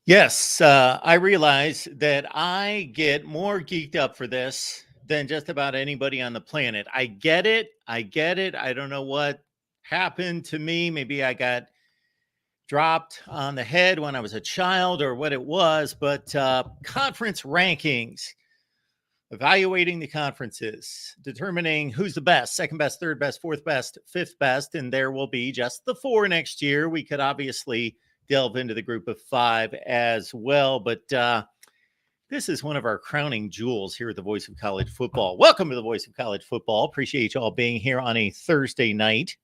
Yes, I realize that I get more geeked up for this than just about anybody on the planet. I get it. I get it. I don't know what happened to me. Maybe I got dropped on the head when I was a child or what it was, but conference rankings, evaluating the conferences, determining who's the best, second best, third best, fourth best, fifth best, and there will be just the four next year. We could obviously delve into the group of five as well, but this is one of our crowning jewels here at the Voice of College Football. Welcome to the Voice of College Football. Appreciate you all being here on a Thursday night.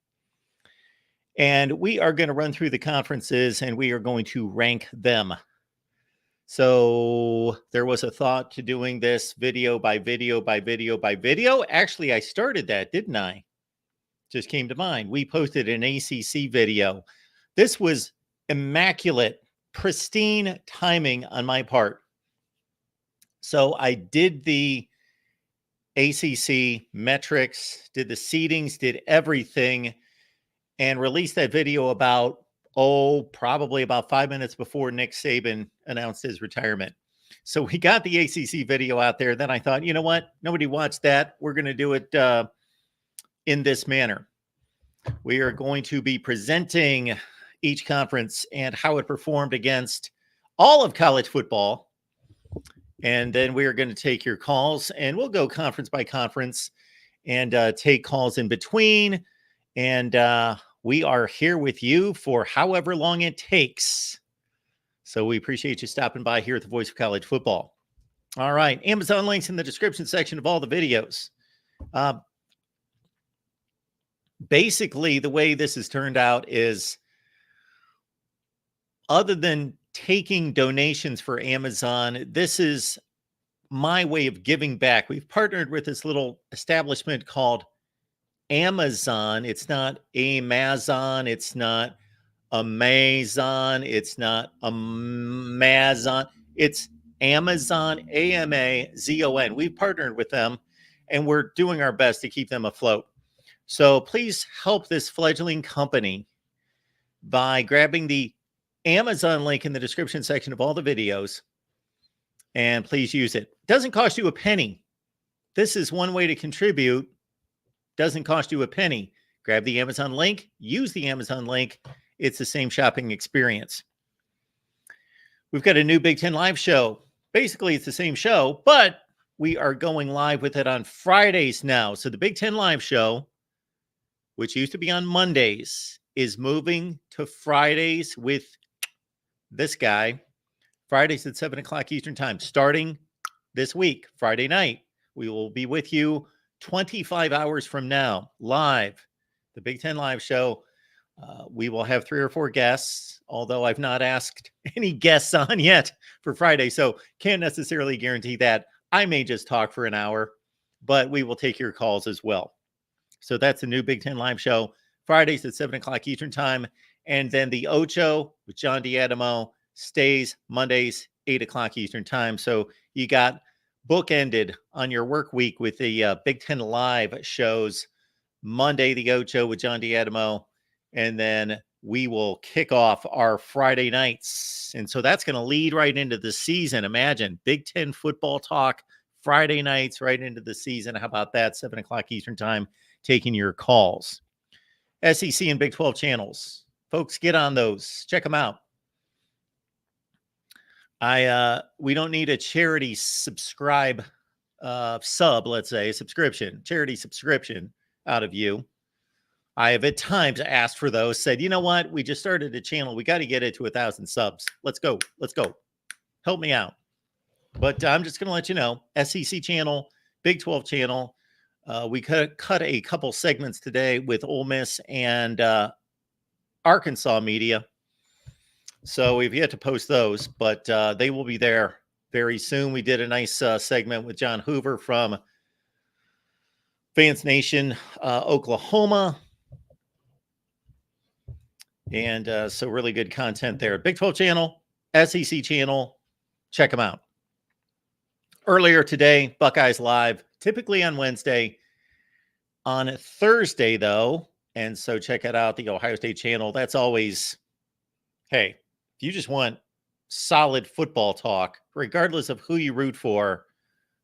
And we are going to run through the conferences and we are going to rank them. So there was a thought to doing this video by video by video by video. Actually, I started that, didn't I? Just came to mind. We posted an ACC video. This was immaculate, pristine timing on my part. So I did the ACC metrics, did the seedings, did everything, and released that video about probably about 5 minutes before Nick Saban announced his retirement. So we got the ACC video out there. Then I thought, you know what? Nobody watched that. We're going to do it in this manner. We are going to be presenting each conference and how it performed against all of college football. And then we are going to take your calls and we'll go conference by conference and take calls in between. And we are here with you for however long it takes. So we appreciate you stopping by here at the Voice of College Football. All right. Amazon links in the description section of all the videos. Basically, the way this has turned out is, other than taking donations for Amazon, this is my way of giving back. We've partnered with this little establishment called Amazon. It's not Amazon. It's not Amazon. It's not Amazon. It's Amazon, Amazon. We've partnered with them and we're doing our best to keep them afloat. So please help this fledgling company by grabbing the Amazon link in the description section of all the videos, and please use it. Doesn't cost you a penny. This is one way to contribute. Doesn't cost you a penny. Grab the Amazon link, use the Amazon link. It's the same shopping experience. We've got a new Big Ten Live show. Basically, it's the same show, but we are going live with it on Fridays now. So the Big Ten Live show, which used to be on Mondays, is moving to Fridays with this guy. Fridays at 7 o'clock Eastern time, starting this week, Friday night. We will be with you 25 hours from now, live, the Big Ten Live show. We will have 3 or 4 guests, although I've not asked any guests on yet for Friday, so can't necessarily guarantee that. I may just talk for an hour, but we will take your calls as well. So that's the new Big Ten Live show, Fridays at 7 o'clock Eastern time. And then the Ocho with John D'Adamo stays Mondays, 8 o'clock Eastern time. So you got bookended on your work week with the Big Ten Live shows. Monday, the Ocho with John D'Adamo. And then we will kick off our Friday nights. And so that's going to lead right into the season. Imagine Big Ten football talk, Friday nights right into the season. How about that? 7 o'clock Eastern time, taking your calls. SEC and Big 12 channels. Folks, get on those. Check them out. We don't need a charity subscribe let's say, subscription, charity subscription out of you. I have at times asked for those, said, you know what? We just started a channel. We got to get it to 1,000 subs. Let's go. Let's go. Help me out. But I'm just going to let you know, SEC channel, Big 12 channel. We cut a couple segments today with Ole Miss and Arkansas media. So we've yet to post those, but they will be there very soon. We did a nice segment with John Hoover from Fans Nation, Oklahoma. And so really good content there. Big 12 channel, SEC channel, check them out. Earlier today, Buckeyes Live, typically on Wednesday. On Thursday, though, and so check it out, the Ohio State channel. That's always, hey, if you just want solid football talk, regardless of who you root for.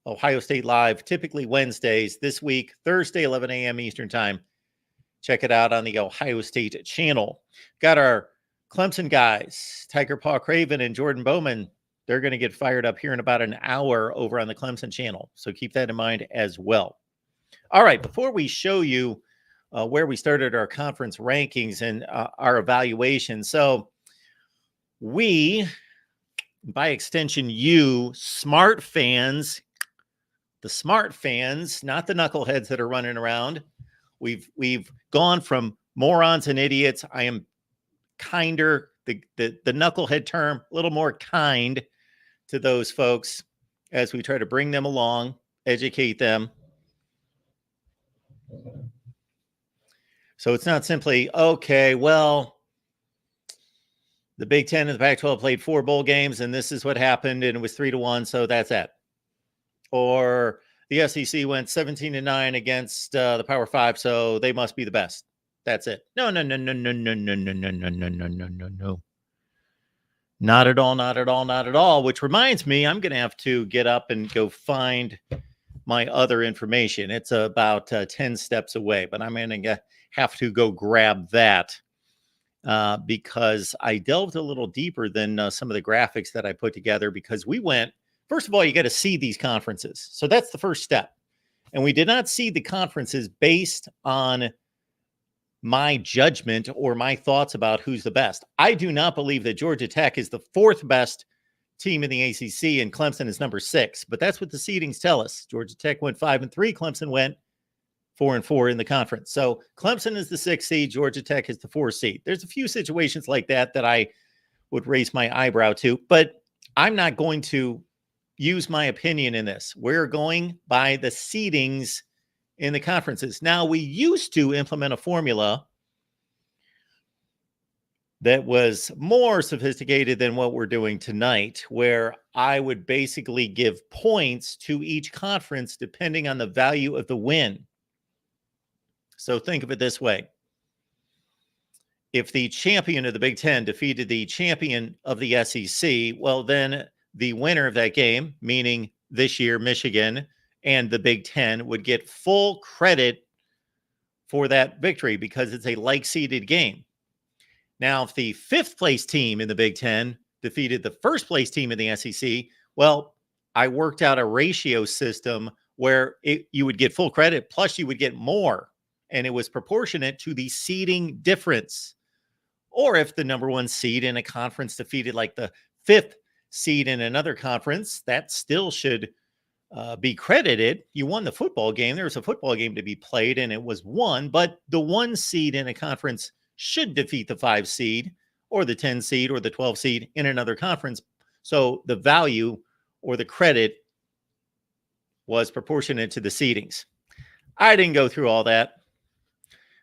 Ohio State Live, typically Wednesdays. This week, Thursday, 11 a.m. Eastern Time. Check it out on the Ohio State channel. Got our Clemson guys, Tiger Paw Craven and Jordan Bowman. They're going to get fired up here in about an hour over on the Clemson channel. So keep that in mind as well. All right, before we show you where we started our conference rankings and our evaluation. So we, by extension, you smart fans, the smart fans, not the knuckleheads that are running around. We've gone from morons and idiots. I am kinder, the knucklehead term, a little more kind to those folks as we try to bring them along, educate them. So it's not simply, okay, well, the Big Ten and the Pac-12 played 4 bowl games, and this is what happened, and it was 3-1, so that's it. Or the SEC went 17-9 against the Power 5, so they must be the best. That's it. No. Not at all, not at all, not at all. Which reminds me, I'm going to have to get up and go find my other information. It's about 10 steps away, but I'm going to have to go grab that because I delved a little deeper than some of the graphics that I put together, because we went, first of all, you got to see these conferences. So that's the first step. And we did not see the conferences based on my judgment or my thoughts about who's the best. I do not believe that Georgia Tech is the 4th best team in the ACC and Clemson is number 6, but that's what the seedings tell us. Georgia Tech went 5-3. Clemson went 4-4 in the conference. So Clemson is the 6th seed. Georgia Tech is the 4th seed. There's a few situations like that I would raise my eyebrow to, but I'm not going to use my opinion in this. We're going by the seedings in the conferences. Now, we used to implement a formula that was more sophisticated than what we're doing tonight, where I would basically give points to each conference depending on the value of the win. So think of it this way. If the champion of the Big Ten defeated the champion of the SEC, well, then the winner of that game, meaning this year Michigan and the Big Ten, would get full credit for that victory because it's a like-seeded game. Now, if the 5th place team in the Big Ten defeated the 1st place team in the SEC, well, I worked out a ratio system where you would get full credit, plus you would get more, and it was proportionate to the seeding difference. Or if the number 1 seed in a conference defeated like the 5th seed in another conference, that still should be credited. You won the football game. There was a football game to be played, and it was won. But the 1 seed in a conference should defeat the 5 seed or the 10 seed or the 12 seed in another conference. So the value or the credit was proportionate to the seedings. I didn't go through all that,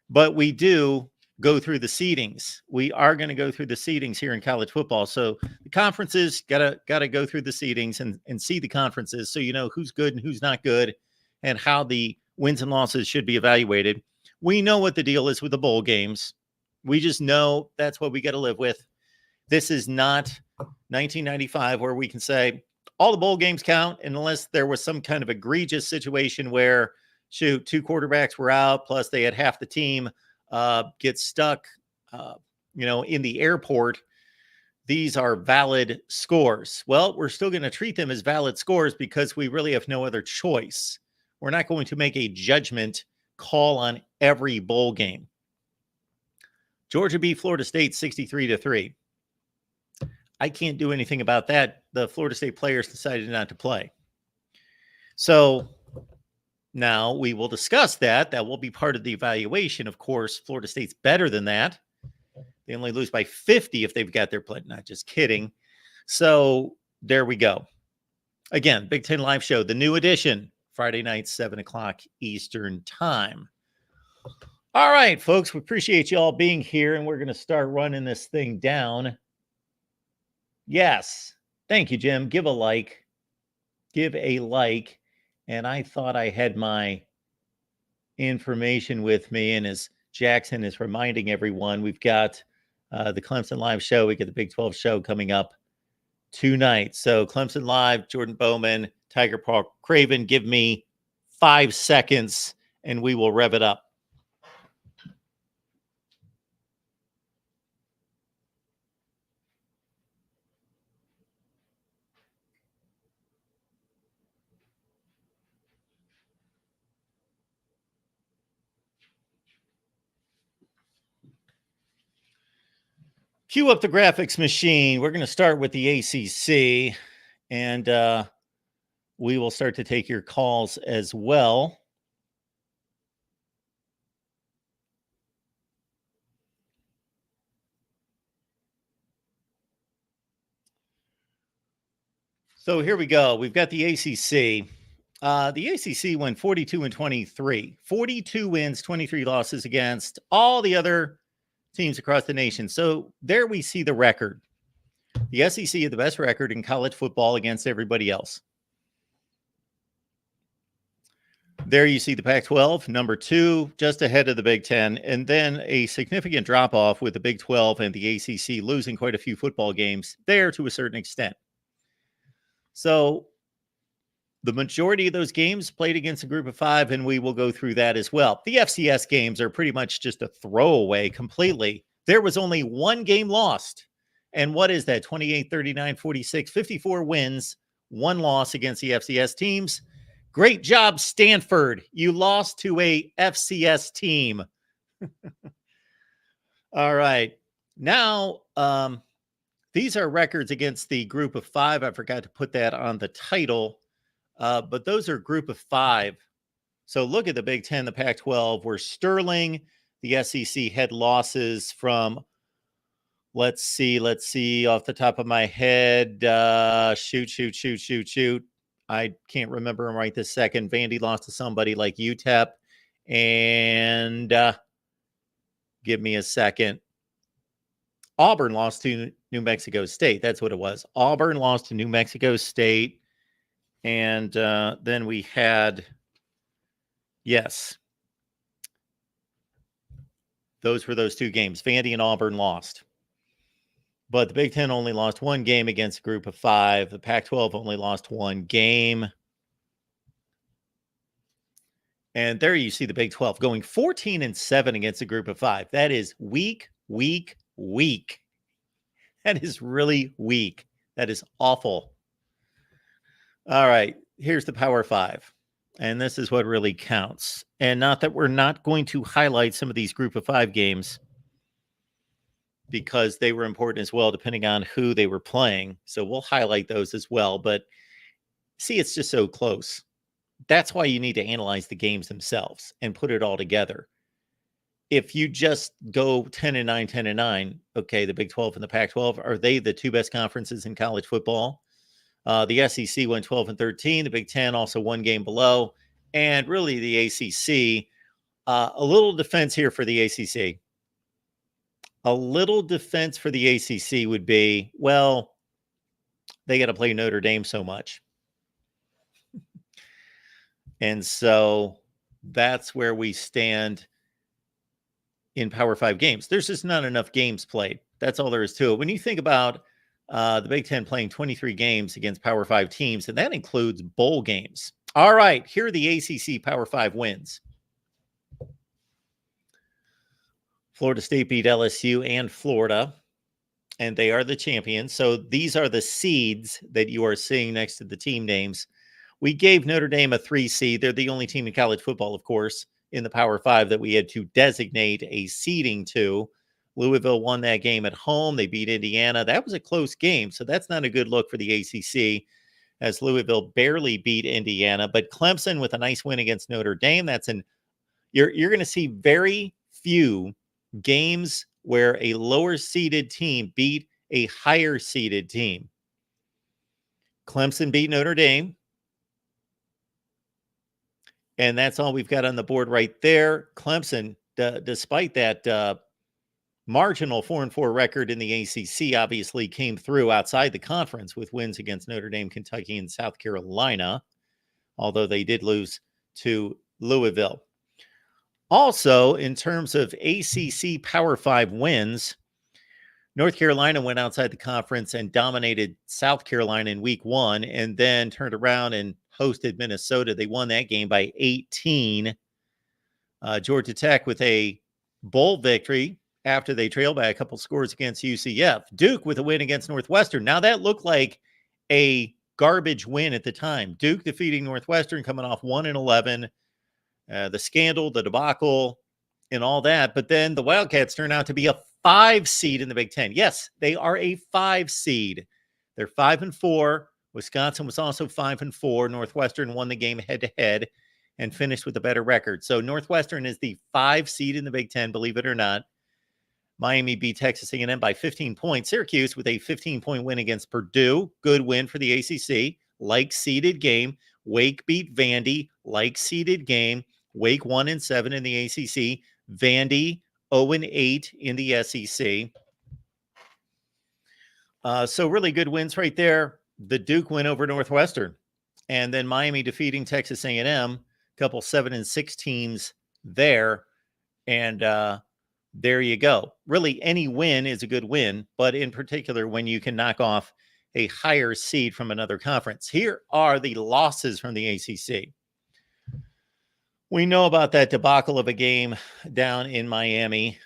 but we do go through the seedings. We are going to go through the seedings here in college football. So the conferences gotta go through the seedings and see the conferences, so you know who's good and who's not good and how the wins and losses should be evaluated. We know what the deal is with the bowl games. We just know that's what we got to live with. This is not 1995 where we can say all the bowl games count unless there was some kind of egregious situation where, shoot, 2 quarterbacks were out, plus they had half the team get stuck, in the airport. These are valid scores. Well, we're still going to treat them as valid scores because we really have no other choice. We're not going to make a judgment call on every bowl game. Georgia beat Florida State 63-3. I can't do anything about that. The Florida State players decided not to play. So now we will discuss that. That will be part of the evaluation. Of course, Florida State's better than that. They only lose by 50 if they've got their play. Not just kidding. So there we go. Again, Big Ten Live Show, the new edition, Friday night, 7 o'clock Eastern Time. All right, folks, we appreciate you all being here, and we're going to start running this thing down. Yes. Thank you, Jim. Give a like. Give a like. And I thought I had my information with me, and as Jackson is reminding everyone, we've got the Clemson Live Show. We got the Big 12 show coming up tonight. So Clemson Live, Jordan Bowman, Tiger Paul Craven, give me 5 seconds and we will rev it up. Cue up the graphics machine. We're going to start with the ACC, and we will start to take your calls as well. So here we go. We've got the ACC. The ACC went 42-23, 42 wins, 23 losses against all the other teams across the nation. So there we see the record. The SEC had the best record in college football against everybody else. There you see the Pac-12, number 2, just ahead of the Big Ten, and then a significant drop-off with the Big 12 and the ACC losing quite a few football games there to a certain extent. So the majority of those games played against a group of 5, and we will go through that as well. The FCS games are pretty much just a throwaway completely. There was only one game lost. And what is that? 28, 39, 46, 54 wins, 1 loss against the FCS teams. Great job, Stanford. You lost to a FCS team. All right. Now, these are records against the group of 5. I forgot to put that on the title, but those are group of 5. So look at the Big Ten, the Pac-12, where Sterling, the SEC, had losses from, let's see, off the top of my head, shoot. I can't remember them right this second. Vandy lost to somebody like UTEP, and give me a second. Auburn lost to New Mexico State. That's what it was. Auburn lost to New Mexico State. And then we had, yes, those were those 2 games. Vandy and Auburn lost. But the Big Ten only lost 1 game against a group of 5. The Pac-12 only lost 1 game. And there you see the Big 12 going 14-7 against a group of 5. That is weak. That is really weak. That is awful. All right, here's the Power 5. And this is what really counts. And not that we're not going to highlight some of these group of 5 games, because they were important as well, depending on who they were playing. So we'll highlight those as well. But see, it's just so close. That's why you need to analyze the games themselves and put it all together. If you just go 10-9, 10-9, okay, the Big 12 and the Pac-12, are they the 2 best conferences in college football? The SEC went 12-13. The Big Ten also 1 game below. And really the ACC, a little defense here for the ACC. A little defense for the ACC would be, well, they got to play Notre Dame so much. And so that's where we stand in Power 5 games. There's just not enough games played. That's all there is to it. When you think about the Big Ten playing 23 games against Power 5 teams, and that includes bowl games. All right, here are the ACC Power 5 wins. Florida State beat LSU and Florida, and they are the champions. So these are the seeds that you are seeing next to the team names. We gave Notre Dame a 3 seed. They're the only team in college football, of course, in the Power 5 that we had to designate a seeding to. Louisville won that game at home. They beat Indiana. That was a close game, so that's not a good look for the ACC, as Louisville barely beat Indiana. But Clemson with a nice win against Notre Dame. You're going to see very few games where a lower seeded team beat a higher seeded team. Clemson beat Notre Dame. And that's all we've got on the board right there. Clemson, despite that marginal 4-4 record in the ACC, obviously came through outside the conference with wins against Notre Dame, Kentucky, and South Carolina, although they did lose to Louisville. Also, in terms of ACC Power 5 wins, North Carolina went outside the conference and dominated South Carolina in week 1 and then turned around and hosted Minnesota. They won that game by 18. Georgia Tech with a bowl victory after they trailed by a couple scores against UCF. Duke with a win against Northwestern. Now that looked like a garbage win at the time. Duke defeating Northwestern, coming off 1-11. The scandal, the debacle, and all that. But then the Wildcats turn out to be a 5 seed in the Big Ten. Yes, they are a 5 seed. They're 5-4. Wisconsin was also 5-4. Northwestern won the game head-to-head and finished with a better record. So Northwestern is the 5 seed in the Big Ten, believe it or not. Miami beat Texas A&M by 15 points. Syracuse with a 15-point win against Purdue. Good win for the ACC. Like-seeded game. Wake beat Vandy. Like-seeded game. Wake 1-7 in the ACC. Vandy 0-8 in the SEC. So really good wins right there. The Duke win over Northwestern. And then Miami defeating Texas A&M. A couple 7-6 teams there. And there you go. Really, any win is a good win, but in particular, when you can knock off a higher seed from another conference. Here are the losses from the ACC. We know about that debacle of a game down in Miami.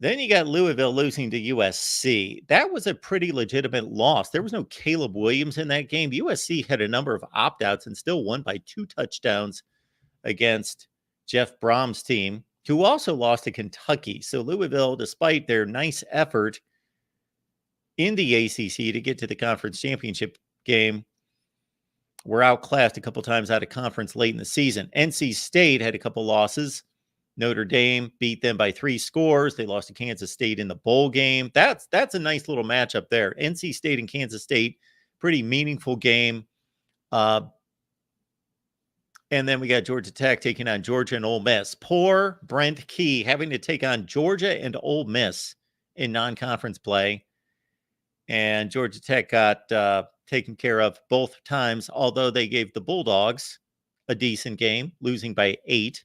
Then you got Louisville losing to USC. That was a pretty legitimate loss. There was no Caleb Williams in that game. USC had a number of opt-outs and still won by 2 touchdowns against Jeff Brom's team, who also lost to Kentucky. So Louisville, despite their nice effort in the ACC to get to the conference championship game, were outclassed a couple times out of conference late in the season. NC State had a couple losses. Notre Dame beat them by 3 scores. They lost to Kansas State in the bowl game. That's a nice little matchup there. NC State and Kansas State, pretty meaningful game. And then we got Georgia Tech taking on Georgia and Ole Miss. Poor Brent Key having to take on Georgia and Ole Miss in non-conference play. And Georgia Tech got taken care of both times, although they gave the Bulldogs a decent game, losing by 8.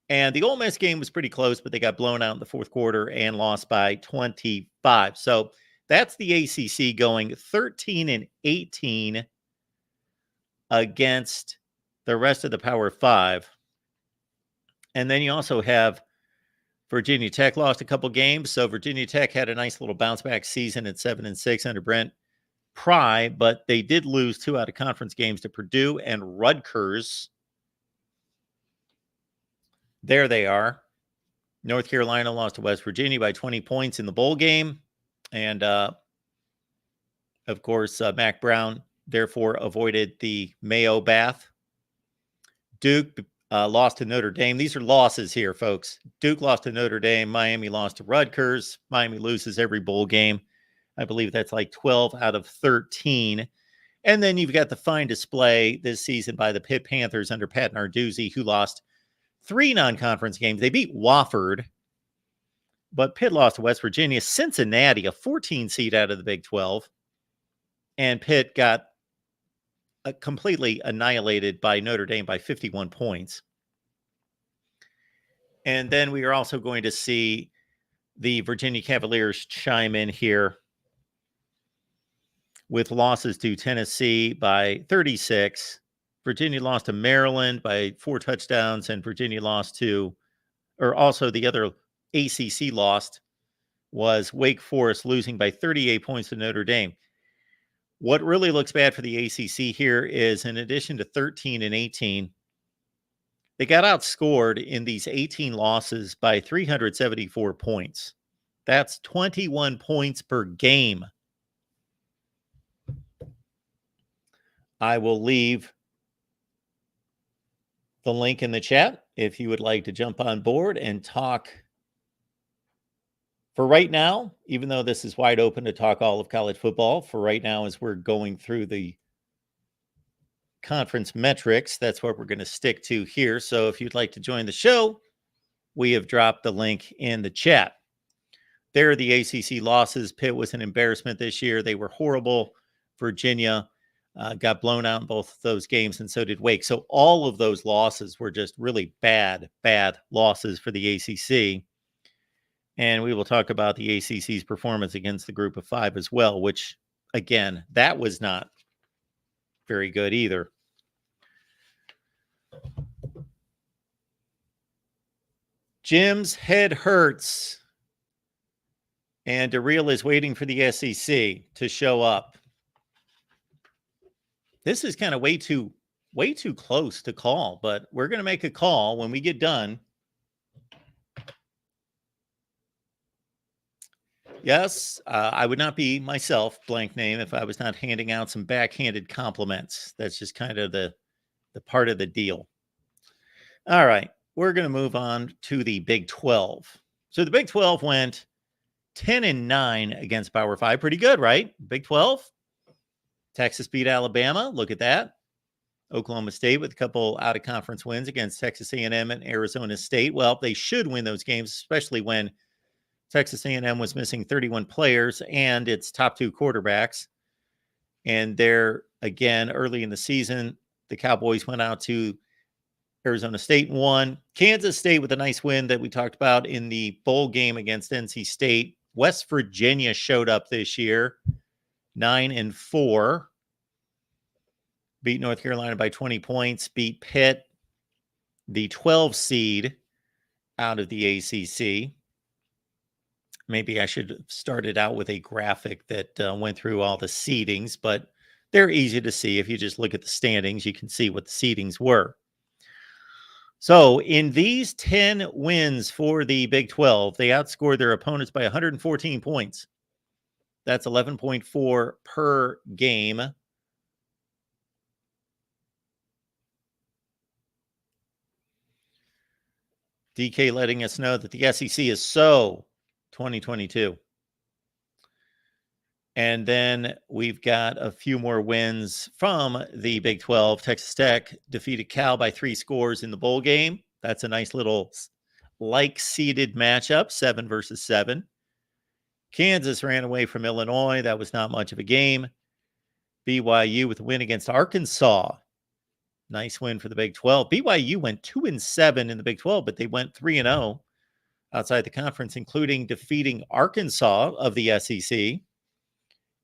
And the Ole Miss game was pretty close, but they got blown out in the fourth quarter and lost by 25. So that's the ACC going 13-18 against the rest of the Power 5. And then you also have Virginia Tech lost a couple games. So Virginia Tech had a nice little bounce back season at 7-6 under Brent Pry, but they did lose 2 out of conference games to Purdue and Rutgers. There they are. North Carolina lost to West Virginia by 20 points in the bowl game. And, of course, Mac Brown, therefore, avoided the Mayo bath. Duke lost to Notre Dame. These are losses here, folks. Duke lost to Notre Dame. Miami lost to Rutgers. Miami loses every bowl game. I believe that's like 12 out of 13. And then you've got the fine display this season by the Pitt Panthers under Pat Narduzzi, who lost 3 non-conference games. They beat Wofford, but Pitt lost to West Virginia. Cincinnati, a 14 seed out of the Big 12. And Pitt got completely annihilated by Notre Dame by 51 points. And then we are also going to see the Virginia Cavaliers chime in here with losses to Tennessee by 36. Virginia lost to Maryland by 4 touchdowns, and Virginia lost to, or also the other ACC lost was Wake Forest losing by 38 points to Notre Dame. What really looks bad for the ACC here is, in addition to 13-18, they got outscored in these 18 losses by 374 points. That's 21 points per game. I will leave the link in the chat if you would like to jump on board and talk. For right now, even though this is wide open to talk all of college football, for right now, as we're going through the conference metrics, that's what we're going to stick to here. So if you'd like to join the show, we have dropped the link in the chat. There are the ACC losses. Pitt was an embarrassment this year. They were horrible. Virginia got blown out in both of those games, and so did Wake. So all of those losses were just really bad losses for the ACC. And we will talk about the ACC's performance against the group of five as well, which, again, that was not very good either. Jim's head hurts, and DeReal is waiting for the SEC to show up. This is kind of way too close to call, but we're going to make a call when we get done. Yes, I would not be myself, blank name, if I was not handing out some backhanded compliments. That's just kind of the part of the deal. All right, we're going to move on to the Big 12. So the Big 12 went 10-9 against Power 5. Pretty good, right? Big 12. Texas beat Alabama. Look at that. Oklahoma State with a couple out-of-conference wins against Texas A&M and Arizona State. Well, they should win those games, especially when Texas A&M was missing 31 players and its top two quarterbacks. And there, again, early in the season, the Cowboys went out to Arizona State and won. Kansas State with a nice win that we talked about in the bowl game against NC State. West Virginia showed up this year, 9-4. Beat North Carolina by 20 points. Beat Pitt, the 12 seed out of the ACC. Maybe I should have started out with a graphic that went through all the seedings, but they're easy to see. If you just look at the standings, you can see what the seedings were. So in these 10 wins for the Big 12, they outscored their opponents by 114 points. That's 11.4 per game. DK letting us know that the SEC is so 2022. And then we've got a few more wins from the Big 12. Texas Tech defeated Cal by 3 scores in the bowl game. That's a nice little like-seeded matchup, 7 versus 7. Kansas ran away from Illinois. That was not much of a game. BYU with a win against Arkansas. Nice win for the Big 12. BYU went 2-7 in the Big 12, but they went 3-0 outside the conference, including defeating Arkansas of the SEC.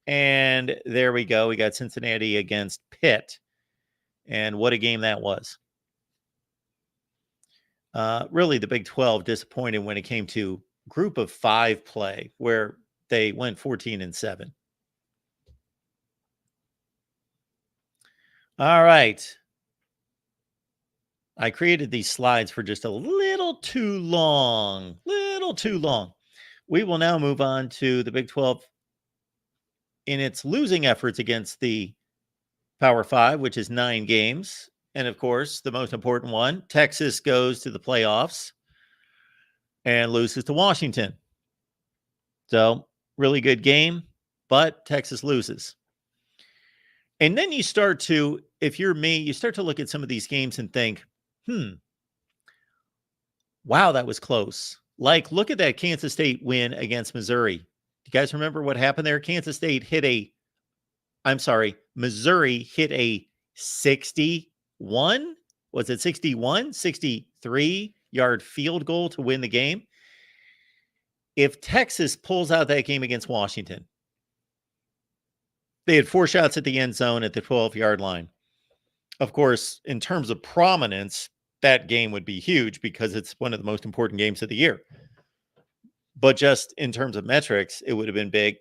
And there we go. We got Cincinnati against Pitt. And what a game that was. Really, the Big 12 disappointed when it came to group of 5 play, where they went 14-7. All right. I created these slides for just a little too long. We will now move on to the Big 12 in its losing efforts against the Power 5, which is 9 games. And of course, the most important one, Texas goes to the playoffs and loses to Washington. So, really good game, but Texas loses. And then you start to, if you're me, you start to look at some of these games and think, wow, that was close. Like, look at that Kansas State win against Missouri. Do you guys remember what happened there? Missouri hit a 61? Was it 61? 63-yard field goal to win the game. If Texas pulls out that game against Washington, they had 4 shots at the end zone at the 12-yard line. Of course, in terms of prominence, that game would be huge because it's one of the most important games of the year. But just in terms of metrics, it would have been big.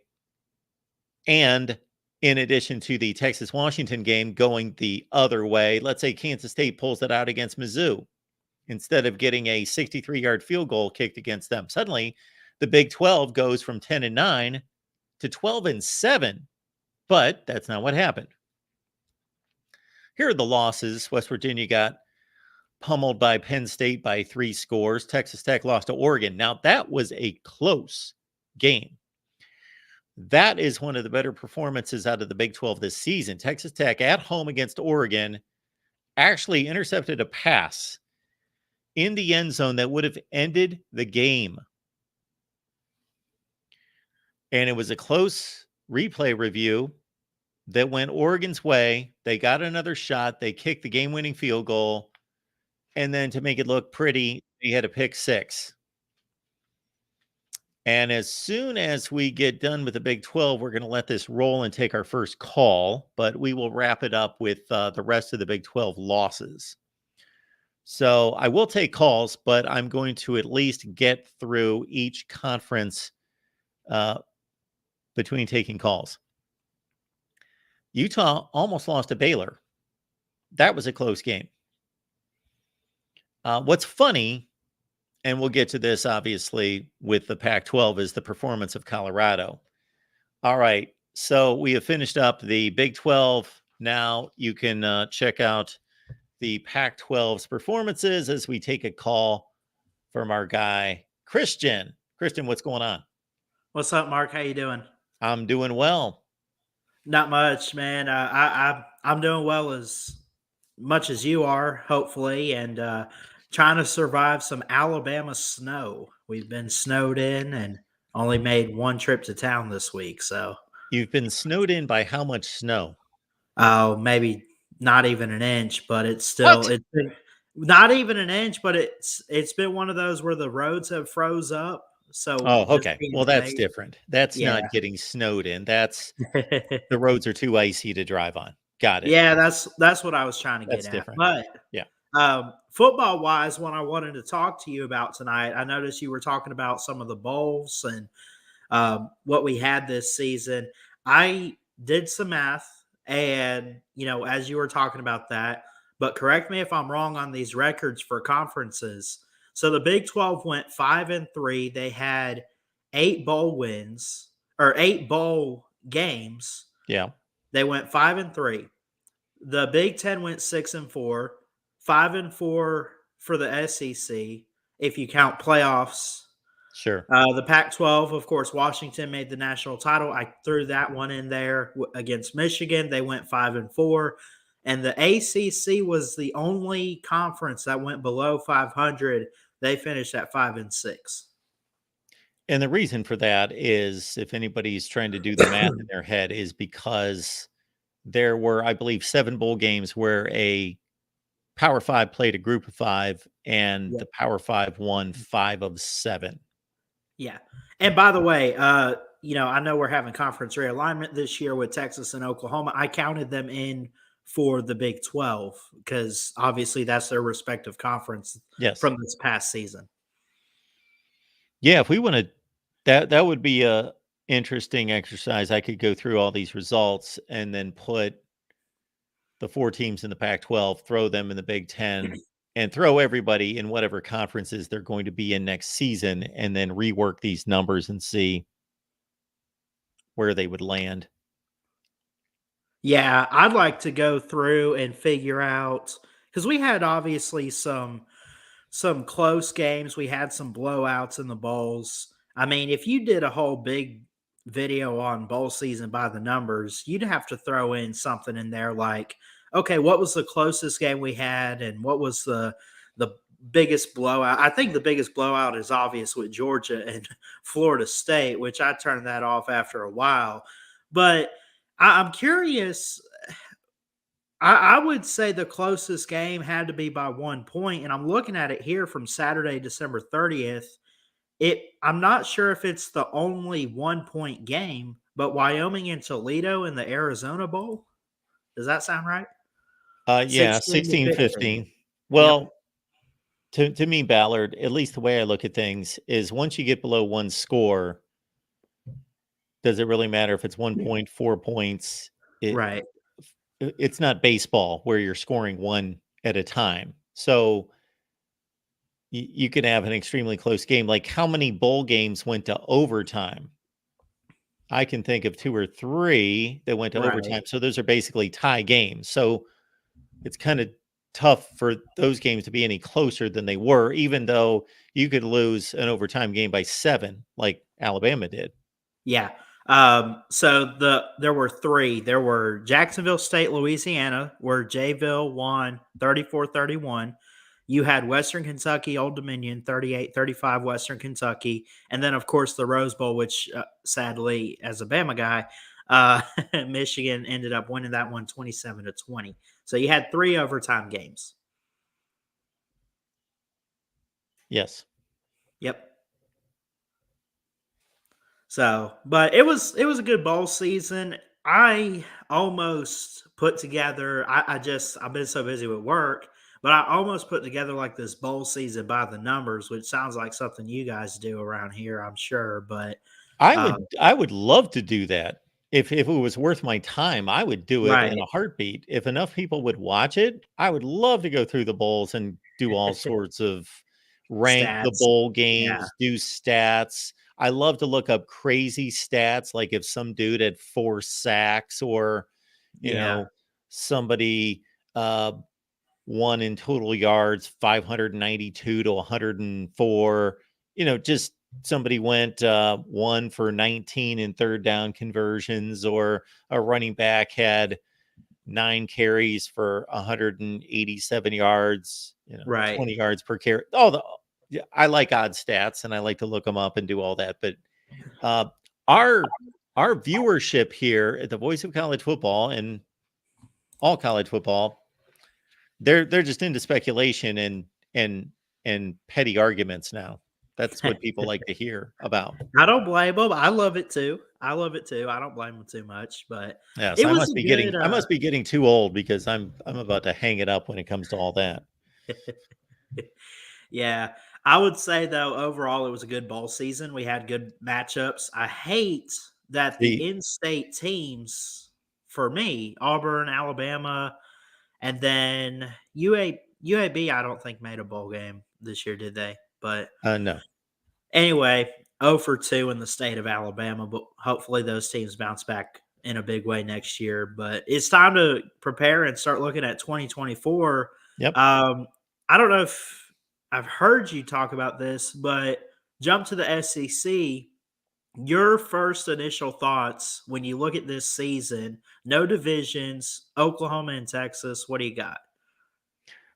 And in addition to the Texas-Washington game going the other way, let's say Kansas State pulls it out against Mizzou instead of getting a 63-yard field goal kicked against them. Suddenly, the Big 12 goes from 10-9 to 12-7. But that's not what happened. Here are the losses. West Virginia got pummeled by Penn State by 3 scores. Texas Tech lost to Oregon. Now, that was a close game. That is one of the better performances out of the Big 12 this season. Texas Tech at home against Oregon actually intercepted a pass in the end zone that would have ended the game. And it was a close replay review that went Oregon's way. They got another shot. They kicked the game-winning field goal. And then to make it look pretty, they had a pick 6. And as soon as we get done with the Big 12, we're going to let this roll and take our first call, but we will wrap it up with the rest of the Big 12 losses. So I will take calls, but I'm going to at least get through each conference between taking calls. Utah almost lost to Baylor. That was a close game. What's funny, and we'll get to this obviously with the Pac-12, is the performance of Colorado. All right, so we have finished up the Big 12. Now you can check out the Pac-12's performances as we take a call from our guy, Christian. Christian, what's going on? What's up, Mark? How you doing? I'm doing well. Not much, man. I'm doing well as much as you are, hopefully, and trying to survive some Alabama snow. We've been snowed in and only made one trip to town this week, so You've been snowed in by how much snow? maybe not even an inch, but What? it's been not even an inch, but it's been one of those where the roads have froze up. So Oh, just okay. being Well, that's safe, different. That's yeah. not getting snowed in. That's the roads are too icy to drive on. Got it. Yeah, that's what I was trying to get That's at. different. But Yeah. football wise, what I wanted to talk to you about tonight, I noticed you were talking about some of the bowls and what we had this season. I did some math, and as you were talking about that, but correct me if I'm wrong on these records for conferences. So the Big 12 went 5-3. They had 8 bowl wins or 8 bowl games. Yeah. They went 5-3. The Big Ten went 6-4, 5-4 for the SEC if you count playoffs. Sure. The Pac-12, of course, Washington made the national title. I threw that one in there against Michigan. They went 5-4, and the ACC was the only conference that went below 500. They finished at 5-6. And the reason for that is, if anybody's trying to do the math in their head, is because there were, I believe, 7 bowl games where a Power 5 played a group of 5, and Yeah. the Power 5 won 5 of 7. Yeah. And by the way, I know we're having conference realignment this year with Texas and Oklahoma. I counted them in for the Big 12 because obviously that's their respective conference Yes. from this past season. Yeah, if we wanna that would be a interesting exercise. I could go through all these results and then put the 4 teams in the Pac-12, throw them in the Big 10, and throw everybody in whatever conferences they're going to be in next season, and then rework these numbers and see where they would land. Yeah, I'd like to go through and figure out because we had obviously some close games. We had some blowouts in the bowls. I mean, if you did a whole big video on bowl season by the numbers, you'd have to throw in something in there like, okay, what was the closest game we had, and what was the biggest blowout? I think the biggest blowout is obvious with Georgia and Florida State, which I turned that off after a while. But I'm curious. I would say the closest game had to be by 1 point, and I'm looking at it here from Saturday, December 30th. I'm not sure if it's the only 1 point game, but Wyoming and Toledo in the Arizona Bowl. Does that sound right? Yeah, 16 to 16, 15. 15. Yep. Well, to me, Ballard, at least the way I look at things is once you get below 1 score, does it really matter if it's 1 point, 4 points? It Right. it's not baseball where you're scoring 1 at a time. So you could have an extremely close game. Like, how many bowl games went to overtime? I can think of 2 or 3 that went to Right. overtime. So those are basically tie games. So it's kind of tough for those games to be any closer than they were, even though you could lose an overtime game by 7, like Alabama did. Yeah. So there were three. There were Jacksonville State, Louisiana, where Jayville won 34-31. You had Western Kentucky, Old Dominion, 38-35 Western Kentucky. And then, of course, the Rose Bowl, which sadly, as a Bama guy, uh, Michigan ended up winning that one 27-20. So you had 3 overtime games. Yes. Yep. So, but it was a good bowl season. I almost put together. I've been so busy with work, but I almost put together like this bowl season by the numbers, which sounds like something you guys do around here, I'm sure. But I would love to do that. If it was worth my time, I would do it in right, a heartbeat. If enough people would watch it, I would love to go through the bowls and do all sorts of rank the stats, bowl yeah, games, do stats. I love to look up crazy stats, like if some dude had 4 sacks or, you yeah, know, somebody uh won in total yards 592 to 104, just somebody went 1 for 19 in third down conversions, or a running back had 9 carries for 187 yards, right. 20 yards per carry. All the Yeah, I like odd stats and I like to look them up and do all that. But uh, our our viewership here at the Voice of College Football and all college football, they're just into speculation and petty arguments now. That's what people like to hear about. I don't blame them. I love it too. I love it too. I don't blame them too much, but Yes, it I was must a be good. getting I must be getting too old because I'm about to hang it up when it comes to all that. Yeah, I would say though overall it was a good bowl season. We had good matchups. I hate that the The in-state teams for me, Auburn, Alabama, and then UAB I don't think made a bowl game this year, did they? But No. anyway, 0 for 2 in the state of Alabama, but hopefully those teams bounce back in a big way next year. But it's time to prepare and start looking at 2024. Yep. I don't know if I've heard you talk about this, but jump to the SEC. Your first initial thoughts when you look at this season, no divisions, Oklahoma and Texas. What do you got?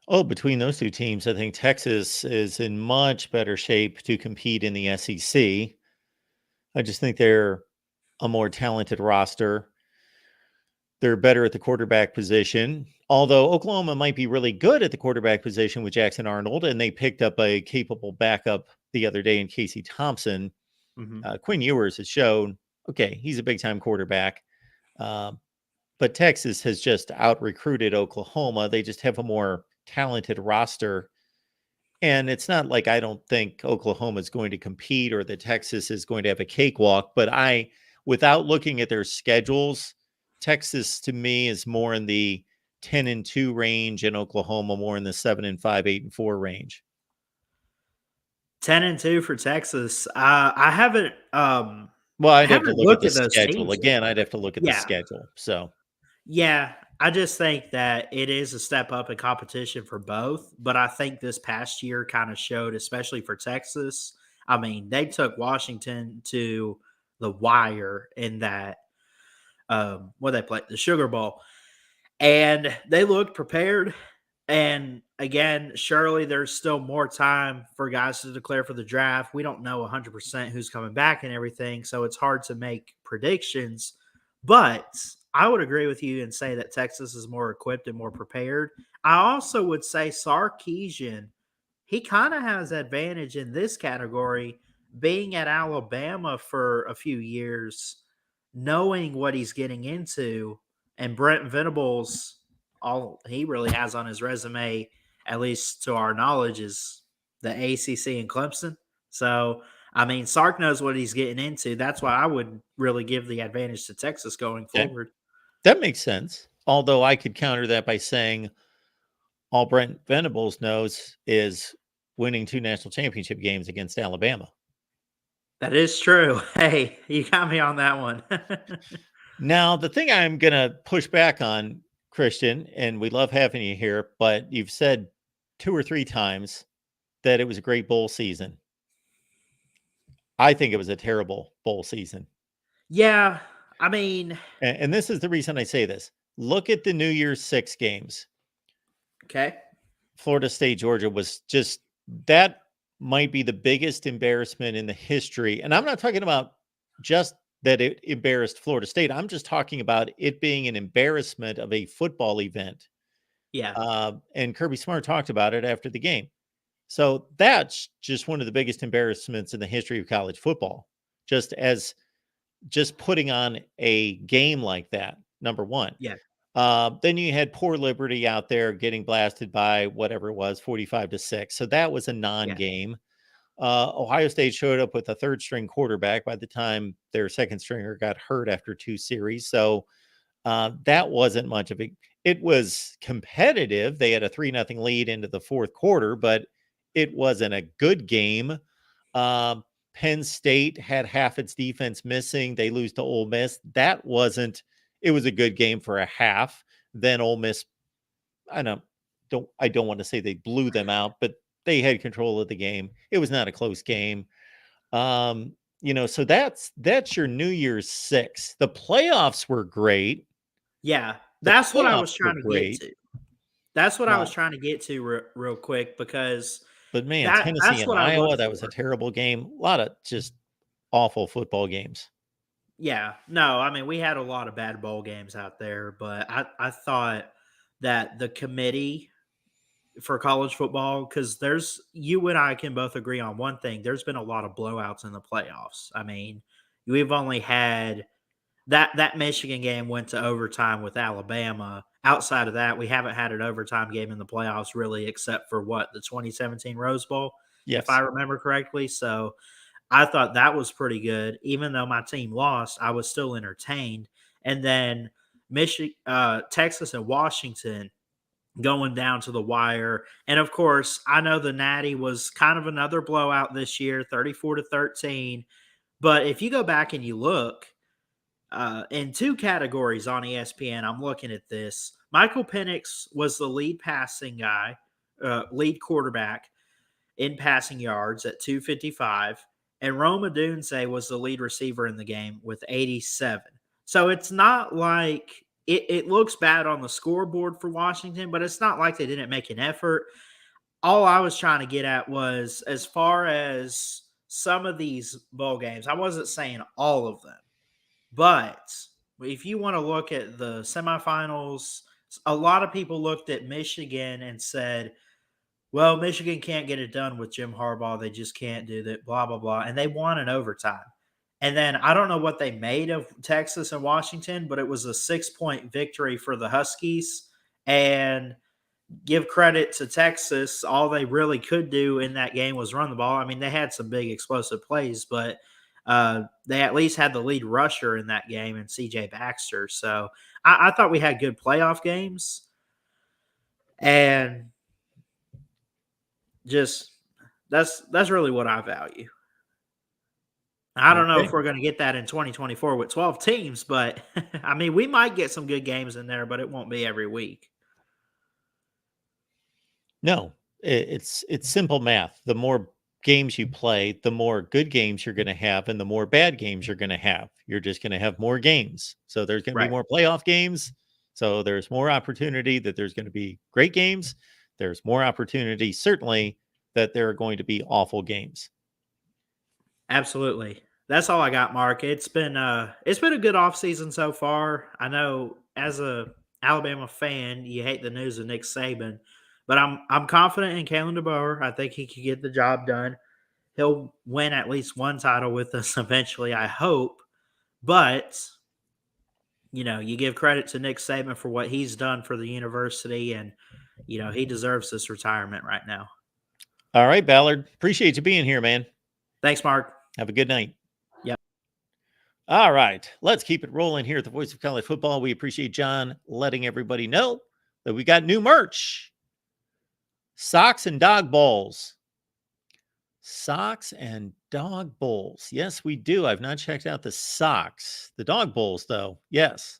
Oh, between those two teams, I think Texas is in much better shape to compete in the SEC. I just think they're a more talented roster. They're better at the quarterback position. Although Oklahoma might be really good at the quarterback position with Jackson Arnold, and they picked up a capable backup the other day in Casey Thompson. Hmm. Quinn Ewers has shown, okay, he's a big time quarterback. Uh, but Texas has just out recruited Oklahoma. They just have a more talented roster. And it's not like I don't think Oklahoma is going to compete or that Texas is going to have a cakewalk, but without looking at their schedules, Texas to me is more in the 10-2 range, and Oklahoma more in the 7-5, 8-4 range. 10-2 for Texas. I haven't Well, I I'd have to haven't look at looked the at those schedule teams yet. again. I'd have to look at the Yeah. schedule. So, Yeah, I just think that it is a step up in competition for both, but I think this past year kind of showed, especially for Texas. I mean, they took Washington to the wire in that what they played, the Sugar Bowl, and they looked prepared. And again, surely there's still more time for guys to declare for the draft. We don't know 100% who's coming back and everything, so it's hard to make predictions. But I would agree with you and say that Texas is more equipped and more prepared. I also would say Sarkeesian, he kind of has advantage in this category, being at Alabama for a few years, knowing what he's getting into, and Brent Venables, all he really has on his resume, at least to our knowledge, is the ACC and Clemson. So, I mean, Sark knows what he's getting into. That's why I would really give the advantage to Texas going okay, forward. that makes sense. Although I could counter that by saying all Brent Venables knows is winning 2 national championship games against Alabama. That is true. Hey, you got me on that one. Now, the thing I'm going to push back on, Christian, and we love having you here, but you've said 2 or 3 times that it was a great bowl season. I think it was a terrible bowl season. Yeah, I mean, And this is the reason I say this. Look at the New Year's 6 games. okay. Florida State, Georgia was just that might be the biggest embarrassment in the history. And I'm not talking about just that it embarrassed Florida State. I'm just talking about it being an embarrassment of a football event. Yeah. And Kirby Smart talked about it after the game. So that's just one of the biggest embarrassments in the history of college football. Just as just putting on a game like that, number one. Yeah. Then you had poor Liberty out there getting blasted by whatever it was, 45-6. So that was a Yeah. non-game. Ohio State showed up with a third string quarterback by the time their second stringer got hurt after 2 series. So that wasn't much of it was competitive. They had a 3-0 lead into the fourth quarter, but it wasn't a good game. Penn State had half its defense missing. They lose to Ole Miss. It was a good game for a half. Then Ole Miss, I don't want to say they blew them out, but they had control of the game. It was not a close game. So that's your New Year's 6. The playoffs were great. Yeah. The That's what I playoffs was were trying to get great. to. That's what I was Wow. trying to get to real quick, because But man, that's Tennessee and what I look Iowa, that was a for. terrible game. A lot of just awful football games. Yeah. No, I mean, we had a lot of bad bowl games out there, but I thought that the committee for college football, because you and I can both agree on one thing. There's been a lot of blowouts in the playoffs. I mean, we've only had that Michigan game went to overtime with Alabama. Outside of that, we haven't had an overtime game in the playoffs really, except for the 2017 Rose Bowl, if I Yes. remember correctly. So I thought that was pretty good. Even though my team lost, I was still entertained. And then Texas and Washington going down to the wire. And of course, I know the Natty was kind of another blowout this year, 34-13. But if you go back and you look, in 2 categories on ESPN, I'm looking at this. Michael Penix was the lead lead quarterback in passing yards at 255, and Rome Odunze was the lead receiver in the game with 87. So it's not like it looks bad on the scoreboard for Washington, but it's not like they didn't make an effort. All I was trying to get at was, as far as some of these bowl games, I wasn't saying all of them. But if you want to look at the semifinals, a lot of people looked at Michigan and said, well, Michigan can't get it done with Jim Harbaugh. They just can't do that, blah, blah, blah. And they won in overtime. And then I don't know what they made of Texas and Washington, but it was a 6-point victory for the Huskies. And give credit to Texas. All they really could do in that game was run the ball. I mean, they had some big explosive plays, but they at least had the lead rusher in that game and CJ Baxter. So I thought we had good playoff games, and just that's really what I value. I don't know if we're going to get that in 2024 with 12 teams, but I mean, we might get some good games in there, but it won't be every week. No, it's simple math. The more games you play, the more good games you're going to have, and the more bad games you're going to have. You're just going to have more games. So there's going to be more playoff games. So there's more opportunity that there's going to be great games. There's more opportunity, certainly, that there are going to be awful games. Absolutely. That's all I got, Mark. It's been a good offseason so far. I know as a Alabama fan, you hate the news of Nick Saban, but I'm confident in Kalen DeBoer. I think he can get the job done. He'll win at least one title with us eventually, I hope. But you give credit to Nick Saban for what he's done for the university, and he deserves this retirement right now. All right, Ballard. Appreciate you being here, man. Thanks, Mark. Have a good night. Yep. All right. Let's keep it rolling here at the Voice of College Football. We appreciate John letting everybody know that we got new merch. Socks and dog bowls. Socks and dog bowls. Yes, we do. I've not checked out the socks. The dog bowls, though, yes,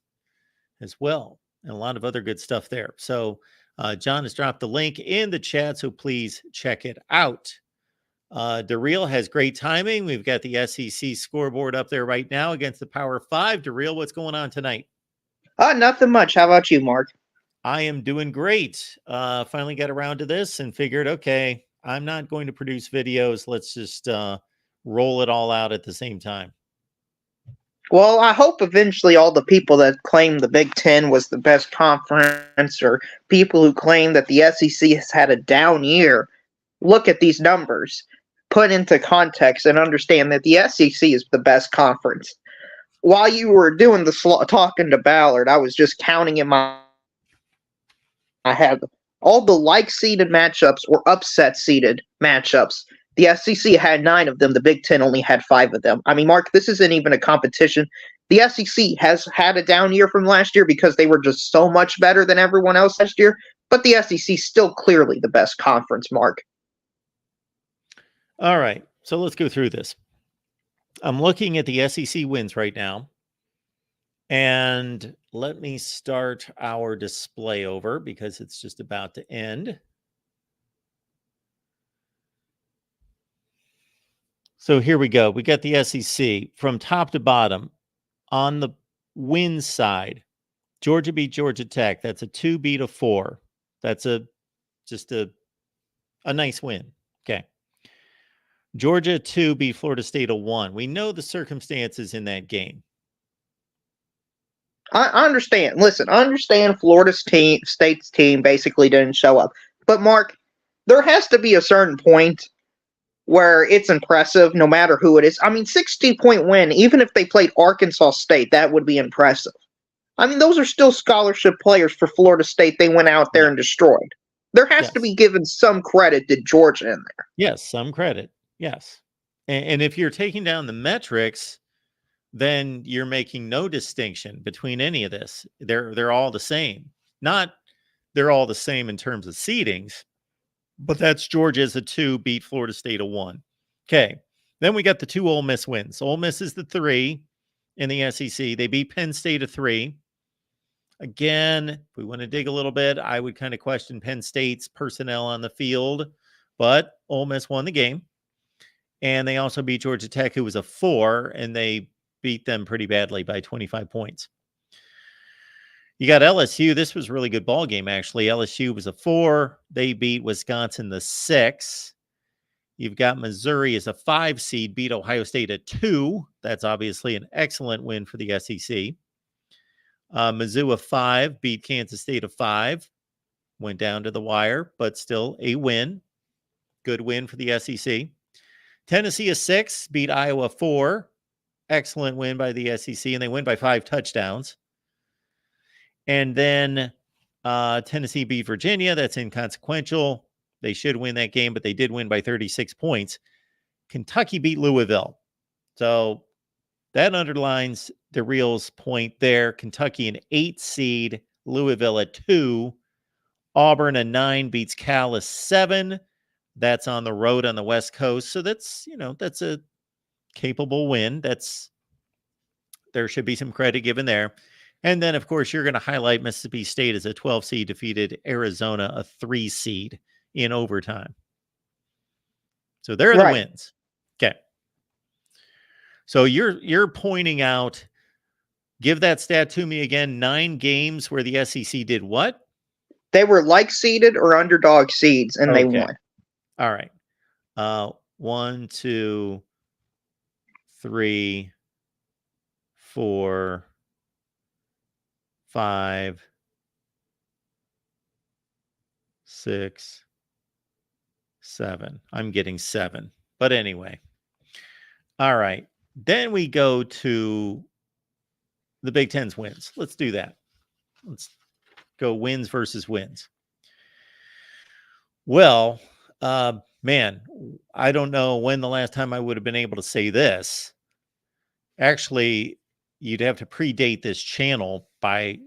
as well. And a lot of other good stuff there. So John has dropped the link in the chat, so please check it out. DeReal has great timing. We've got the SEC scoreboard up there right now against the Power 5. DeReal, what's going on tonight? Nothing much. How about you, Mark? I am doing great. Finally got around to this and figured, okay, I'm not going to produce videos. Let's just roll it all out at the same time. Well, I hope eventually all the people that claim the Big Ten was the best conference, or people who claim that the SEC has had a down year, look at these numbers, put into context, and understand that the SEC is the best conference. while you were doing the talking to Ballard, I was just counting in my head all the like-seeded matchups or upset-seeded matchups. The SEC had 9 of them. The Big Ten only had 5 of them. I mean, Mark, this isn't even a competition. The SEC has had a down year from last year because they were just so much better than everyone else last year. But the SEC is still clearly the best conference, Mark. All right. So let's go through this. I'm looking at the SEC wins right now. And let me start our display over because it's just about to end. So here we go. We got the SEC from top to bottom. On the win side, Georgia beat Georgia Tech. That's a 2 beat a 4. That's just a nice win. Okay. Georgia 2 beat Florida State a 1. We know the circumstances in that game. I understand. Listen, I understand Florida State's team basically didn't show up. But, Mark, there has to be a certain point where it's impressive no matter who it is. I mean, 60-point win, even if they played Arkansas State, that would be impressive. I mean, those are still scholarship players for Florida State they went out there and destroyed. There has to be given some credit to Georgia in there. Yes, some credit. Yes. And if you're taking down the metrics, then you're making no distinction between any of this. They're all the same. Not they're all the same in terms of seedings, but that's Georgia as a 2 beat Florida State a 1. Okay. Then we got the 2 Ole Miss wins. Ole Miss is the 3 in the SEC. They beat Penn State a 3. Again, if we want to dig a little bit, I would kind of question Penn State's personnel on the field, but Ole Miss won the game. And they also beat Georgia Tech, who was a 4, and they beat them pretty badly by 25 points. You got LSU. This was a really good ball game, actually. LSU was a 4. They beat Wisconsin the 6. You've got Missouri as a 5 seed, beat Ohio State a 2. That's obviously an excellent win for the SEC. Mizzou a 5, beat Kansas State a 5. Went down to the wire, but still a win. Good win for the SEC. Tennessee a 6, beat Iowa 4. Excellent win by the SEC, and they win by 5 touchdowns. And then Tennessee beat Virginia. That's inconsequential. They should win that game, but they did win by 36 points. Kentucky beat Louisville. So that underlines the Real's point there. Kentucky an 8 seed, Louisville a 2. Auburn a 9 beats Cal a 7. That's on the road on the West Coast. So that's a capable win. There should be some credit given there. And then, of course, you're going to highlight Mississippi State as a 12 seed defeated Arizona, a 3 seed in overtime. So there are the wins. Okay. So you're pointing out, give that stat to me again, 9 games where the SEC did what? They were like-seeded or underdog seeds, and they won. All right. 1, 2, 3, 4, 5, 6, 7. I'm getting 7. But anyway. All right. Then we go to the Big Ten's wins. Let's do that. Let's go wins versus wins. Well, man, I don't know when the last time I would have been able to say this. Actually, you'd have to predate this channel by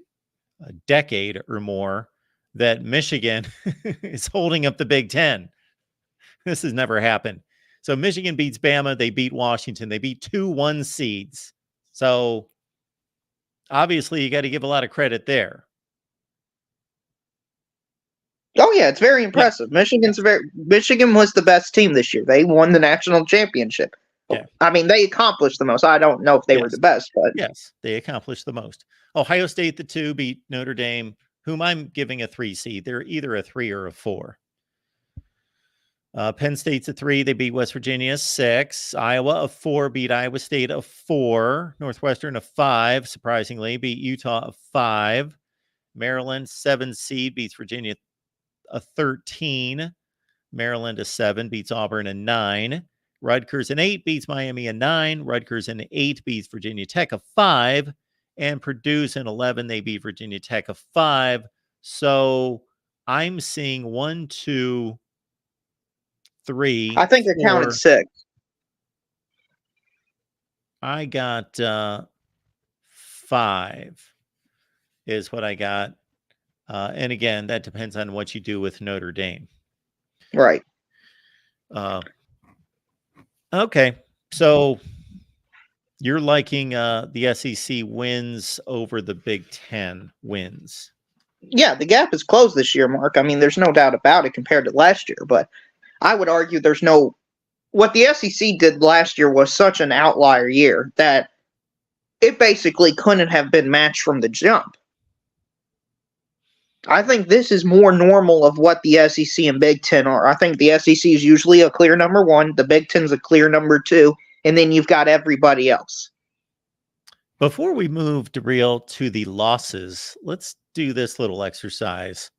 a decade or more that Michigan is holding up the Big Ten. This has never happened. So Michigan beats Bama. They beat Washington. They beat 2 1 seeds. So obviously you got to give a lot of credit there. Oh yeah, it's very impressive. Yeah. Michigan was the best team this year. They won the national championship. Yeah. I mean, they accomplished the most. I don't know if they were the best, but yes, they accomplished the most. Ohio State, the 2, beat Notre Dame, whom I'm giving a 3 seed. They're either a 3 or a 4. Penn State's a 3. They beat West Virginia 6. Iowa a 4, beat Iowa State a 4. Northwestern a 5, surprisingly, beat Utah a 5. Maryland 7 seed beats Virginia a 13. Maryland a 7 beats Auburn a 9. Rutgers in 8 beats Miami in 9. Rutgers in 8 beats Virginia Tech of 5. And Purdue's in 11. They beat Virginia Tech of 5. So I'm seeing 1, 2, 3. I think I counted 4. 6. I got 5 is what I got. And again, that depends on what you do with Notre Dame. Right. Okay. So you're liking the SEC wins over the Big Ten wins. Yeah, the gap is closed this year, Mark. I mean, there's no doubt about it compared to last year, but I would argue there's no. What the SEC did last year was such an outlier year that it basically couldn't have been matched from the jump. I think this is more normal of what the SEC and Big Ten are. I think the SEC is usually a clear number 1, the Big Ten's a clear number 2, and then you've got everybody else. Before we move to the losses, let's do this little exercise.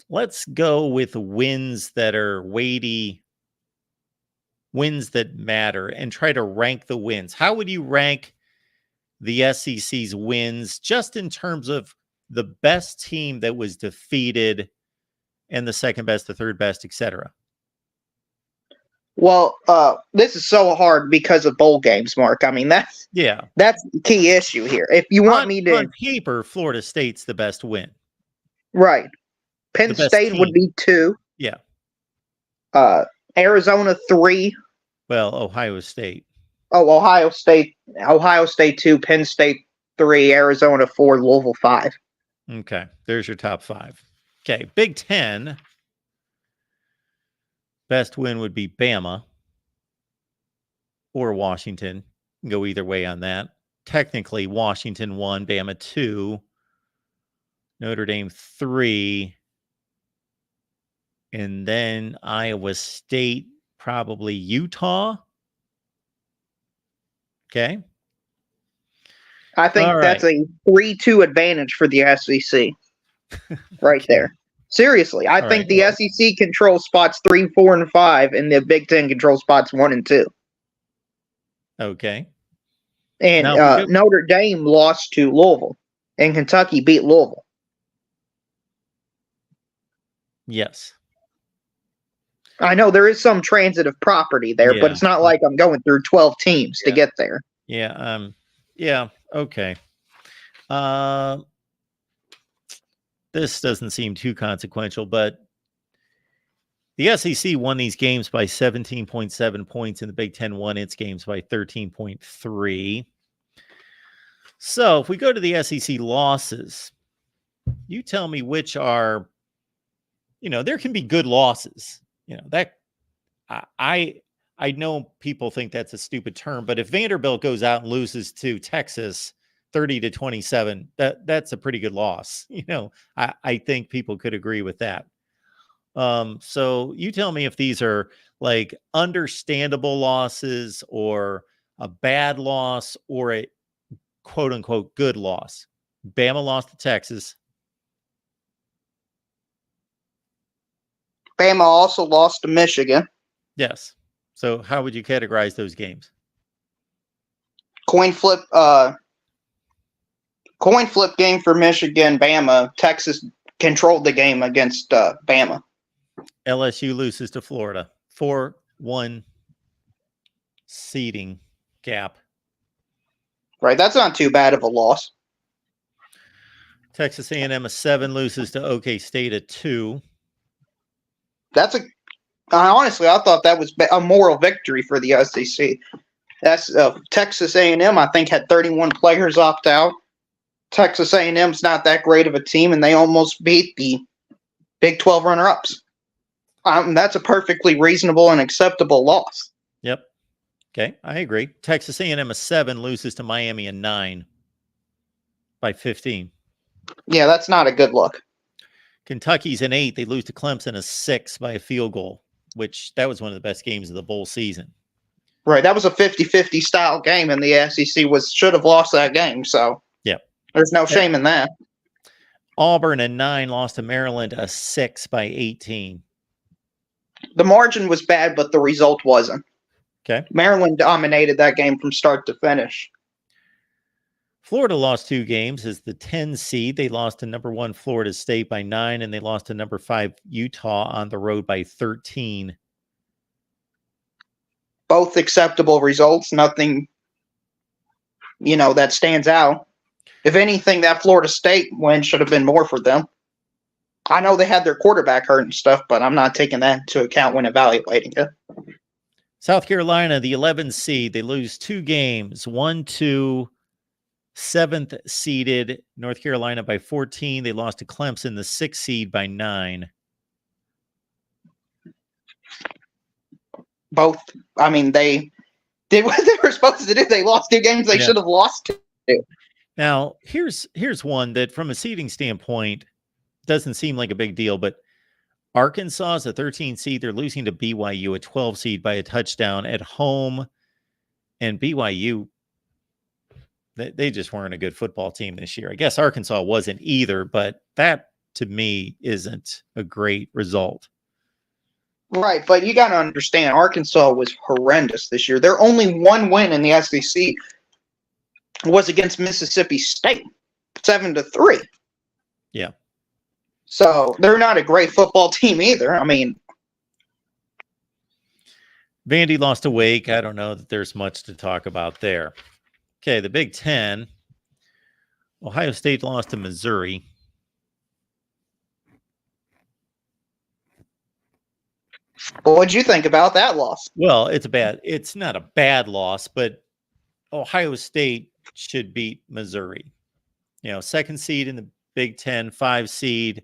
Let's go with wins that are weighty, wins that matter, and try to rank the wins. How would you rank the SEC's wins just in terms of the best team that was defeated and the second best, the third best, etc.? Well, this is so hard because of bowl games, Mark. I mean, that's the key issue here. If you want me to, on paper, Florida State's the best win. Right. Penn State would be 2. Yeah. Arizona 3. Well, Ohio State. Oh, Ohio State 2, Penn State 3, Arizona 4, Louisville 5. Okay, there's your top 5. Okay, Big Ten. Best win would be Bama or Washington. You can go either way on that. Technically, Washington 1, Bama 2, Notre Dame 3, and then Iowa State, probably Utah. Okay. I think that's a 3-2 advantage for the SEC right there. Seriously, I think the SEC controls spots 3, 4, and 5, and the Big Ten controls spots 1 and 2. Okay. And Notre Dame lost to Louisville, and Kentucky beat Louisville. Yes. I know there is some transitive property there, but it's not like I'm going through 12 teams to get there. Yeah. Yeah. Okay. This doesn't seem too consequential, but the SEC won these games by 17.7 points, and the Big Ten won its games by 13.3. So if we go to the SEC losses, you tell me which are, there can be good losses. That I know people think that's a stupid term, but if Vanderbilt goes out and loses to Texas 30-27, that's a pretty good loss. I think people could agree with that. So you tell me if these are like understandable losses or a bad loss or a quote unquote good loss. Bama lost to Texas. Bama also lost to Michigan. Yes. So how would you categorize those games? Coin flip game for Michigan, Bama. Texas controlled the game against Bama. LSU loses to Florida. 4-1 seeding gap. Right, that's not too bad of a loss. Texas A&M a 7 loses to OK State at 2. Honestly, I thought that was a moral victory for the SEC. That's Texas A&M. I think had 31 players opt out. Texas A&M's not that great of a team, and they almost beat the Big 12 runner-ups. That's a perfectly reasonable and acceptable loss. Yep. Okay, I agree. Texas A&M a 7 loses to Miami a 9 by 15. Yeah, that's not a good look. Kentucky's an 8. They lose to Clemson a 6 by a field goal, which that was one of the best games of the bowl season. Right, that was a 50-50 style game, and the SEC should have lost that game. So there's no shame in that. Auburn a 9 lost to Maryland a 6 by 18. The margin was bad, but the result wasn't. Okay. Maryland dominated that game from start to finish. Florida lost 2 games as the 10 seed. They lost to number 1 Florida State by 9, and they lost to number 5 Utah on the road by 13. Both acceptable results. Nothing, that stands out. If anything, that Florida State win should have been more for them. I know they had their quarterback hurt and stuff, but I'm not taking that into account when evaluating it. South Carolina, the 11 seed, they lose 2 games, one to 7th seeded North Carolina by 14. They lost to Clemson, the 6th seed, by 9. Both, they did what they were supposed to do. They lost 2 games they should have lost to. Now, here's one that from a seeding standpoint doesn't seem like a big deal, but Arkansas is a 13 seed. They're losing to BYU, a 12 seed, by a touchdown at home. And BYU, they just weren't a good football team this year. I guess Arkansas wasn't either, but that to me isn't a great result. Right, but you got to understand, Arkansas was horrendous this year. Their only one win in the SEC was against Mississippi State, 7-3. Yeah. So they're not a great football team either. Vandy lost to Wake. I don't know that there's much to talk about there. Okay, the Big Ten. Ohio State lost to Missouri. Well, what'd you think about that loss? Well, it's not a bad loss, but Ohio State should beat Missouri. 2nd seed in the Big Ten, 5 seed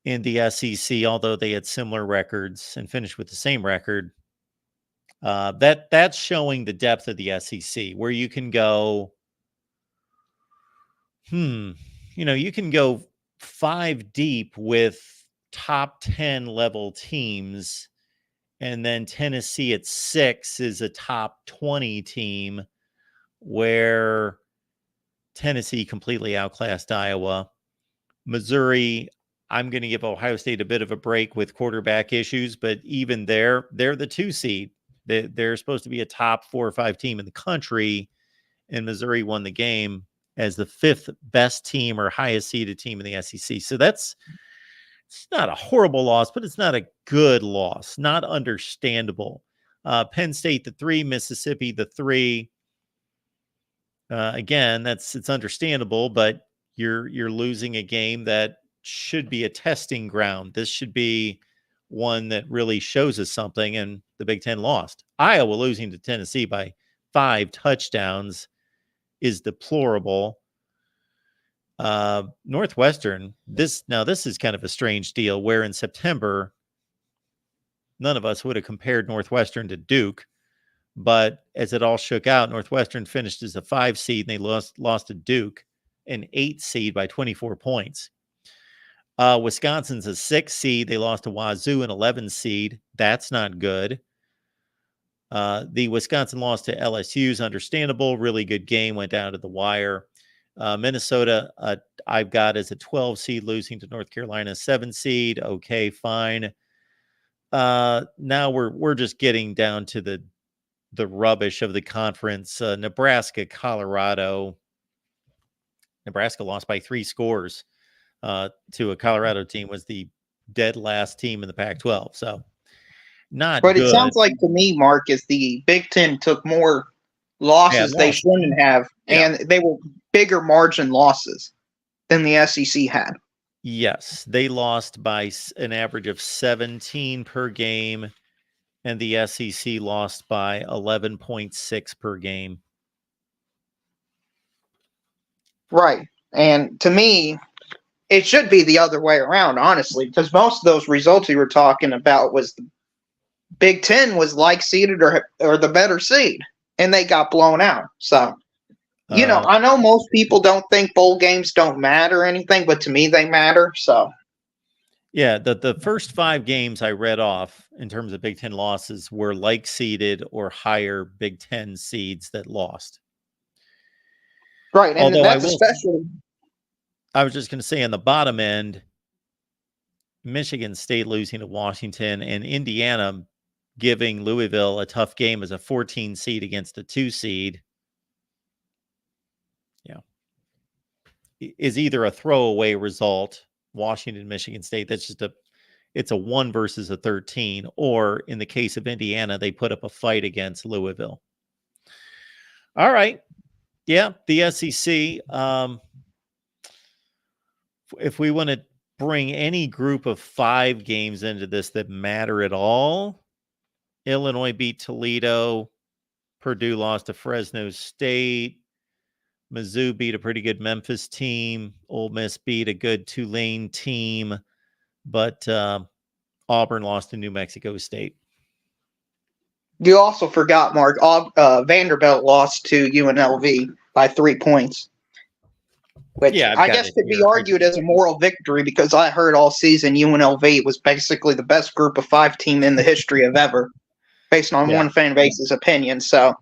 in the SEC, although they had similar records and finished with the same record. That's showing the depth of the SEC, where you can go, you can go 5 deep with top 10 level teams, and then Tennessee at 6 is a top 20 team, where Tennessee completely outclassed Iowa. Missouri, I'm going to give Ohio State a bit of a break with quarterback issues, but even they're the 2 seed. They're supposed to be a top 4 or 5 team in the country, and Missouri won the game as the 5th best team or highest seeded team in the SEC. So it's not a horrible loss, but it's not a good loss, not understandable. Penn State, the 3, Mississippi, the 3. Again, it's understandable, but you're losing a game that should be a testing ground. This should be one that really shows us something, and the Big Ten lost. Iowa losing to Tennessee by 5 touchdowns is deplorable. Northwestern, this is kind of a strange deal, where in September, none of us would have compared Northwestern to Duke, but as it all shook out, Northwestern finished as a 5 seed, and they lost to Duke, an 8 seed, by 24 points. Wisconsin's a 6 seed. They lost to Wazoo, an 11 seed. That's not good. The Wisconsin loss to LSU is understandable. Really good game. Went down to the wire. Minnesota, I've got as a 12 seed, losing to North Carolina, 7 seed. Okay, fine. Now we're just getting down to the rubbish of the conference. Nebraska, Colorado. Nebraska lost by 3 scores. To a Colorado team, was the dead last team in the Pac-12. So not But good. it sounds like to me, Mark, is the Big Ten took more losses they shouldn't have, and they were bigger margin losses than the SEC had. Yes, they lost by an average of 17 per game, and the SEC lost by 11.6 per game. Right. And to me, it should be the other way around, honestly, because most of those results you were talking about was the Big Ten was like seeded or the better seed, and they got blown out. So, I know most people don't think bowl games don't matter or anything, but to me they matter. So, yeah, the first 5 games I read off in terms of Big Ten losses were like seeded or higher Big Ten seeds that lost. Right, and although that's especially. I was just going to say on the bottom end, Michigan State losing to Washington, and Indiana giving Louisville a tough game as a 14 seed against a 2 seed, is either a throwaway result, Washington, Michigan State, that's just it's a 1 versus a 13, or in the case of Indiana, they put up a fight against Louisville. All right. Yeah, the SEC. If we want to bring any group of 5 games into this that matter at all, Illinois beat Toledo, Purdue lost to Fresno State, Mizzou beat a pretty good Memphis team, Ole Miss beat a good Tulane team, but Auburn lost to New Mexico State. You also forgot, Mark, Vanderbilt lost to UNLV by 3 points, which I guess could be argued as a moral victory, because I heard all season UNLV was basically the best group of 5 team in the history of ever, based on one fan base's opinion. So,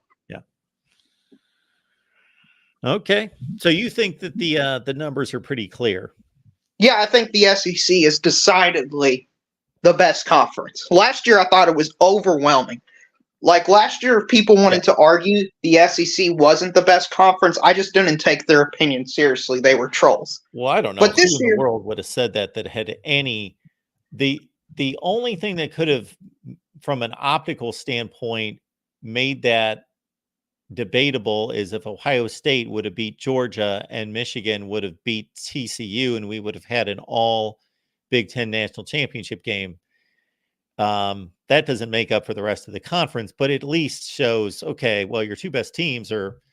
okay. So you think that the numbers are pretty clear? Yeah, I think the SEC is decidedly the best conference. Last year, I thought it was overwhelming. Like last year, if people wanted to argue the SEC wasn't the best conference, I just didn't take their opinion seriously. They were trolls. Well, I don't know who in the world would have said that had any. The only thing that could have, from an optical standpoint, made that debatable is if Ohio State would have beat Georgia and Michigan would have beat TCU, and we would have had an all Big Ten national championship game. That doesn't make up for the rest of the conference, but at least shows, okay, well, your 2 best teams are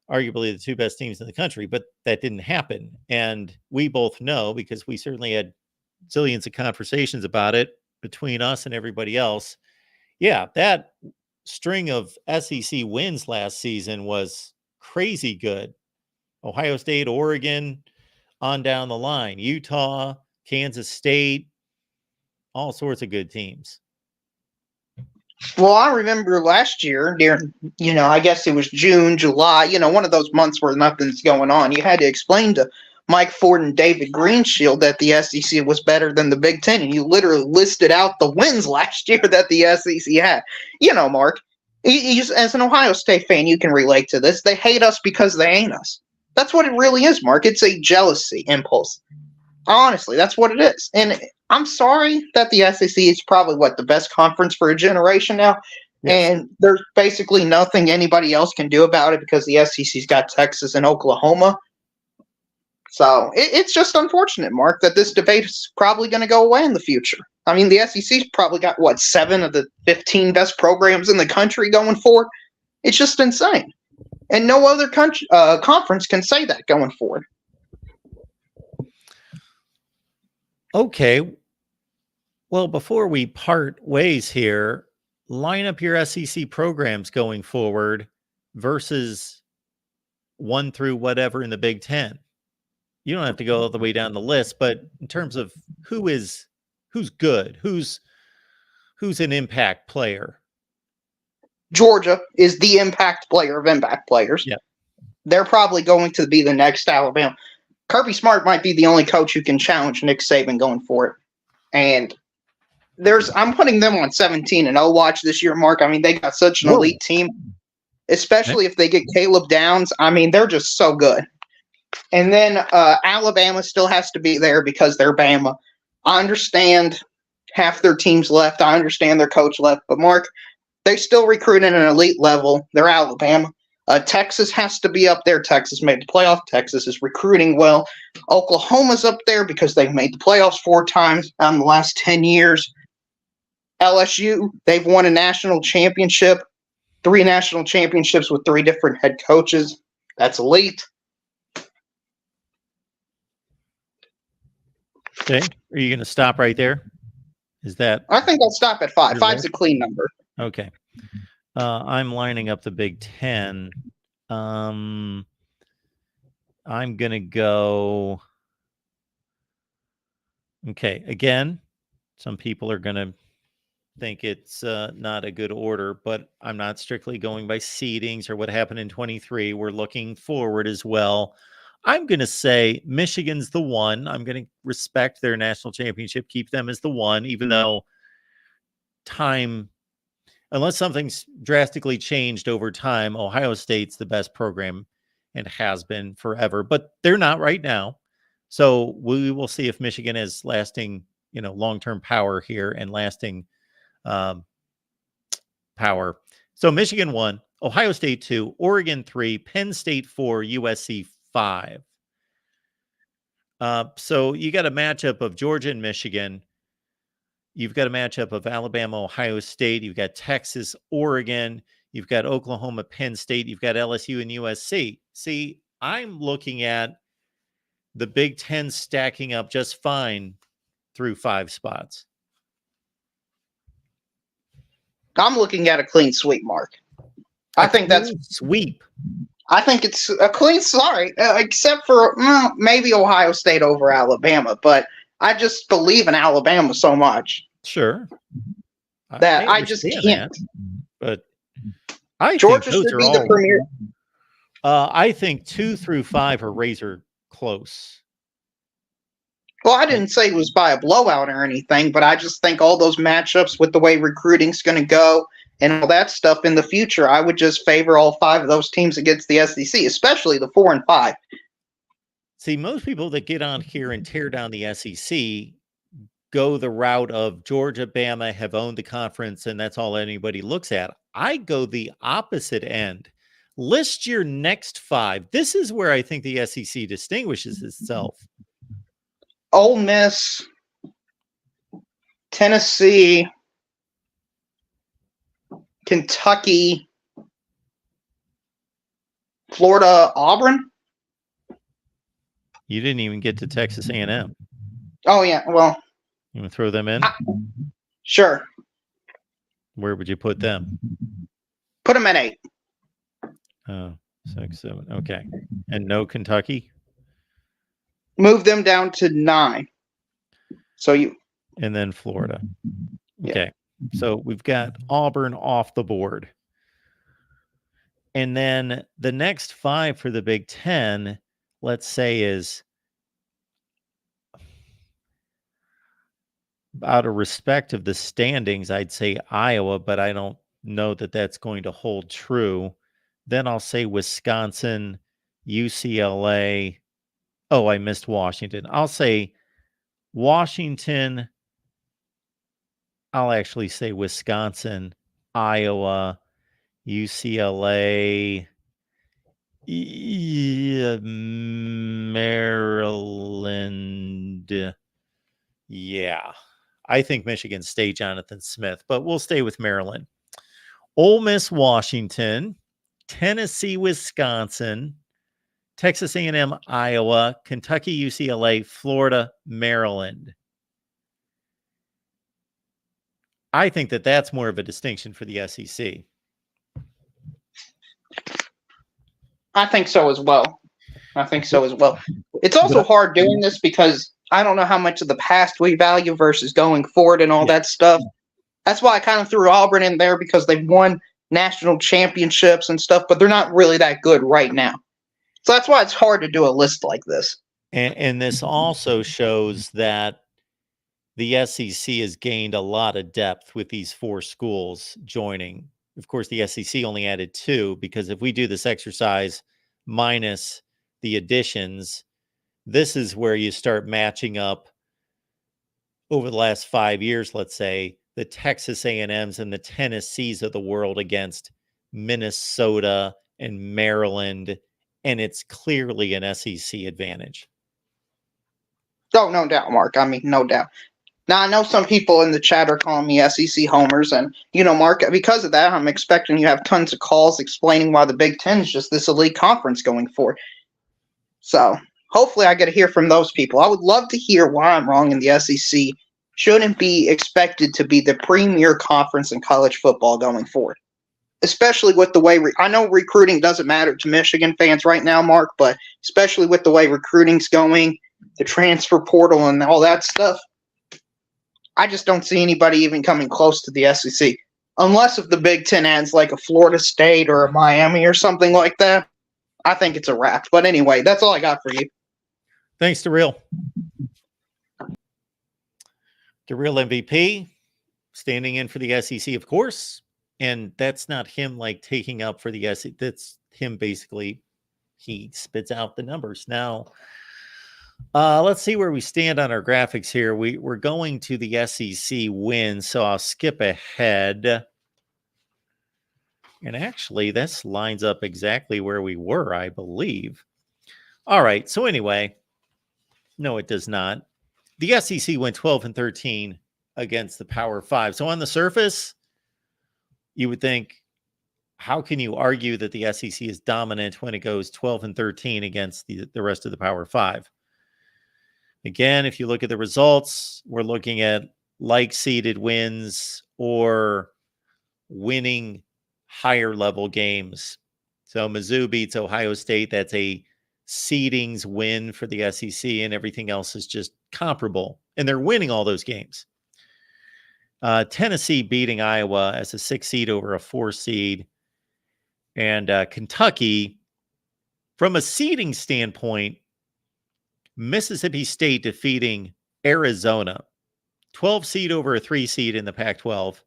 arguably the 2 best teams in the country, but that didn't happen. And we both know, because we certainly had zillions of conversations about it between us and everybody else. Yeah, that string of SEC wins last season was crazy good. Ohio State, Oregon, on down the line, Utah, Kansas State, all sorts of good teams. Well, I remember last year during, I guess it was June, July, one of those months where nothing's going on. You had to explain to Mike Ford and David Greenshield that the SEC was better than the Big Ten, and you literally listed out the wins last year that the SEC had. Mark, as an Ohio State fan, you can relate to this. They hate us because they ain't us. That's what it really is, Mark. It's a jealousy impulse. Honestly, that's what it is. And I'm sorry that the SEC is probably, the best conference for a generation now. Yes. And there's basically nothing anybody else can do about it because the SEC's got Texas and Oklahoma. So it's just unfortunate, Mark, that this debate is probably going to go away in the future. I mean, the SEC's probably got, 7 of the 15 best programs in the country going forward. It's just insane. And no other conference can say that going forward. Okay. Well, before we part ways here, line up your SEC programs going forward versus 1 through whatever in the Big Ten. You don't have to go all the way down the list, but in terms of who's good, who's an impact player. Georgia is the impact player of impact players. Yeah. They're probably going to be the next Alabama. Kirby Smart might be the only coach who can challenge Nick Saban going for it. And I'm putting them on 17-0 watch this year, Mark. I mean, they got such an elite team, especially if they get Caleb Downs. I mean, they're just so good. And then Alabama still has to be there because they're Bama. I understand half their team's left. I understand their coach left. But, Mark, they still recruit at an elite level. They're Alabama. Texas has to be up there. Texas made the playoff. Texas is recruiting well. Oklahoma's up there because they've made the playoffs 4 times in the last 10 years. LSU, they've won a national championship, 3 national championships with 3 different head coaches. That's elite. Okay. Are you going to stop right there? I think I'll stop at 5. 5's a clean number. Okay. I'm lining up the Big Ten. I'm going to go. Okay. Again, some people are going to think it's not a good order, but I'm not strictly going by seedings or what happened in 23. We're looking forward as well. I'm going to say Michigan's the 1. I'm going to respect their national championship, keep them as the 1, even though time unless something's drastically changed over time, Ohio State's the best program and has been forever, but they're not right now. So we will see if Michigan has lasting, long-term power here and lasting power. So Michigan 1, Ohio State 2, Oregon 3, Penn State 4, USC 5. So you got a matchup of Georgia and Michigan. You've got a matchup of Alabama, Ohio State. You've got Texas, Oregon. You've got Oklahoma, Penn State. You've got LSU and USC. See, I'm looking at the Big Ten stacking up just fine through 5 spots. I'm looking at a clean sweep, Mark. I think that's sweep. I think it's a clean, except for maybe Ohio State over Alabama, but I just believe in Alabama so much. Sure. That I just can't. But I Georgia think those should be are the all, premier. I think 2 through 5 are razor close. Well, I didn't say it was by a blowout or anything, but I just think all those matchups with the way recruiting's going to go and all that stuff in the future, I would just favor all 5 of those teams against the SEC, especially the 4 and 5. See, most people that get on here and tear down the SEC go the route of Georgia, Bama have owned the conference, and that's all anybody looks at. I go the opposite end. List your next 5. This is where I think the SEC distinguishes itself. Ole Miss, Tennessee, Kentucky, Florida, Auburn. You didn't even get to Texas A&M. Oh, yeah. Well, you want to throw them in? Sure. Where would you put them? Put them at 8. Oh, 6, 7. Okay. And no Kentucky? Move them down to 9. And then Florida. Okay. Yeah. So we've got Auburn off the board. And then the next 5 for the Big Ten, let's say, is out of respect of the standings, I'd say Iowa, but I don't know that that's going to hold true. Then I'll say Wisconsin, UCLA. Oh, I missed Washington. I'll say Washington. I'll actually say Wisconsin, Iowa, UCLA, Maryland. Yeah. I think Michigan State, Jonathan Smith, but we'll stay with Maryland. Ole Miss, Washington, Tennessee, Wisconsin, Texas A&M, Iowa, Kentucky, UCLA, Florida, Maryland. I think that that's more of a distinction for the SEC. I think so as well. It's also hard doing this because I don't know how much of the past we value versus going forward and all that stuff. That's why I kind of threw Auburn in there because they've won national championships and stuff, but they're not really that good right now. So that's why it's hard to do a list like this. And this also shows that the SEC has gained a lot of depth with these 4 schools joining. Of course, the SEC only added 2 because if we do this exercise minus the additions, this is where you start matching up over the last 5 years, let's say, the Texas A&Ms and the Tennessees of the world against Minnesota and Maryland, and it's clearly an SEC advantage. Oh, no doubt, Mark. I mean, no doubt. Now, I know some people in the chat are calling me SEC homers, and, Mark, because of that, I'm expecting you have tons of calls explaining why the Big Ten is just this elite conference going forward. So, hopefully I get to hear from those people. I would love to hear why I'm wrong in the SEC shouldn't be expected to be the premier conference in college football going forward. Especially with the way I know recruiting doesn't matter to Michigan fans right now, Mark, but especially with the way recruiting's going, the transfer portal and all that stuff, I just don't see anybody even coming close to the SEC. Unless if the Big Ten adds like a Florida State or a Miami or something like that, I think it's a wrap. But anyway, that's all I got for you. Thanks to Real. The Real MVP, standing in for the SEC, of course. And that's not him like taking up for the SEC. That's him basically, he spits out the numbers. Now, let's see where we stand on our graphics here. We're going to the SEC win, so I'll skip ahead. And actually, this lines up exactly where we were, I believe. All right, so anyway, no, it does not. The SEC went 12-13 against the Power Five. So on the surface, you would think, how can you argue that the SEC is dominant when it goes 12-13 against the rest of the Power Five? Again, if you look at the results, we're looking at like-seeded wins or winning higher-level games. So Mizzou beats Ohio State. That's a seedings win for the SEC, and everything else is just comparable. And they're winning all those games. Tennessee beating Iowa as a 6 seed over a 4 seed. And Kentucky, from a seeding standpoint, Mississippi State defeating Arizona, 12 seed over a 3 seed in the Pac-12,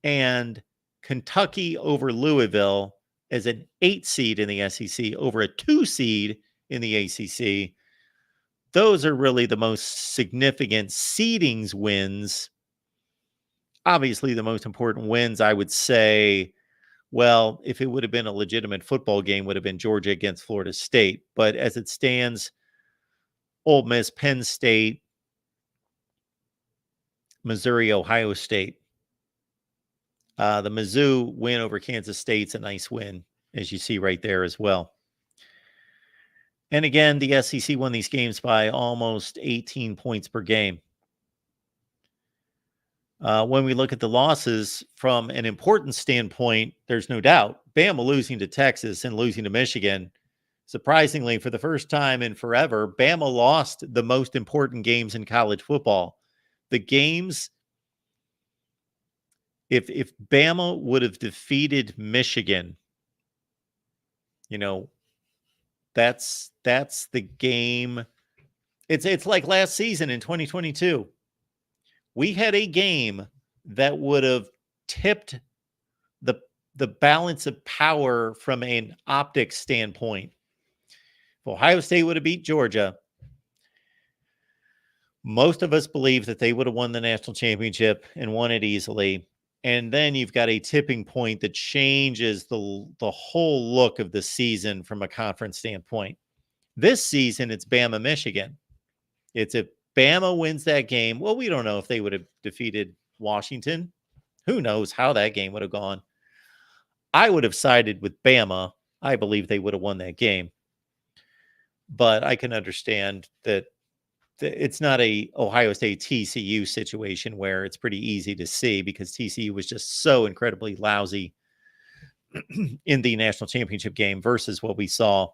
and Kentucky over Louisville as an 8 seed in the SEC over a 2 seed in the ACC. Those are really the most significant seedings wins. Obviously, the most important wins, I would say, well, if it would have been a legitimate football game, would have been Georgia against Florida State. But as it stands, Ole Miss, Penn State, Missouri, Ohio State. The Mizzou win over Kansas State's a nice win, as you see right there as well. And again, the SEC won these games by almost 18 points per game. When we look at the losses from an importance standpoint, there's no doubt Bama losing to Texas and losing to Michigan. Surprisingly, for the first time in forever, Bama lost the most important games in college football. The games, if Bama would have defeated Michigan, you know, that's the game. It's like last season in 2022. We had a game that would have tipped the balance of power from an optics standpoint. If Ohio State would have beat Georgia, most of us believe that they would have won the national championship and won it easily. And then you've got a tipping point that changes the whole look of the season from a conference standpoint. This season, it's Bama, Michigan. It's if Bama wins that game. Well, we don't know if they would have defeated Washington. Who knows how that game would have gone. I would have sided with Bama. I believe they would have won that game. But I can understand that it's not a Ohio State TCU situation where it's pretty easy to see because TCU was just so incredibly lousy in the national championship game versus what we saw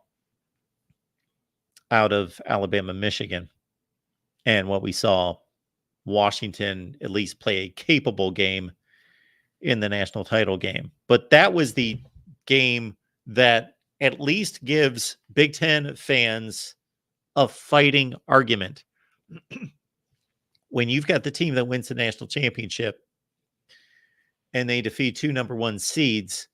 out of Alabama, Michigan, and what we saw Washington at least play a capable game in the national title game. But that was the game that at least gives Big Ten fans a fighting argument. When you've got the team that wins the national championship and they defeat 2 number 1 seeds,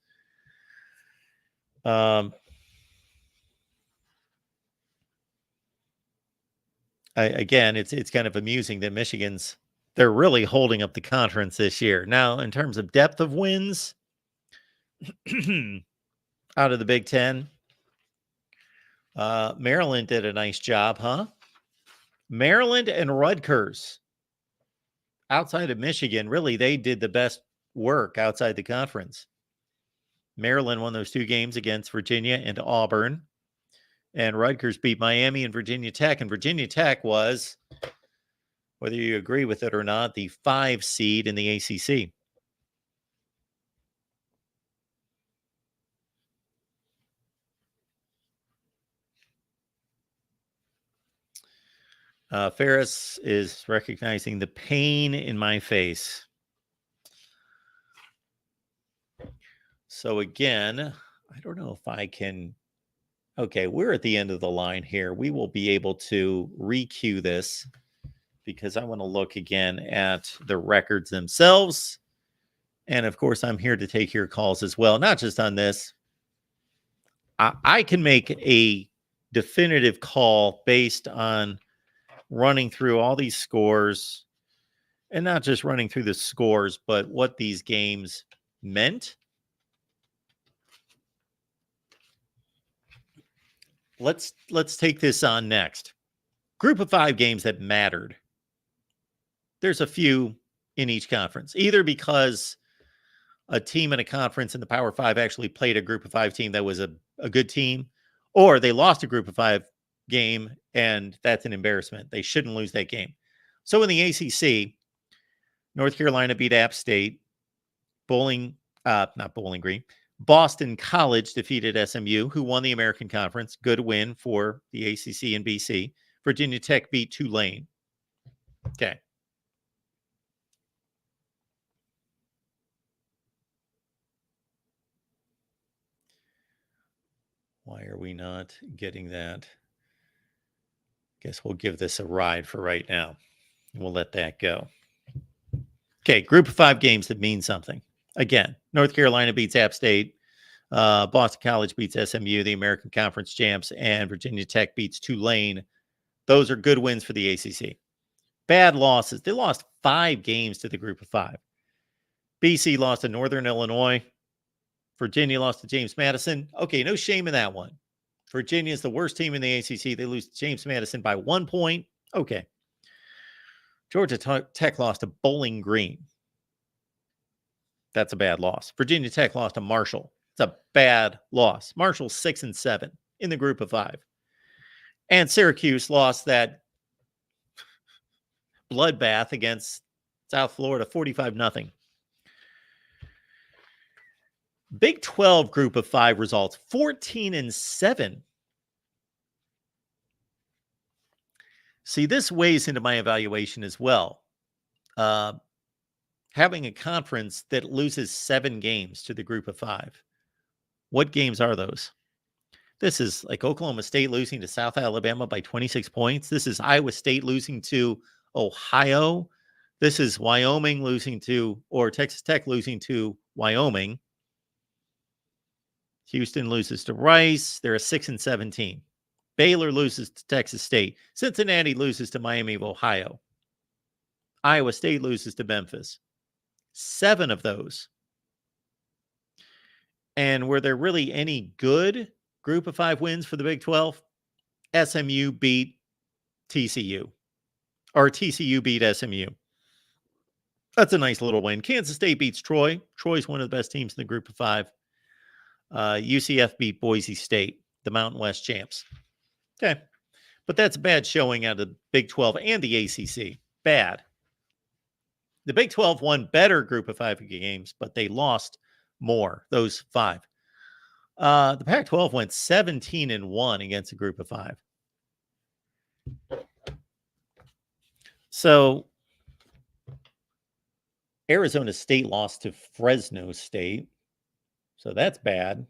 again, it's kind of amusing that they're really holding up the conference this year. Now, in terms of depth of wins out of the Big Ten, Maryland did a nice job, huh? Maryland and Rutgers, outside of Michigan, really, they did the best work outside the conference. Maryland won those 2 games against Virginia and Auburn. And Rutgers beat Miami and Virginia Tech. And Virginia Tech was, whether you agree with it or not, the 5 seed in the ACC. Ferris is recognizing the pain in my face. So again, I don't know if I can. Okay, we're at the end of the line here. We will be able to re-cue this because I want to look again at the records themselves And of course, I'm here to take your calls as well, not just on this. I can make a definitive call based on running through all these scores, and not just running through the scores, but what these games meant. Let's take this on next. Group of 5 games that mattered. There's a few in each conference, either because a team in a conference in the Power 5 actually played a group of 5 team that was a good team, or they lost a group of 5 game, and that's an embarrassment. They shouldn't lose that game. So in the ACC, North Carolina beat App State. Not Bowling Green. Boston College defeated SMU, who won the American Conference. Good win for the ACC and BC. Virginia Tech beat Tulane. Okay. Why are we not getting that? Guess we'll give this a ride for right now. We'll let that go. Okay, group of 5 games that mean something. Again, North Carolina beats App State. Boston College beats SMU, the American Conference champs, and Virginia Tech beats Tulane. Those are good wins for the ACC. Bad losses. They lost 5 games to the group of 5. BC lost to Northern Illinois. Virginia lost to James Madison. Okay, no shame in that one. Virginia is the worst team in the ACC. They lose to James Madison by 1 point. Okay. Georgia Tech lost to Bowling Green. That's a bad loss. Virginia Tech lost to Marshall. It's a bad loss. Marshall's 6-7 in the group of 5. And Syracuse lost that bloodbath against South Florida, 45-0. Big 12 group of 5 results, 14-7. See, this weighs into my evaluation as well. Having a conference that loses 7 games to the group of 5. What games are those? This is like Oklahoma State losing to South Alabama by 26 points. This is Iowa State losing to Ohio. This is Wyoming losing to, or Texas Tech losing to Wyoming. Houston loses to Rice. They're a 6-7 team. Baylor loses to Texas State. Cincinnati loses to Miami of Ohio. Iowa State loses to Memphis. 7 of those. And were there really any good group of 5 wins for the Big 12? SMU beat TCU. Or TCU beat SMU. That's a nice little win. Kansas State beats Troy. Troy's one of the best teams in the group of 5. UCF beat Boise State, the Mountain West champs. Okay. But that's a bad showing out of the Big 12 and the ACC. Bad. The Big 12 won better group of 5 games, but they lost more, those 5. The Pac-12 went 17-1 against a group of 5. So Arizona State lost to Fresno State. So that's bad.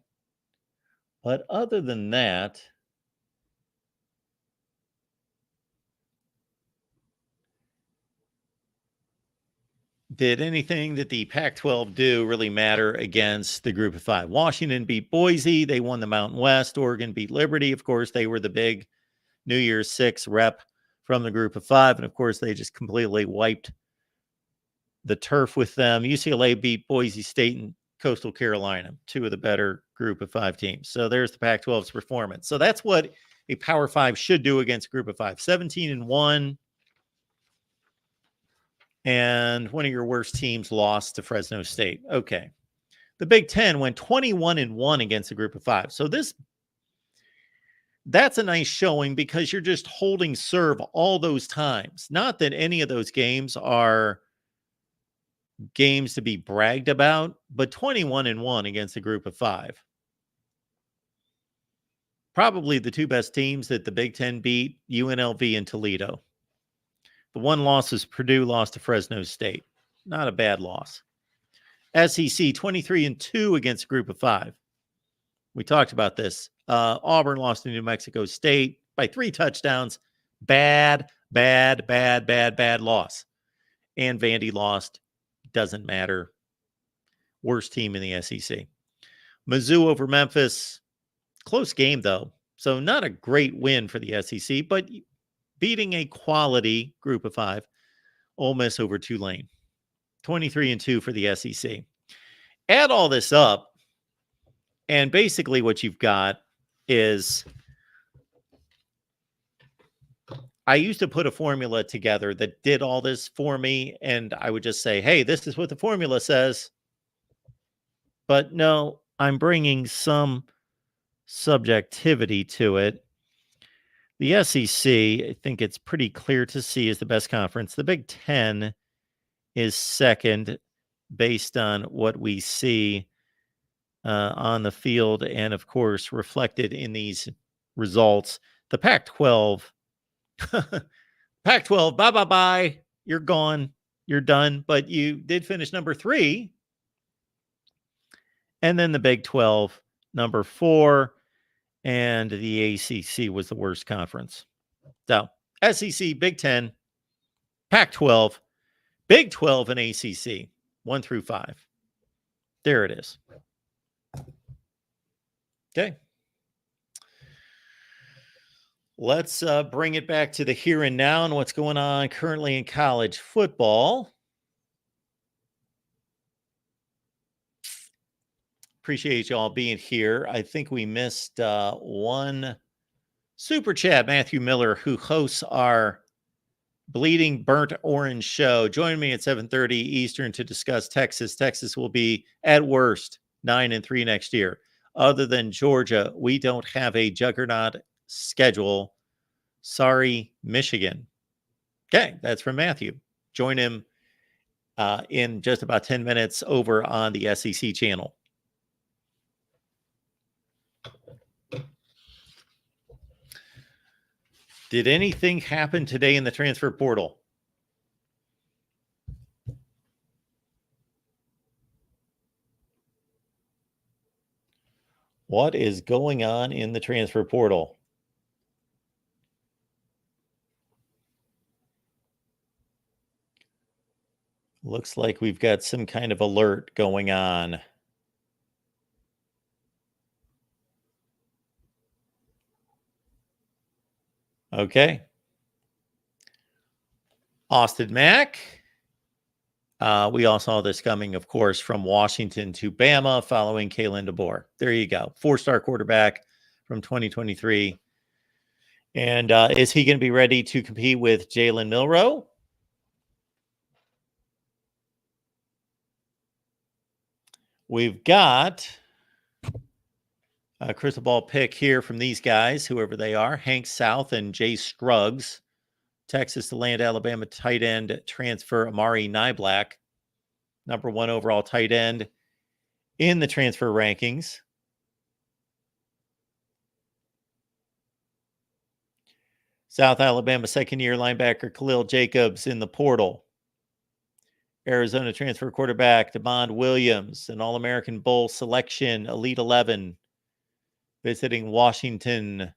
But other than that, did anything that the Pac-12 do really matter against the group of 5? Washington beat Boise. They won the Mountain West. Oregon beat Liberty. Of course, they were the big New Year's 6 rep from the group of 5. And of course, they just completely wiped the turf with them. UCLA beat Boise State and Coastal Carolina, 2 of the better group of 5 teams. So there's the Pac-12's performance. So that's what a Power 5 should do against a group of 5. 17-1. And one of your worst teams lost to Fresno State. Okay. The Big 10 went 21-1 against a group of 5. So that's a nice showing because you're just holding serve all those times. Not that any of those games are games to be bragged about, but 21-1 against a group of 5. Probably the 2 best teams that the Big 10 beat, UNLV and Toledo. The one loss was Purdue lost to Fresno State. Not a bad loss. SEC 23-2 against a group of 5. We talked about this. Auburn lost to New Mexico State by 3 touchdowns. Bad loss. And Vandy lost. Doesn't matter. worst team in the SEC. Mizzou over Memphis, close game though. So not a great win for the SEC, but beating a quality group of 5. Ole Miss over Tulane, 23-2 for the SEC. Add all this up, and basically what you've got is, I used to put a formula together that did all this for me, and I would just say, hey, this is what the formula says. But no, I'm bringing some subjectivity to it. The SEC, I think it's pretty clear to see, is the best conference. The Big Ten is second based on what we see on the field and, of course, reflected in these results. The Pac-12, Pac-12, bye. You're gone. You're done. But you did finish number 3. And then the Big 12, number 4. And the ACC was the worst conference. So SEC, Big 10, Pac-12, Big 12, and ACC, 1 through 5. There it is. Okay. Let's bring it back to the here and now and what's going on currently in college football. Appreciate you all being here. I think we missed one super chat. Matthew Miller, who hosts our Bleeding Burnt Orange show. Join me at 7:30 Eastern to discuss Texas. Texas will be at worst 9-3 next year. Other than Georgia, we don't have a juggernaut schedule. Sorry, Michigan. Okay, that's from Matthew. Join him in just about 10 minutes over on the SEC channel. Did anything happen today in the transfer portal? What is going on in the transfer portal? Looks like we've got some kind of alert going on. Okay. Austin Mack. We all saw this coming, of course, from Washington to Bama following Kalen DeBoer. There you go. 4-star quarterback from 2023. And is he going to be ready to compete with Jalen Milroe? We've got a crystal ball pick here from these guys, whoever they are, Hank South and Jay Scruggs. Texas to land Alabama tight end transfer Amari Niblack, number 1 overall tight end in the transfer rankings. South Alabama second-year linebacker Khalil Jacobs in the portal. Arizona transfer quarterback DeMond Williams, an All-American Bowl selection, Elite 11, visiting Washington.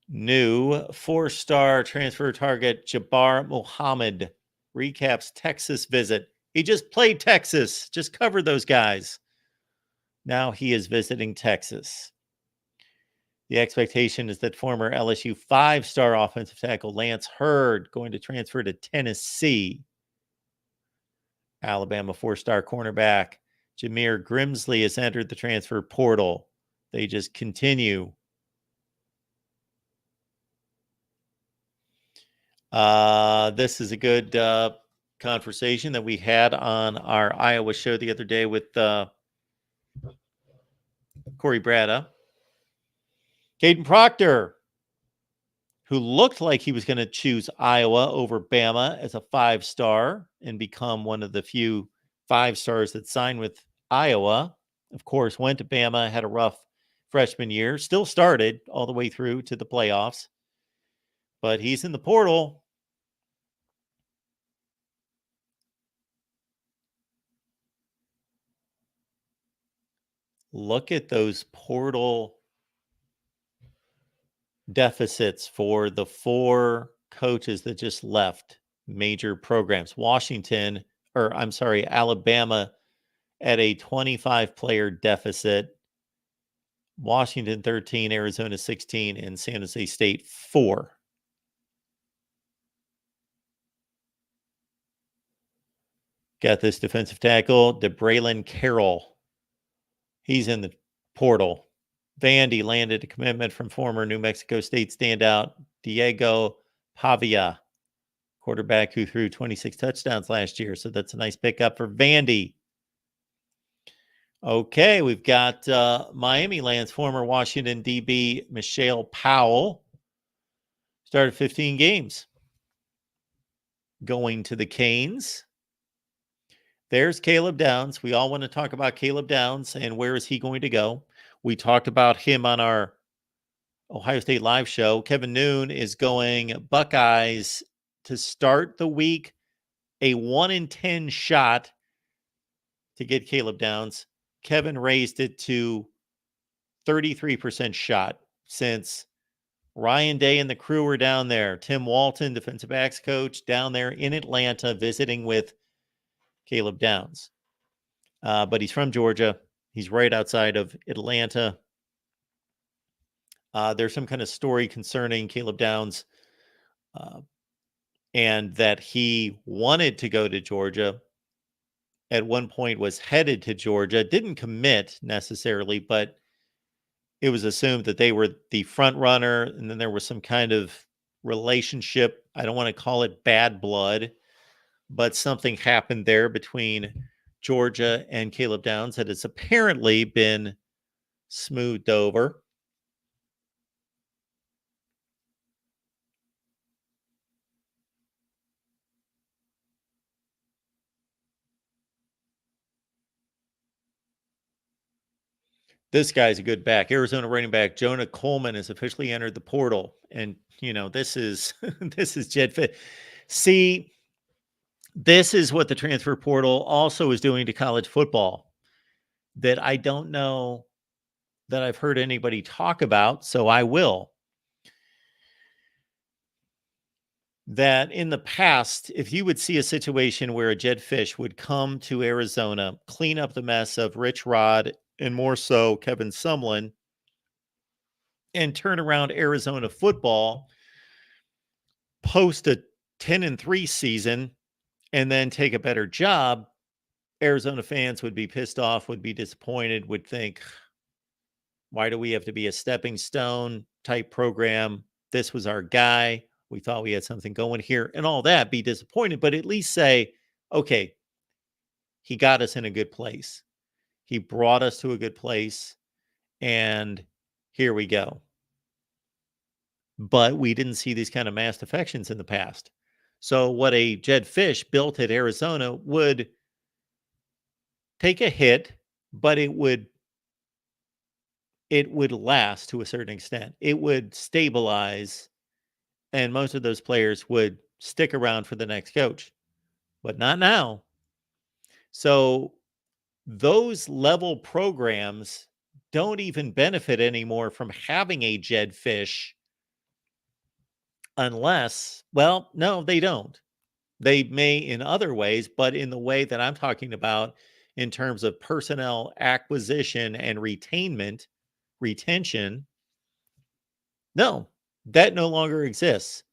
New 4-star transfer target Jabbar Muhammad recaps Texas visit. He just played Texas, just covered those guys. Now he is visiting Texas. The expectation is that former LSU 5-star offensive tackle Lance Hurd going to transfer to Tennessee. Alabama 4-star cornerback Jameer Grimsley has entered the transfer portal. They just continue. This is a good conversation that we had on our Iowa show the other day with Corey Brada. Caden Proctor, who looked like he was going to choose Iowa over Bama as a 5-star and become one of the few 5-stars that signed with Iowa. Of course, went to Bama, had a rough freshman year, still started all the way through to the playoffs. But he's in the portal. Look at those portal deficits for the 4 coaches that just left major programs. Washington Alabama at a 25-player deficit. Washington 13, Arizona 16, and San Jose State 4. Got this defensive tackle, DeBraylon Carroll. He's in the portal. Vandy landed a commitment from former New Mexico State standout Diego Pavia, quarterback who threw 26 touchdowns last year. So that's a nice pickup for Vandy. Okay, we've got Miami lands former Washington DB Michelle Powell. Started 15 games. Going to the Canes. There's Caleb Downs. We all want to talk about Caleb Downs and where is he going to go. We talked about him on our Ohio State live show. Kevin Noon is going Buckeyes to start the week. A 1-in-10 shot to get Caleb Downs. Kevin raised it to 33% shot since Ryan Day and the crew were down there. Tim Walton, defensive backs coach, down there in Atlanta visiting with Caleb Downs. But he's from Georgia. He's right outside of Atlanta. There's some kind of story concerning Caleb Downs and that he wanted to go to Georgia. At one point was headed to Georgia, didn't commit necessarily, but it was assumed that they were the front runner. And then there was some kind of relationship. I don't want to call it bad blood, but something happened there between Georgia and Caleb Downs that has apparently been smoothed over. This guy's a good back. Arizona running back Jonah Coleman has officially entered the portal. And, this is this is Jed Fish. See, this is what the transfer portal also is doing to college football that I don't know that I've heard anybody talk about, so I will. That in the past, if you would see a situation where a Jed Fish would come to Arizona, clean up the mess of Rich Rod and more so Kevin Sumlin, and turn around Arizona football, post a 10-3 season, and then take a better job, Arizona fans would be pissed off, would be disappointed, would think, why do we have to be a stepping stone type program? This was our guy. We thought we had something going here and all that, be disappointed, but at least say, okay, he got us in a good place. He brought us to a good place, and here we go. But we didn't see these kind of mass defections in the past. So what a Jed Fish built at Arizona would take a hit, but it would last to a certain extent. It would stabilize, and most of those players would stick around for the next coach, but not now. So those level programs don't even benefit anymore from having a Jed Fish unless, well, no, they don't. They may in other ways, but in the way that I'm talking about in terms of personnel acquisition and retention, no, that no longer exists.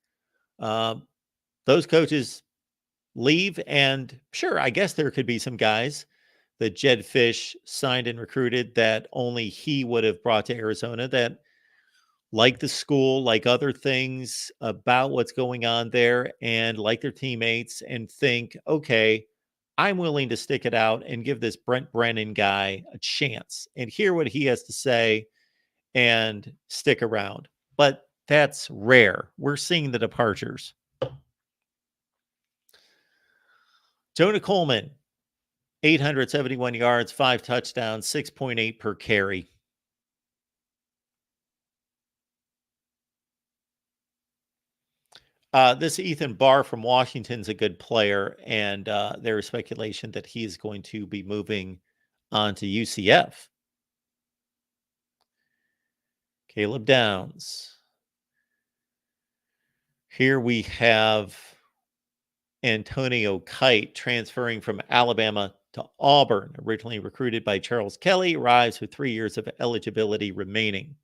Those coaches leave, and sure, I guess there could be some guys that Jed Fish signed and recruited that only he would have brought to Arizona that like the school, like other things about what's going on there, and like their teammates, and think, okay, I'm willing to stick it out and give this Brent Brennan guy a chance and hear what he has to say and stick around. But that's rare. We're seeing the departures. Jonah Coleman, 871 yards, 5 touchdowns, 6.8 per carry. This Ethan Barr from Washington's a good player, and there is speculation that he is going to be moving on to UCF. Caleb Downs. Here we have Antonio Kite, transferring from Alabama to Auburn, originally recruited by Charles Kelly, arrives with 3 years of eligibility remaining.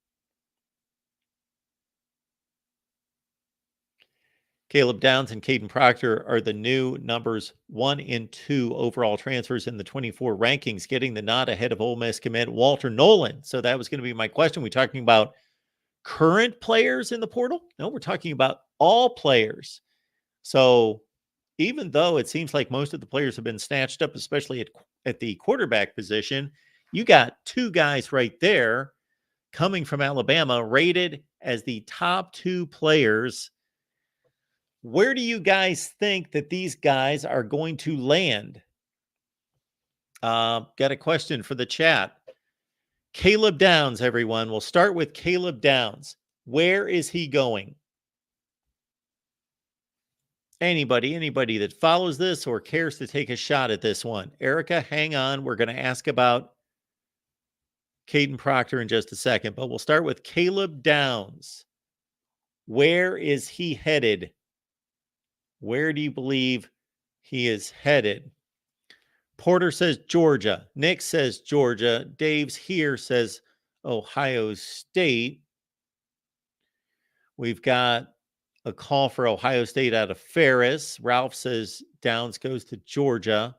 Caleb Downs and Caden Proctor are the new numbers 1 and 2 overall transfers in the 24 rankings, getting the nod ahead of Ole Miss commit Walter Nolan. So that was going to be my question. We're talking about current players in the portal? No, we're talking about all players. So even though it seems like most of the players have been snatched up, especially at the quarterback position, you got 2 guys right there coming from Alabama, rated as the top 2 players. Where do you guys think that these guys are going to land? Got a question for the chat. Caleb Downs, everyone. We'll start with Caleb Downs. Where is he going? Anybody that follows this or cares to take a shot at this one. Erica, hang on. We're going to ask about Caden Proctor in just a second, but we'll start with Caleb Downs. Where is he headed? Where do you believe he is headed? Porter says Georgia. Nick says Georgia. Dave's here says Ohio State. We've got a call for Ohio State out of Ferris. Ralph says Downs goes to Georgia.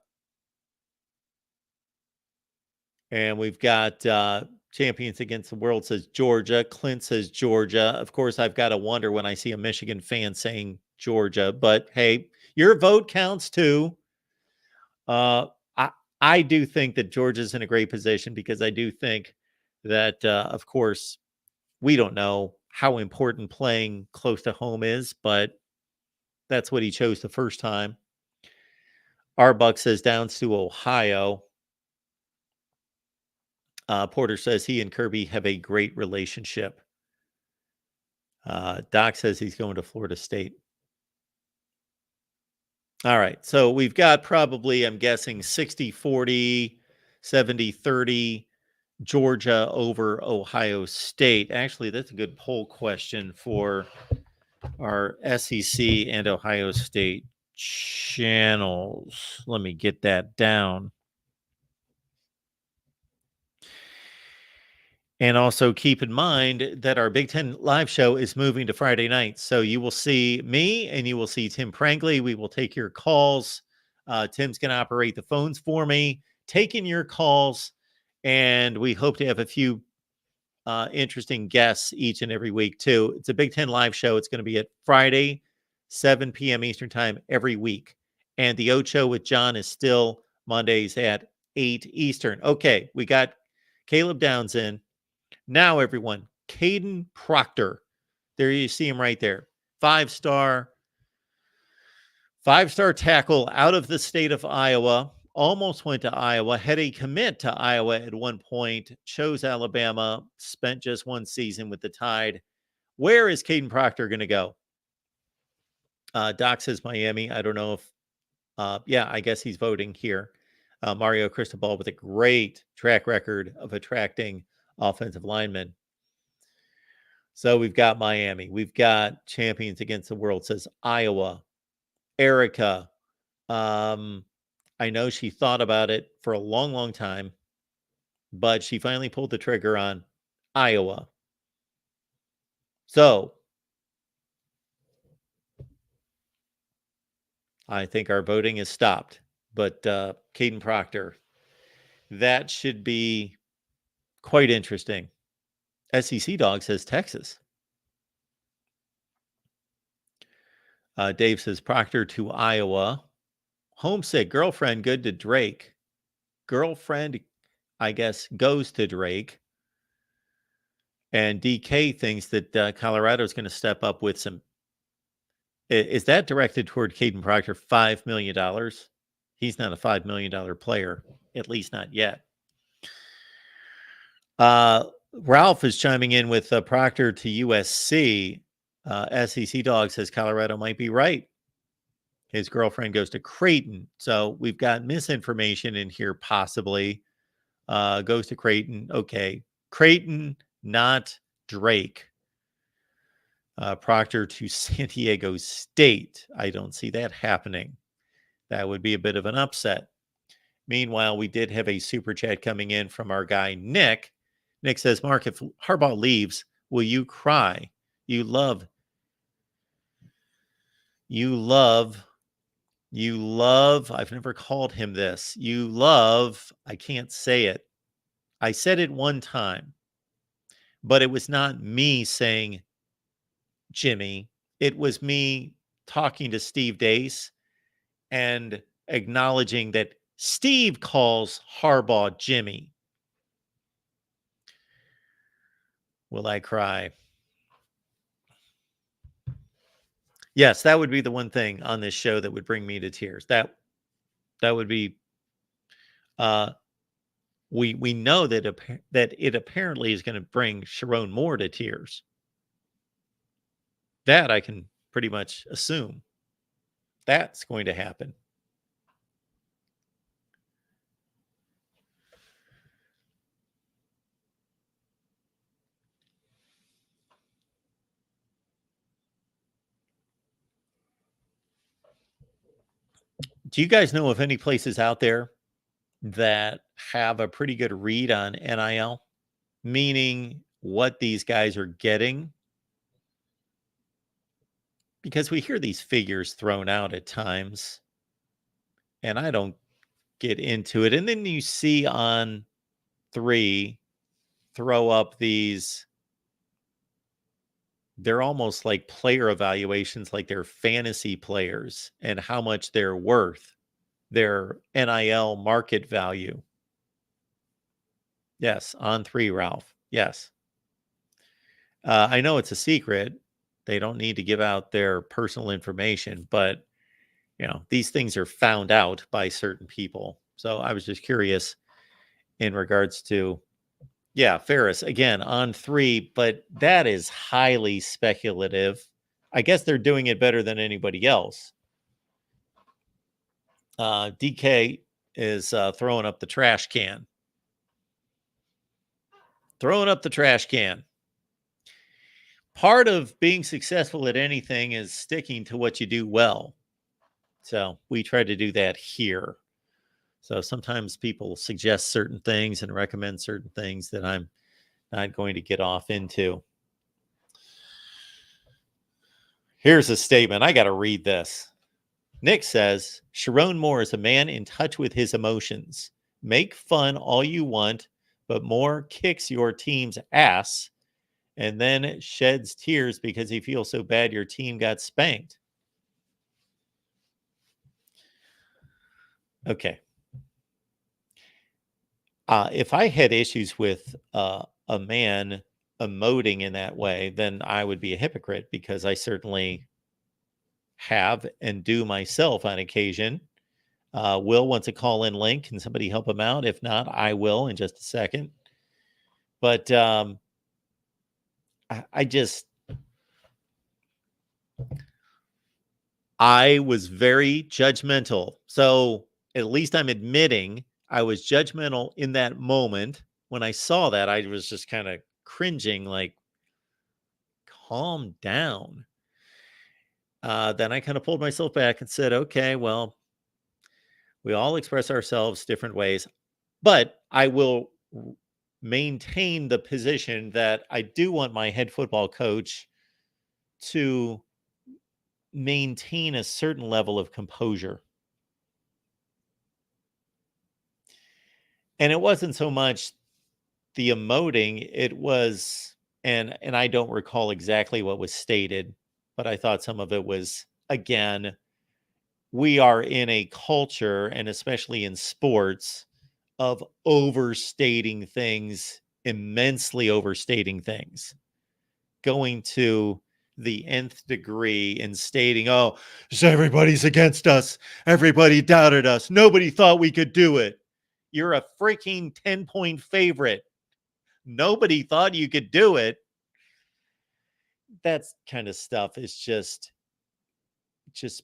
And we've got Champions Against the World says Georgia. Clint says Georgia. Of course, I've got to wonder when I see a Michigan fan saying Georgia. But hey, your vote counts too. I do think that Georgia's in a great position because I do think that, of course, we don't know how important playing close to home is, but that's what he chose the first time. Arbuck says Downs to Ohio. Porter says he and Kirby have a great relationship. Doc says he's going to Florida State. All right. So we've got probably, I'm guessing, 60-40, 70-30, Georgia over Ohio State. Actually, that's a good poll question for our SEC and Ohio State channels. Let me get that down. And also keep in mind that our Big Ten live show is moving to Friday nights. So you will see me and you will see Tim Prangley. We will take your calls. Tim's going to operate the phones for me, taking your calls. And we hope to have a few interesting guests each and every week, too. It's a Big Ten live show. It's going to be at Friday, 7 p.m. Eastern time every week. And the Ocho with John is still Mondays at 8 Eastern. Okay, we got Caleb Downs in. Now, everyone, Caden Proctor. There you see him right there. Five-star tackle out of the state of Iowa. Almost went to Iowa. Had a commit to Iowa at one point. Chose Alabama. Spent just one season with the Tide. Where is Caden Proctor going to go? Doc says Miami. I don't know if... I guess he's voting here. Mario Cristobal with a great track record of attracting offensive linemen. So we've got Miami. We've got Champions Against the World, says Iowa. Erica. I know she thought about it for a long, long time, but she finally pulled the trigger on Iowa. So I think our voting is stopped. But Caden Proctor, that should be quite interesting. SEC Dog says Texas. Dave says Proctor to Iowa. Homesick. Girlfriend good to Drake. Girlfriend, I guess, goes to Drake. And DK thinks that Colorado is going to step up with some. Is that directed toward Caden Proctor? $5 million? He's not a $5 million player, at least not yet. Ralph is chiming in with Proctor to USC. SEC Dog says Colorado might be right. His girlfriend goes to Creighton. So we've got misinformation in here, possibly. Goes to Creighton. Okay. Creighton, not Drake. Proctor to San Diego State. I don't see that happening. That would be a bit of an upset. Meanwhile, we did have a super chat coming in from our guy, Nick. Nick says, Mark, if Harbaugh leaves, will you cry? You love, I've never called him this. I can't say it. I said it one time, but it was not me saying Jimmy. It was me talking to Steve Dace and acknowledging that Steve calls Harbaugh Jimmy. Will I cry? Yes, that would be the one thing on this show that would bring me to tears. That would be we know that it apparently is going to bring Sharon Moore to tears. That I can pretty much assume. That's going to happen. Do you guys know of any places out there that have a pretty good read on NIL? Meaning what these guys are getting? Because we hear these figures thrown out at times, and I don't get into it. And then you see on 3 throw up these, they're almost like player evaluations, like they're fantasy players and how much they're worth, their NIL market value. Yes, on 3, Ralph. Yes. I know it's a secret. They don't need to give out their personal information, but these things are found out by certain people. So I was just curious in regards to, Ferris again on 3, but that is highly speculative. I guess they're doing it better than anybody else. DK is throwing up the trash can. Part of being successful at anything is sticking to what you do well. So we try to do that here. So sometimes people suggest certain things and recommend certain things that I'm not going to get off into. Here's a statement. I got to read this. Nick says, Sharon Moore is a man in touch with his emotions. Make fun all you want, but Moore kicks your team's ass and then sheds tears because he feels so bad your team got spanked. Okay. If I had issues with a man emoting in that way, then I would be a hypocrite, because I certainly have and do myself on occasion. Will wants a call-in link. Can somebody help him out? If not, I will in just a second. But I was very judgmental. So at least I'm admitting I was judgmental in that moment. When I saw that, I was just kind of cringing, like, calm down. Then I kind of pulled myself back and said, okay, well, we all express ourselves different ways, but I will maintain the position that I do want my head football coach to maintain a certain level of composure. And it wasn't so much the emoting, it was, and I don't recall exactly what was stated, but I thought some of it was, again, we are in a culture, and especially in sports, of overstating things, immensely overstating things, going to the nth degree and stating, oh, everybody's against us. Everybody doubted us. Nobody thought we could do it. You're a freaking 10-point favorite. Nobody thought you could do it. That kind of stuff is just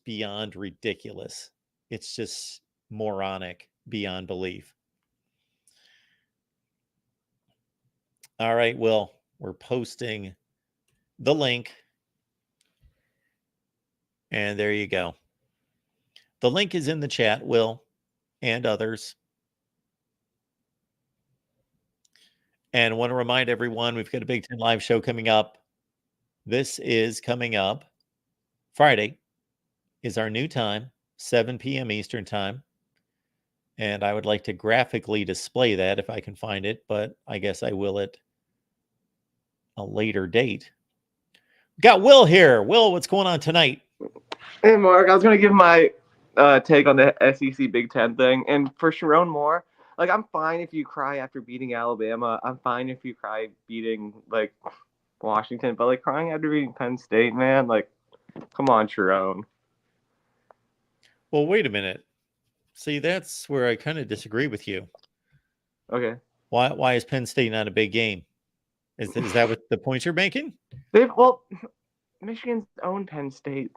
beyond ridiculous. It's just moronic beyond belief. All right, Will, we're posting the link. And there you go. The link is in the chat, Will, and others. And I want to remind everyone, we've got a Big Ten Live show coming up. This is coming up. Friday is our new time, 7 p.m. Eastern time. And I would like to graphically display that if I can find it, but I guess I will at a later date. Got Will here. Will, what's going on tonight? Hey, Mark, I was going to give my take on the SEC Big Ten thing. And for Sharon Moore, like, I'm fine if you cry after beating Alabama. I'm fine if you cry beating, like, Washington. But, like, crying after beating Penn State, man, like, come on, Sharon. Well, wait a minute. See, that's where I kind of disagree with you. Okay. Why is Penn State not a big game? Is that what the points you're making? Well, Michigan's owned Penn State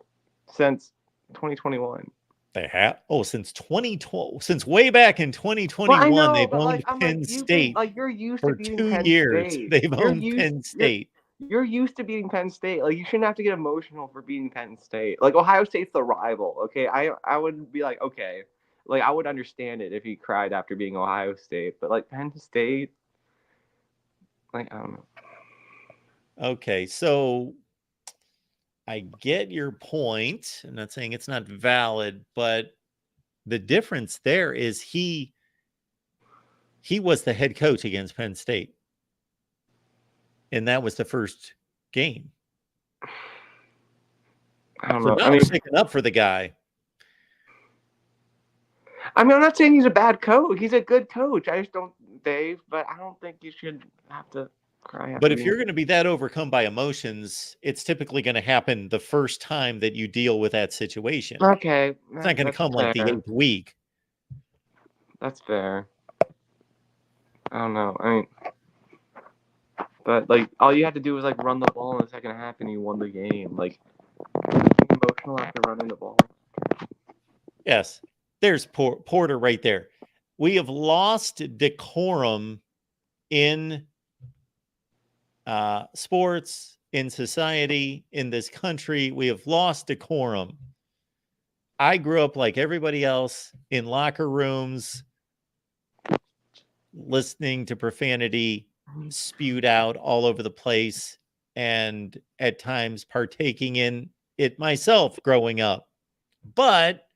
since 2021. They have since 2012, since way back in 2021, Well, I know, they've but owned I'm Penn like, State you're used for to beating 2 Penn years. State. They've owned Penn State. You're used to beating Penn State. Like, you shouldn't have to get emotional for beating Penn State. Like, Ohio State's the rival. Okay, I would be like, okay, like, I would understand it if he cried after beating Ohio State, but like Penn State, like, I don't know. Okay, so I get your point. I'm not saying it's not valid, but the difference there is he was the head coach against Penn State. And that was the first game. I don't So know. now I mean, I'm sticking up for the guy. I'm not saying he's a bad coach. He's a good coach. I just don't, Dave, but I don't think you should have to cry after But if beating you're going to be that overcome by emotions, it's typically going to happen the first time that you deal with that situation. Okay. It's not going to come like the fair. 8th week. That's fair. I don't know. I mean, but like, all you had to do was like run the ball in the second half, and you won the game. Like, emotional after running the ball. Yes, there's Porter right there. We have lost decorum in sports, in society, in this country. We have lost decorum. I grew up like everybody else in locker rooms, listening to profanity spewed out all over the place, and at times partaking in it myself growing up. But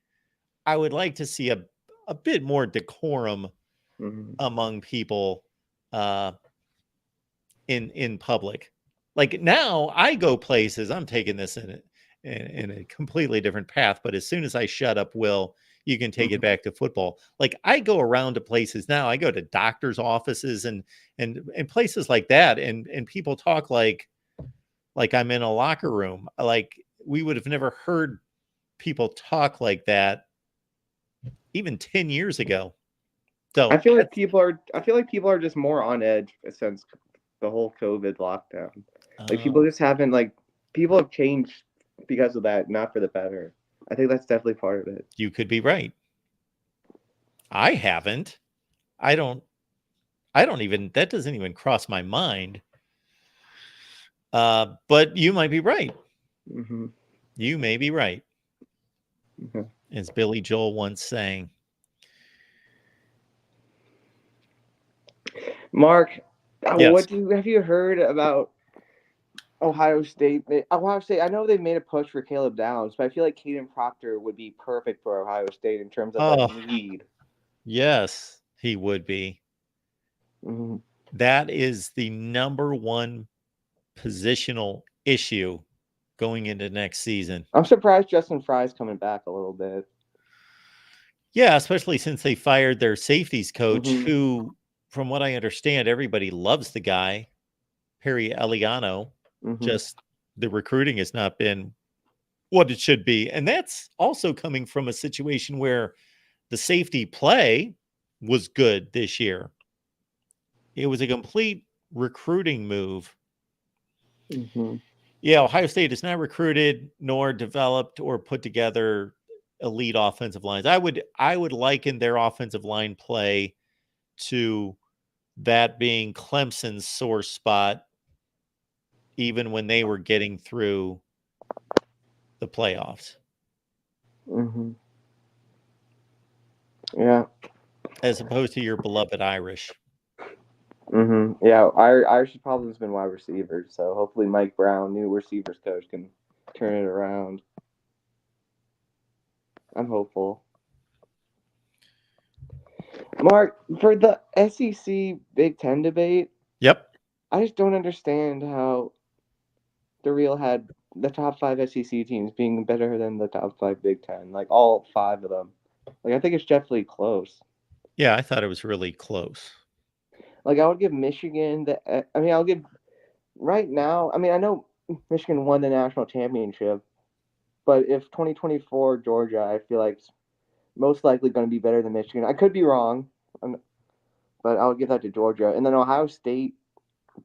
I would like to see a bit more decorum among people in public. Like now I go places, I'm taking this in a completely different path, but as soon as I shut up, Will, you can take it back to football. Like I go around to places now, I go to doctors' offices and places like that, and people talk like I'm in a locker room. Like we would have never heard people talk like that even 10 years ago. So I feel like people are just more on edge since the whole COVID lockdown. Like people just haven't people have changed because of that, not for the better. I think that's definitely part of it. You could be right. I haven't. I don't even, that doesn't even cross my mind. But you might be right. Mm-hmm. You may be right. Mm-hmm. As Billy Joel once sang. Mark, Yes. have you heard about Ohio State? Ohio State, I know they made a push for Caleb Downs, but I feel like Caden Proctor would be perfect for Ohio State in terms of need. Yes, he would be. Mm-hmm. That is the number one positional issue going into next season. I'm surprised Justin Fry's coming back a little bit. Yeah, especially since they fired their safeties coach, Mm-hmm. who, from what I understand, everybody loves the guy, Perry Eliano. Mm-hmm. Just the recruiting has not been what it should be. And that's also coming from a situation where the safety play was good this year. It was a complete recruiting move. Mm-hmm. Yeah, Ohio State has not recruited nor developed or put together elite offensive lines. I would liken their offensive line play to that being Clemson's sore spot, even when they were getting through the playoffs. Mm-hmm. Yeah. as opposed to your beloved Irish. Yeah, Irish's problem has been wide receivers, so hopefully Mike Brown, new receivers coach, can turn it around. I'm hopeful. Mark, for the SEC Big Ten debate, Yep. I just don't understand how the Real had the top 5 SEC teams being better than the top 5 Big Ten, like all 5 of them. Like I think it's definitely close. Yeah, I thought it was really close. Like I would give Michigan I'll give right now. I mean, I know Michigan won the national championship, but if 2024 Georgia, I feel like it's most likely going to be better than Michigan. I could be wrong, but I'll give that to Georgia. And then Ohio State,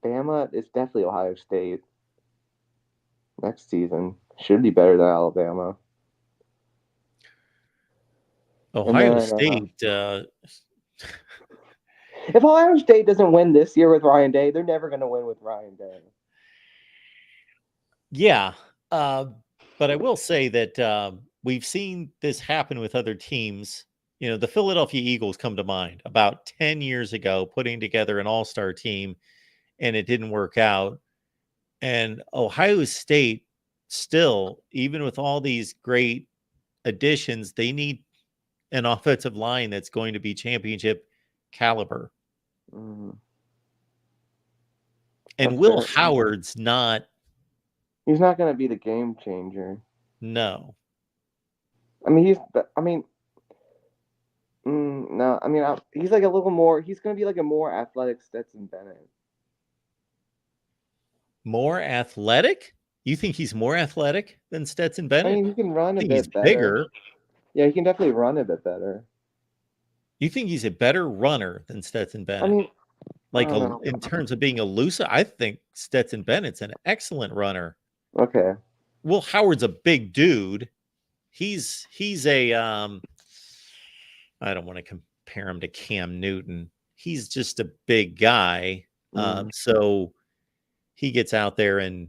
Bama is definitely Ohio State next season. Should be better than Alabama. Ohio then, State, if Ohio State doesn't win this year with Ryan Day, they're never going to win with Ryan Day. yeah. But I will say that we've seen this happen with other teams. You know, the Philadelphia Eagles come to mind about 10 years ago, putting together an all-star team, and it didn't work out. And Ohio State still, even with all these great additions, they need an offensive line that's going to be championship caliber. Mm. And That's Will fair. Howard's not. He's not going to be the game changer. No. I mean, no. I mean, he's like a little more. He's going to be like a more athletic Stetson Bennett. More athletic? You think he's more athletic than Stetson Bennett? I mean, he can run I a think he's bit better. bigger. Yeah, he can definitely run a bit better. You think he's a better runner than Stetson Bennett? I mean, like I don't know. in terms of being elusive, I think Stetson Bennett's an excellent runner. Okay. Will Howard's a big dude. He's a I don't want to compare him to Cam Newton. He's just a big guy. So he gets out there and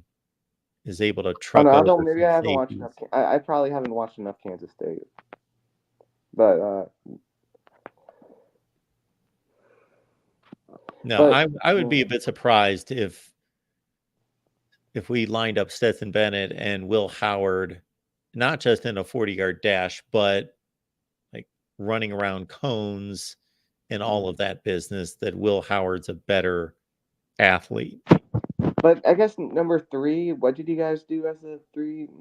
is able to truck I over don't. Maybe some I haven't watched safeties. enough. I probably haven't watched enough Kansas State. But No, but, I would be a bit surprised if we lined up Stetson Bennett and Will Howard, not just in a 40-yard dash, but like running around cones and all of that business, that Will Howard's a better athlete. But I guess number 3, what did you guys do as the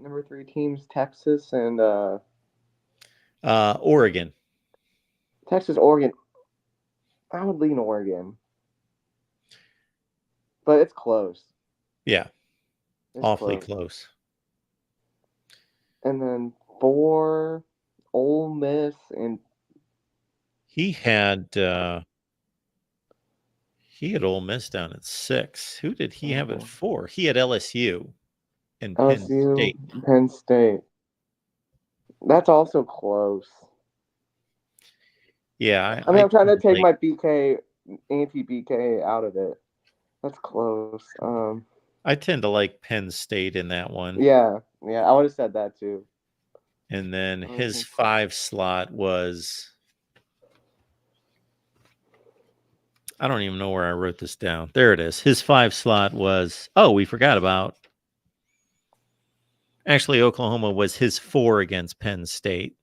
number 3 teams? Texas and Oregon. Texas, Oregon. I would lean Oregon. But it's close. Yeah. It's Awfully close. And then 4, Ole Miss, and he had Ole Miss down at 6. Who did he have at 4? He had LSU and Penn State. Penn State. That's also close. Yeah, I mean, I'm trying to take my BK anti-BK out of it. That's close. I tend to like Penn State in that one. Yeah, I would have said that too. And then his 5 slot was, I don't even know where I wrote this down. There it is. His 5 slot was, we forgot about. Actually, Oklahoma was his 4 against Penn State.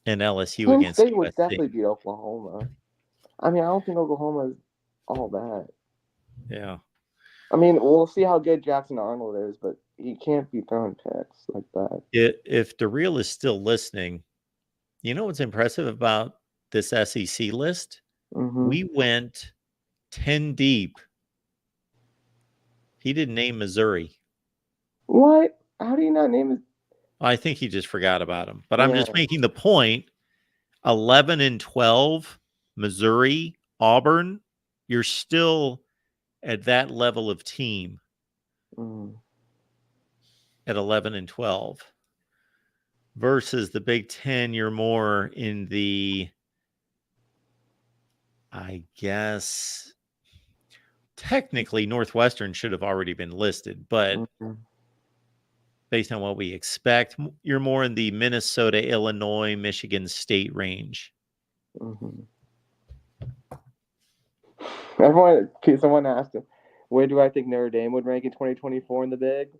And LSU Penn against State would USC. definitely beat Oklahoma. I mean, I don't think Oklahoma is all that. Yeah. I mean, we'll see how good Jackson Arnold is, but he can't be throwing picks like that. If DeReal is still listening, you know what's impressive about this SEC list? Mm-hmm. We went 10 deep. He didn't name Missouri. What? How do you not name it? I think he just forgot about him. But I'm just making the point. 11 and 12, Missouri, Auburn, you're still at that level of team at 11 and 12 versus the Big Ten. You're more in the, I guess, technically Northwestern should have already been listed, but based on what we expect. You're more in the Minnesota, Illinois, Michigan State range. Someone asked him, where do I think Notre Dame would rank in 2024 in the Big?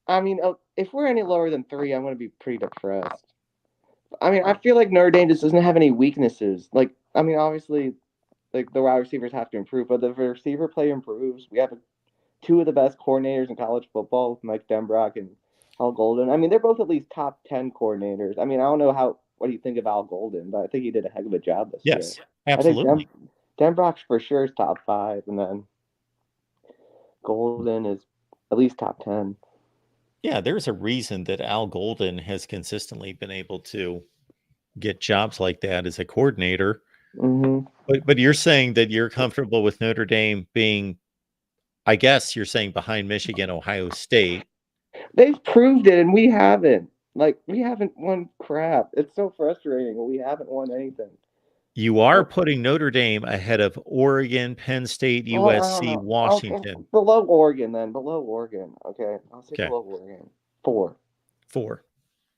I mean, if we're any lower than 3, I'm going to be pretty depressed. I mean, I feel like Notre Dame just doesn't have any weaknesses. Like, I mean, obviously, like the wide receivers have to improve, but if the receiver play improves, we have 2 of the best coordinators in college football, with Mike Denbrock and Al Golden. I mean, they're both at least top 10 coordinators. I mean, I don't know what do you think of Al Golden, but I think he did a heck of a job this year. Yes, absolutely. I think Denbrock for sure is top 5, and then Golden is at least top 10. Yeah, there's a reason that Al Golden has consistently been able to get jobs like that as a coordinator. But you're saying that you're comfortable with Notre Dame being, I guess you're saying, behind Michigan, Ohio State. They've proved it, and we haven't. Like, we haven't won crap. It's so frustrating, but we haven't won anything. You are putting Notre Dame ahead of Oregon, Penn State, USC, Washington. Below Oregon, then. Below Oregon. Okay. I'll say below Oregon. 4. 4.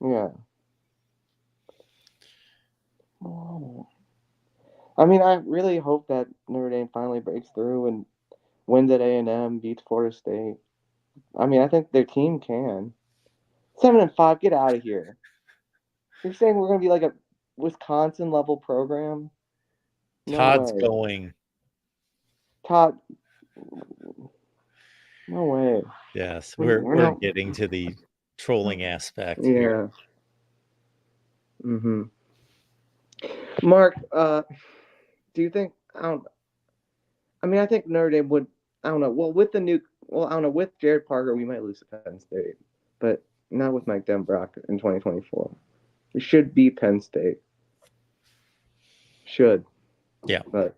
Yeah. Oh. I mean, I really hope that Notre Dame finally breaks through and wins at A&M, beats Florida State. I mean, I think their team can. 7-5, get out of here. You're saying we're going to be like a Wisconsin level program? No Todd's way. going. Todd. No way. Yes, we're getting to the trolling aspect here. Mark, do you think I think Notre Dame would. I don't know. Well, with Jared Parker, we might lose to Penn State, but not with Mike Denbrock in 2024. We should beat Penn State. Should. Yeah. But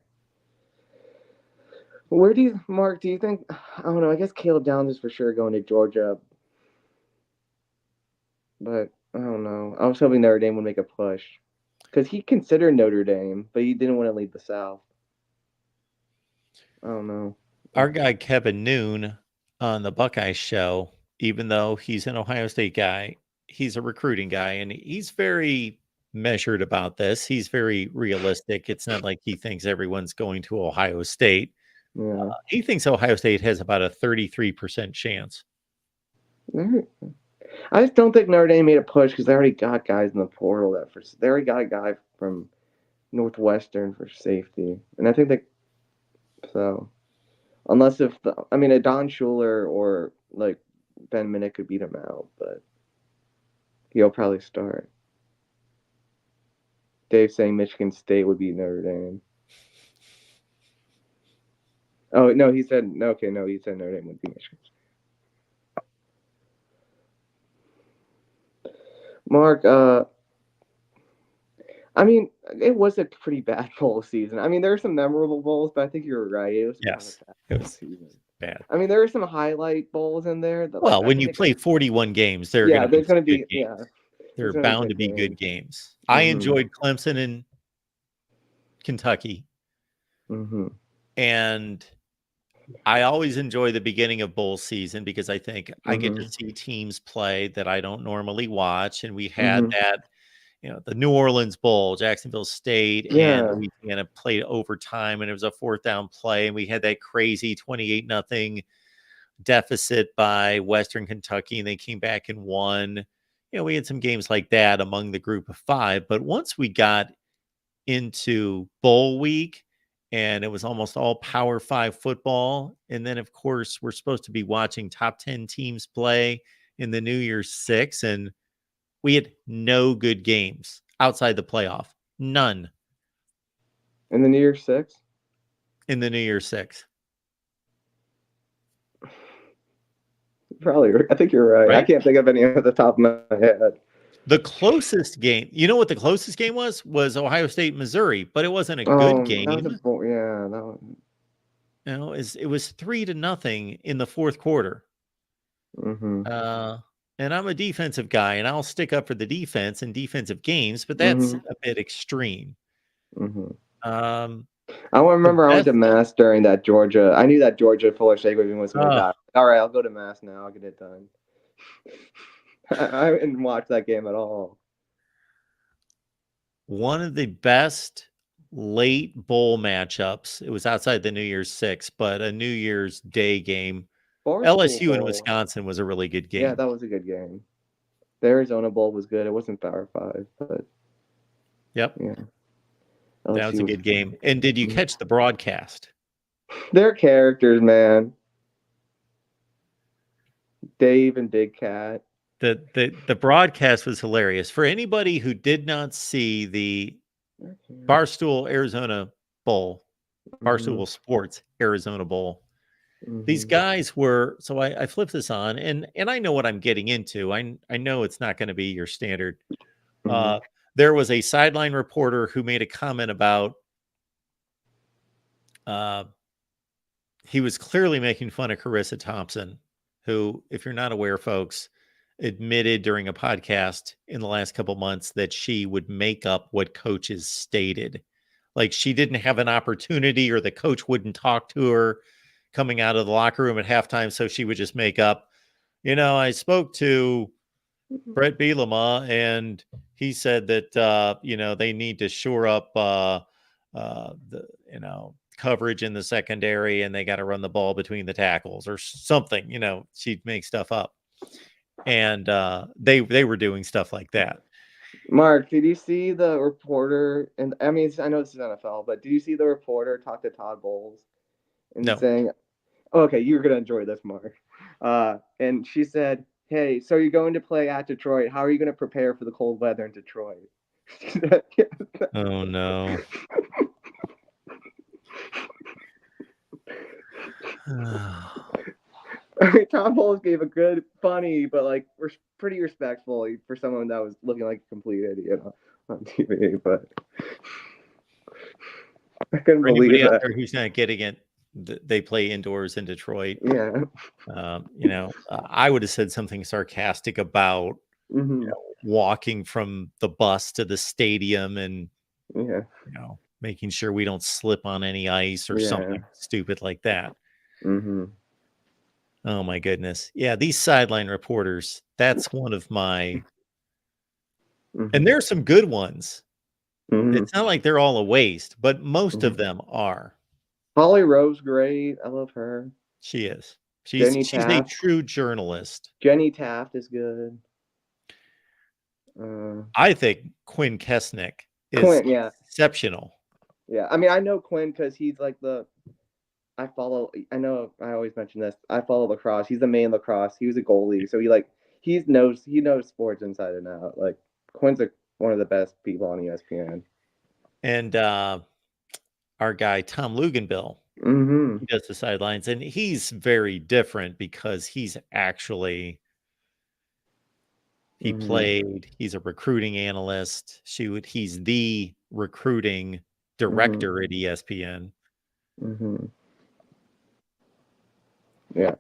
Mark, do you think, I don't know, I guess Caleb Downs is for sure going to Georgia, but I don't know. I was hoping Notre Dame would make a push because he considered Notre Dame, but he didn't want to leave the South. I don't know. Our guy Kevin Noon on the Buckeye Show, even though he's an Ohio State guy, he's a recruiting guy, and he's very measured about this. He's very realistic. It's not like he thinks everyone's going to Ohio State. Yeah. He thinks Ohio State has about a 33% chance. I just don't think Notre Dame made a push because they already got guys in the portal they already got a guy from Northwestern for safety, and I think unless a Don Schuler or like Ben Minnick could beat him out, but he'll probably start. Dave saying Michigan State would beat Notre Dame. Oh no, he said no. Okay, no, he said Notre Dame would beat Michigan State. Mark, I mean, it was a pretty bad bowl season. I mean, there were some memorable bowls, but I think you're right. It was it was bad. I mean, there were some highlight bowls in there. Well, when you play 41 games, there's going to be They're bound to be good games. I enjoyed Clemson and Kentucky. And I always enjoy the beginning of bowl season because I think I get to see teams play that I don't normally watch. And we had that, the New Orleans Bowl, Jacksonville State, and Louisiana played overtime, and it was a 4th down play. And we had that crazy 28-0 deficit by Western Kentucky, and they came back and won. We had some games like that among the group of 5. But once we got into bowl week, and it was almost all Power 5 football. And then, of course, we're supposed to be watching top 10 teams play in the New Year's 6. And we had no good games outside the playoff. None. In the New Year's 6? In the New Year's 6. Probably. I think you're right. I can't think of any at the top of my head. The closest game, you know what the closest game was Ohio State, Missouri, but it wasn't a good game. That was it was 3-0 in the 4th quarter. And I'm a defensive guy, and I'll stick up for the defense in defensive games, but that's a bit extreme. I remember I went to Mass during that Georgia. I knew that Georgia Fuller State was going to die. All right, I'll go to Mass now. I'll get it done. I didn't watch that game at all. One of the best late bowl matchups. It was outside the New Year's Six, but a New Year's Day game. LSU and Wisconsin was a really good game. Yeah, that was a good game. The Arizona Bowl was good. It wasn't Power 5, but yep. Yeah. That was a good game. And did you catch the broadcast? They're characters, man. Dave and Big Cat. The broadcast was hilarious. For anybody who did not see the Barstool Arizona Bowl, Barstool Sports Arizona Bowl, these guys were, so I flipped this on and I know what I'm getting into. I know it's not going to be your standard. There was a sideline reporter who made a comment about he was clearly making fun of Carissa Thompson, who, if you're not aware, folks, admitted during a podcast in the last couple months that she would make up what coaches stated. Like she didn't have an opportunity or the coach wouldn't talk to her coming out of the locker room at halftime. So she would just make up, I spoke to Brett Bielema and he said that, they need to shore up, the, coverage in the secondary and they got to run the ball between the tackles or something, she'd make stuff up. And they were doing stuff like that. Mark, did you see the reporter? And I mean, I know this is NFL, but did you see the reporter talk to Todd Bowles and saying, oh, "Okay, you're gonna enjoy this, Mark." And she said, "Hey, so you're going to play at Detroit? How are you going to prepare for the cold weather in Detroit?" Oh no. I mean, Tom Bowles gave a good, funny, but like we're pretty respectful for someone that was looking like a complete idiot on TV. But I couldn't believe anybody that. out there who's not getting it, they play indoors in Detroit. Yeah. I would have said something sarcastic about walking from the bus to the stadium and making sure we don't slip on any ice or something stupid like that. Oh my goodness. Yeah, these sideline reporters, that's one of my and there's some good ones. It's not like they're all a waste, but most of them are. Holly Rowe's great. I love her. She is. She's a true journalist. Jenny Taft is good. I think Quinn Kesnick is exceptional. Yeah, I mean, I know Quinn because he's like I know I always mention this. I follow lacrosse. He's the main lacrosse. He was a goalie, so he knows sports inside and out. Like Quinn's one of the best people on ESPN. And our guy Tom Luganbill, he does the sidelines, and he's very different because he's actually played. He's a recruiting analyst. He's the recruiting director at ESPN. Yeah.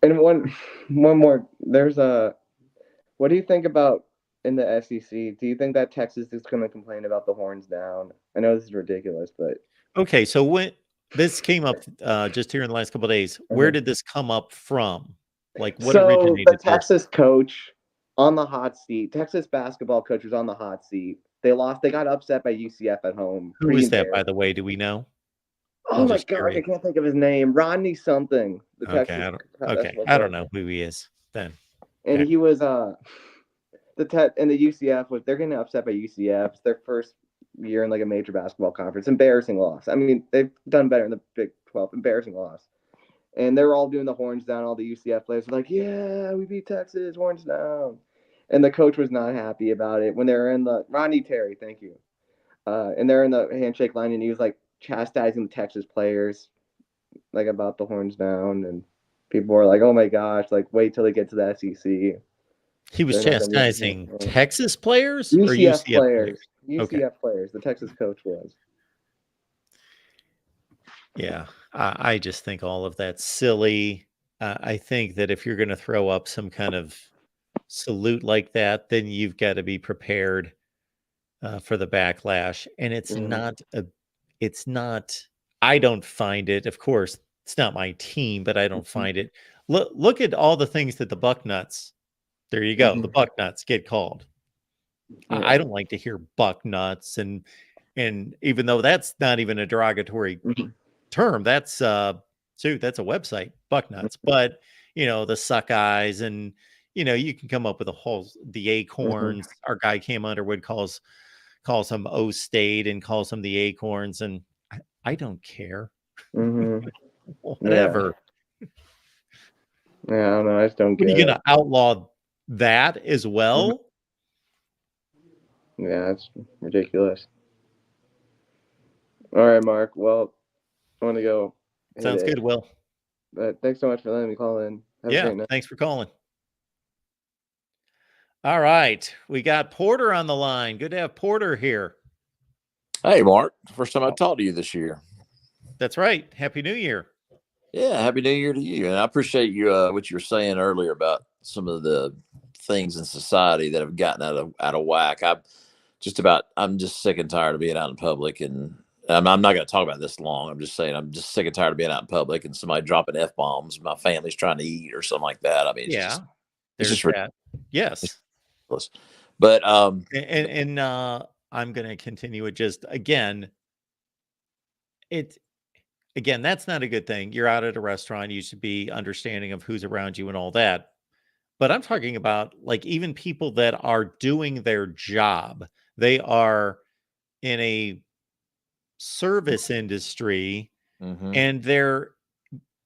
And one more. There's what do you think about in the SEC? Do you think that Texas is going to complain about the horns down? I know this is ridiculous, but okay. So when this came up just here in the last couple of days, where did this come up from? Like what originated? The Texas coach on the hot seat. Texas basketball coach was on the hot seat. They lost. They got upset by UCF at home. Who is that, by the way? Do we know? Oh my gosh, I can't think of his name. Rodney something. I don't know who he is then. And he was and the UCF was they're getting upset by UCF. It's their first year in like a major basketball conference. Embarrassing loss. I mean, they've done better in the Big 12. Embarrassing loss. And they're all doing the horns down. All the UCF players were like, "Yeah, we beat Texas, horns down." And the coach was not happy about it when they were in the Rodney Terry, thank you. And they're in the handshake line, and he was like chastising the Texas players, like about the horns down, and people were like, "Oh my gosh!" Like, wait till they get to the SEC. He was chastising Texas players UCF or UCF players. UCF players. The Texas coach was. Yeah, I just think all of that's silly. I think that if you're going to throw up some kind of salute like that, then you've got to be prepared for the backlash. And it's not, I don't find it, of course, it's not my team, but I don't find it. Look at all the things that the Bucknuts There you go. The buck nuts get called. Yeah. I don't like to hear buck nuts, and even though that's not even a derogatory term, that's that's a website, buck nuts. But the suck eyes, and you can come up with the acorns. Our guy Cam Underwood calls them O State and calls them the acorns, and I don't care. Whatever. Yeah, I don't know. I just don't What, are get you gonna it. outlaw that as well? Yeah, it's ridiculous. All right, Mark. Well, I want to go. Sounds good, Will. Thanks so much for letting me call in. Have a great night. Thanks for calling. All right, we got Porter on the line. Good to have Porter here. Hey, Mark. First time I talked to you this year. That's right. Happy New Year. Yeah, Happy New Year to you. And I appreciate you what you were saying earlier about some of the things in society that have gotten out of whack. I'm just sick and tired of being out in public, and I'm not going to talk about this long. I'm just saying I'm just sick and tired of being out in public and somebody dropping F-bombs. My family's trying to eat or something like that. I mean, it's just that. Yes. Ridiculous. But and I'm going to continue it just again. Again, that's not a good thing. You're out at a restaurant. You should be understanding of who's around you and all that. But I'm talking about like even people that are doing their job. They are in a service industry and they're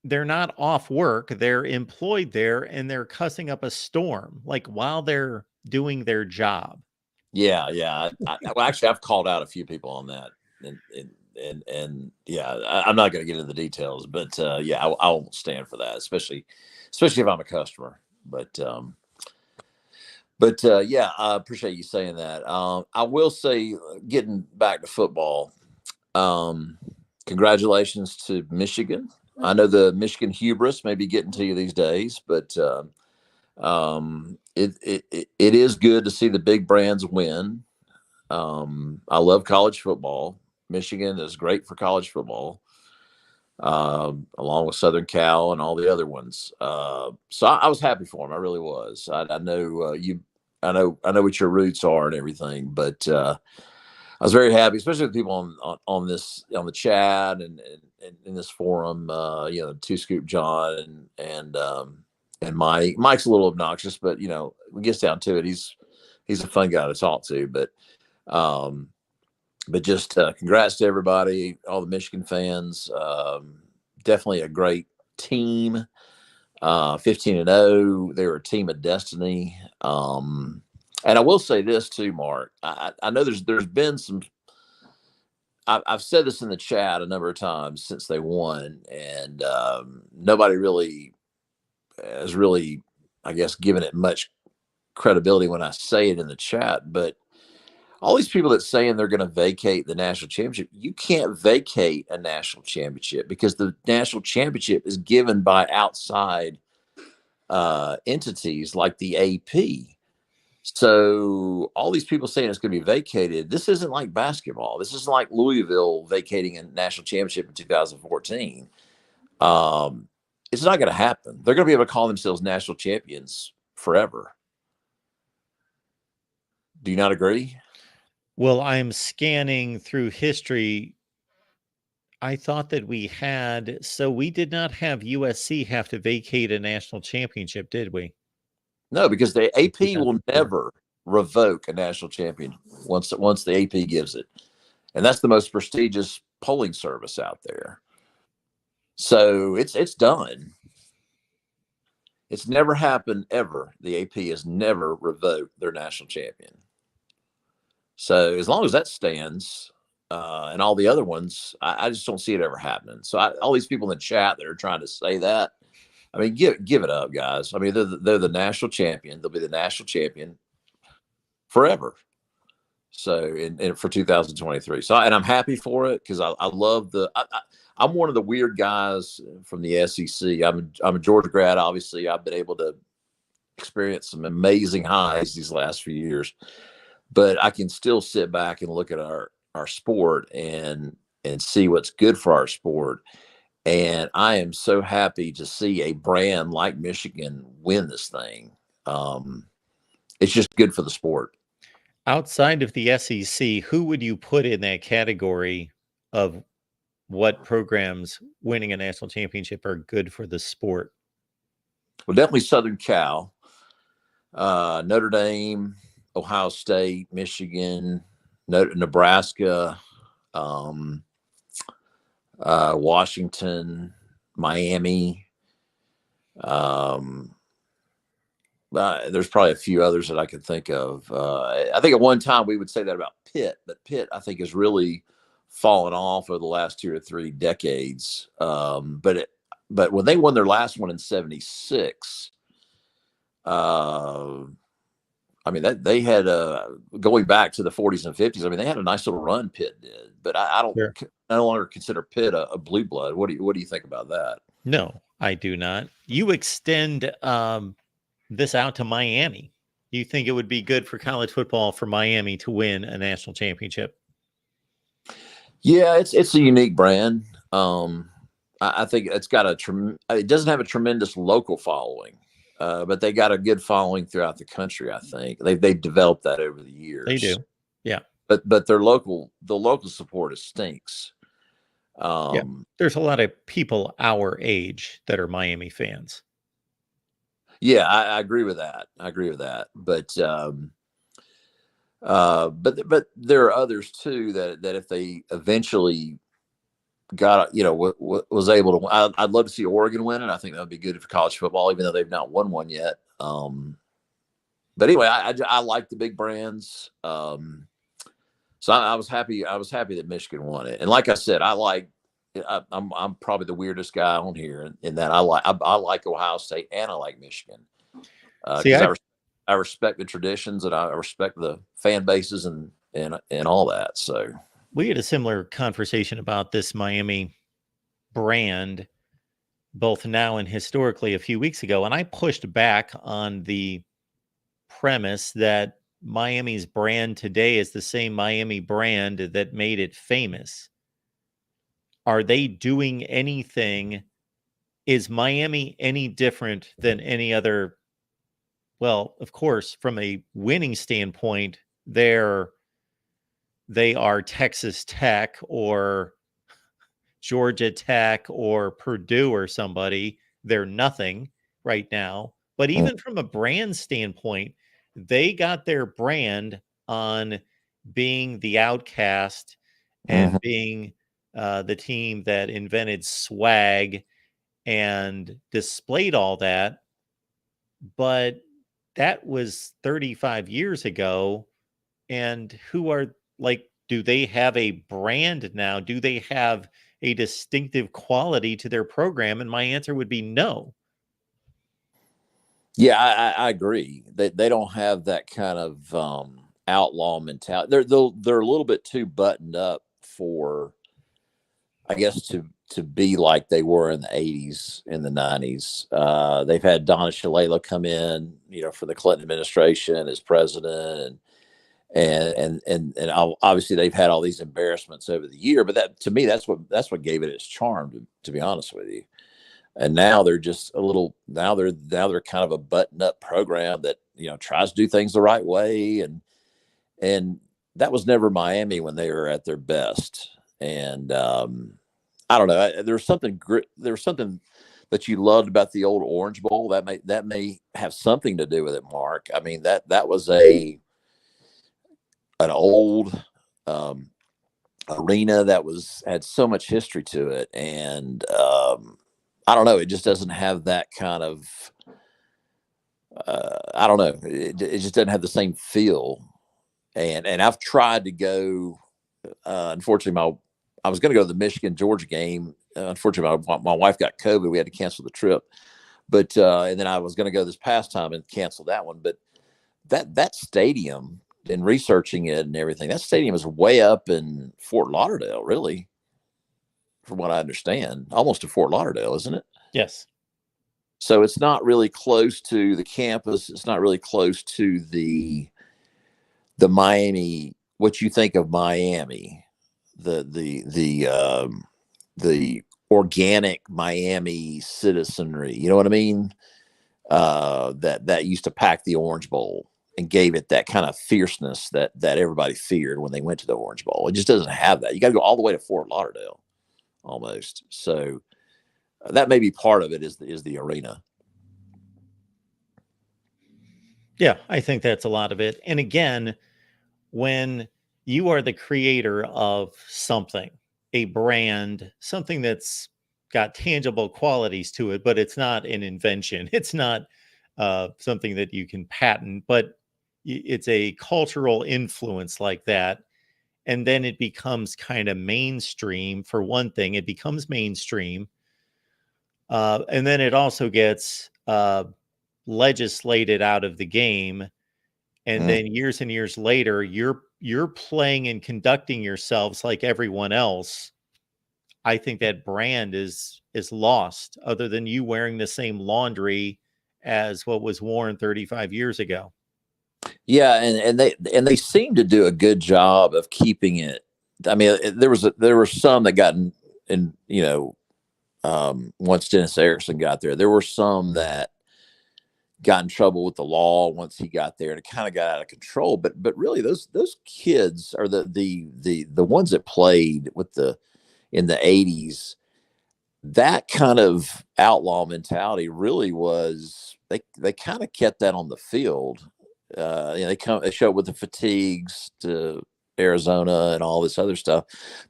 not off work. They're employed there and they're cussing up a storm like while they're doing their job. Yeah. Well, actually, I've called out a few people on that. And yeah, I'm not going to get into the details, but I won't stand for that, especially if I'm a customer. But yeah, I appreciate you saying that. I will say, getting back to football, congratulations to Michigan. I know the Michigan hubris may be getting to you these days, but it is good to see the big brands win. I love college football. Michigan is great for college football, along with Southern Cal and all the other ones. So I was happy for him. I really was. I know I know what your roots are and everything, but I was very happy, especially with people on the chat and in this forum. Two Scoop John and Mike. Mike's a little obnoxious, but when it gets down to it, he's a fun guy to talk to. But just congrats to everybody, all the Michigan fans. Definitely a great team. 15-0. They were a team of destiny. And I will say this too, Mark. I know there's been some. I've said this in the chat a number of times since they won, and nobody really has really, I guess, given it much credibility when I say it in the chat, but all these people that saying they're going to vacate the national championship, you can't vacate a national championship because the national championship is given by outside entities like the AP. So all these people saying it's going to be vacated, this isn't like basketball. This isn't like Louisville vacating a national championship in 2014. It's not going to happen. They're going to be able to call themselves national champions forever. Do you not agree? Well, I'm scanning through history. I thought that we did not have USC have to vacate a national championship, did we? No, because the AP will never revoke a national champion once the AP gives it. And that's the most prestigious polling service out there. So it's done. It's never happened ever. The AP has never revoked their national champion. So as long as that stands, and all the other ones, I just don't see it ever happening. So all these people in the chat that are trying to say that, I mean, give it up, guys. I mean, they're the national champion. They'll be the national champion forever. So for 2023. So and I'm happy for it because I love I'm one of the weird guys from the SEC. I'm a Georgia grad. Obviously, I've been able to experience some amazing highs these last few years. But I can still sit back and look at our sport and see what's good for our sport. And I am so happy to see a brand like Michigan win this thing. It's just good for the sport. Outside of the SEC, who would you put in that category of what programs winning a national championship are good for the sport? Well, definitely Southern Cal, Notre Dame, Ohio State, Michigan, Nebraska, Washington, Miami. There's probably a few others that I could think of. I think at one time we would say that about Pitt, but Pitt, I think, has really fallen off over the last 2 or 3 decades. But when they won their last one in '76, I mean, that they had going back to the 40s and 50s. I mean, they had a nice little run. Pitt did, but I don't. Sure. I no longer consider Pitt a blue blood. What do you think about that? No, I do not. You extend this out to Miami. You think it would be good for college football for Miami to win a national championship? Yeah, it's a unique brand. I think it's got it doesn't have a tremendous local following, but they got a good following throughout the country. I think they've developed that over the years. They do, yeah. But the local support stinks. Yeah, there's a lot of people our age that are Miami fans. Yeah, I agree with that. But there are others too that if they eventually got, was able to, I'd love to see Oregon win it. I think that would be good for college football, even though they've not won one yet. But anyway, I like the big brands. So I was happy that Michigan won it. And like I said, I'm probably the weirdest guy on here in that I like Ohio State and I like Michigan. I respect the traditions and I respect the fan bases and all that. So we had a similar conversation about this Miami brand, both now and historically a few weeks ago. And I pushed back on the premise that Miami's brand today is the same Miami brand that made it famous. Are they doing anything? Is Miami any different than any other? Well, of course, from a winning standpoint, they are Texas Tech or Georgia Tech or Purdue or somebody. They're nothing right now. But even from a brand standpoint, they got their brand on being the outcast and being the team that invented swag and displayed all that. But that was 35 years ago. And do they have a brand now? Do they have a distinctive quality to their program? And my answer would be no. Yeah, I agree. They don't have that kind of outlaw mentality. They're a little bit too buttoned up for, I guess, to be like they were in the 80s, in the 90s. They've had Donna Shalala come in, for the Clinton administration as president, and obviously they've had all these embarrassments over the year. But that, to me, that's what gave it its charm, to be honest with you. And now they're just now they're kind of a button up program that, tries to do things the right way. And that was never Miami when they were at their best. And I don't know. There was something that you loved about the old Orange Bowl that may have something to do with it, Mark. I mean, that was an old arena that had so much history to it, and I don't know. It just doesn't have that kind of. I don't know. It just doesn't have the same feel, and I've tried to go. Unfortunately, I was going to go to the Michigan-Georgia game. Unfortunately, my wife got COVID. We had to cancel the trip. But and then I was going to go this past time and cancel that one. But that stadium, and researching it and everything, that stadium is way up in Fort Lauderdale, really, from what I understand. Almost to Fort Lauderdale, isn't it? Yes. So it's not really close to the campus. It's not really close to the Miami, what you think of Miami. The organic Miami citizenry, you know what I mean? that used to pack the Orange Bowl and gave it that kind of fierceness that everybody feared when they went to the Orange Bowl. It just doesn't have that. You got to go all the way to Fort Lauderdale almost. So that may be part of it is the arena. Yeah, I think that's a lot of it. And again, when you are the creator of something, a brand, something that's got tangible qualities to it, but it's not an invention. It's not something that you can patent, but it's a cultural influence like that. And then it becomes kind of mainstream. For one thing, it becomes mainstream. And then it also gets legislated out of the game. And then years and years later, you're playing and conducting yourselves like everyone else. I think that brand is lost, other than you wearing the same laundry as what was worn 35 years ago. Yeah, and they seem to do a good job of keeping it. I mean, there were some that got in once Dennis Erickson got there were some that got in trouble with the law once he got there, and it kind of got out of control. But really, those kids are the ones that played with in the 80s. That kind of outlaw mentality really was they kind of kept that on the field. They show up with the fatigues to Arizona and all this other stuff.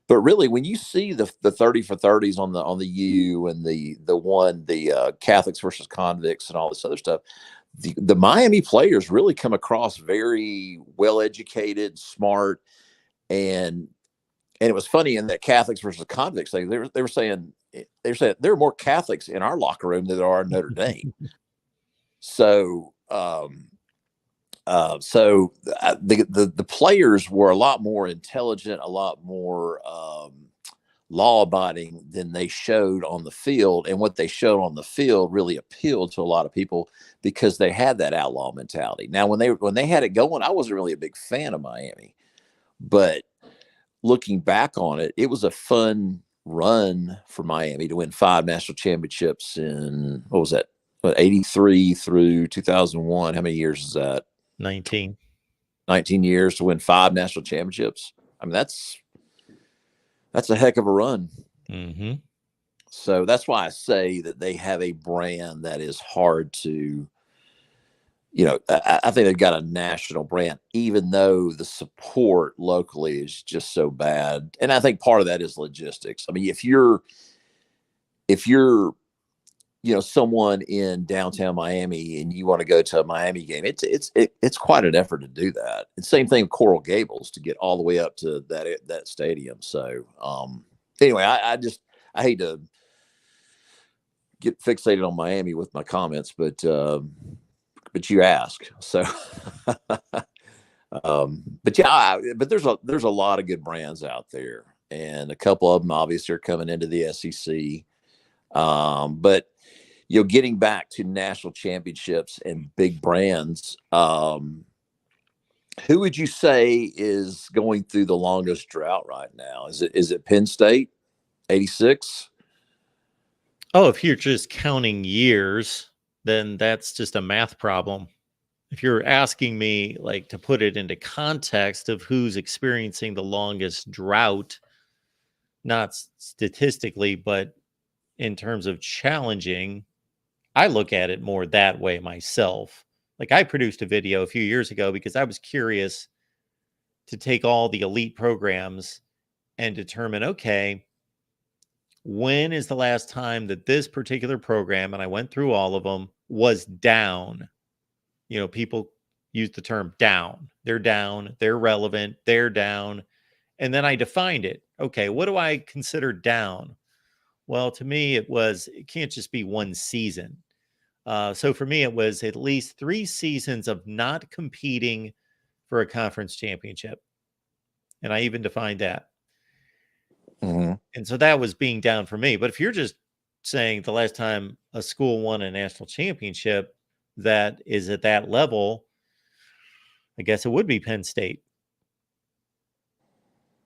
But really, when you see the 30 for 30s on the U and the Catholics versus convicts and all this other stuff, the Miami players really come across very well educated, smart, and it was funny in that Catholics versus convicts thing. They were saying there are more Catholics in our locker room than there are in Notre Dame. So. The players were a lot more intelligent, a lot more law-abiding than they showed on the field, and what they showed on the field really appealed to a lot of people because they had that outlaw mentality. Now, when they had it going, I wasn't really a big fan of Miami, but looking back on it, it was a fun run for Miami to win 5 national championships in 83 through 2001. How many years is that? 19 years to win 5 national championships. I mean, that's a heck of a run. Mm-hmm. So that's why I say that they have a brand that is hard to, I think they've got a national brand, even though the support locally is just so bad. And I think part of that is logistics. I mean, if you're someone in downtown Miami and you want to go to a Miami game, it's quite an effort to do that. And same thing with Coral Gables to get all the way up to that stadium. So anyway, I hate to get fixated on Miami with my comments, but you ask. So but there's a lot of good brands out there, and a couple of them obviously are coming into the SEC. But getting back to national championships and big brands, who would you say is going through the longest drought right now? Is it Penn State, 86? Oh, if you're just counting years, then that's just a math problem. If you're asking me to put it into context of who's experiencing the longest drought, not statistically, but in terms of challenging, I look at it more that way myself. I produced a video a few years ago because I was curious to take all the elite programs and determine, okay, when is the last time that this particular program, and I went through all of them, was down? People use the term down. They're down, they're relevant, they're down. And then I defined it. Okay, what do I consider down? Well, to me, it can't just be one season. So for me, it was at least 3 seasons of not competing for a conference championship. And I even defined that. Mm-hmm. And so that was being down for me. But if you're just saying the last time a school won a national championship that is at that level, I guess it would be Penn State.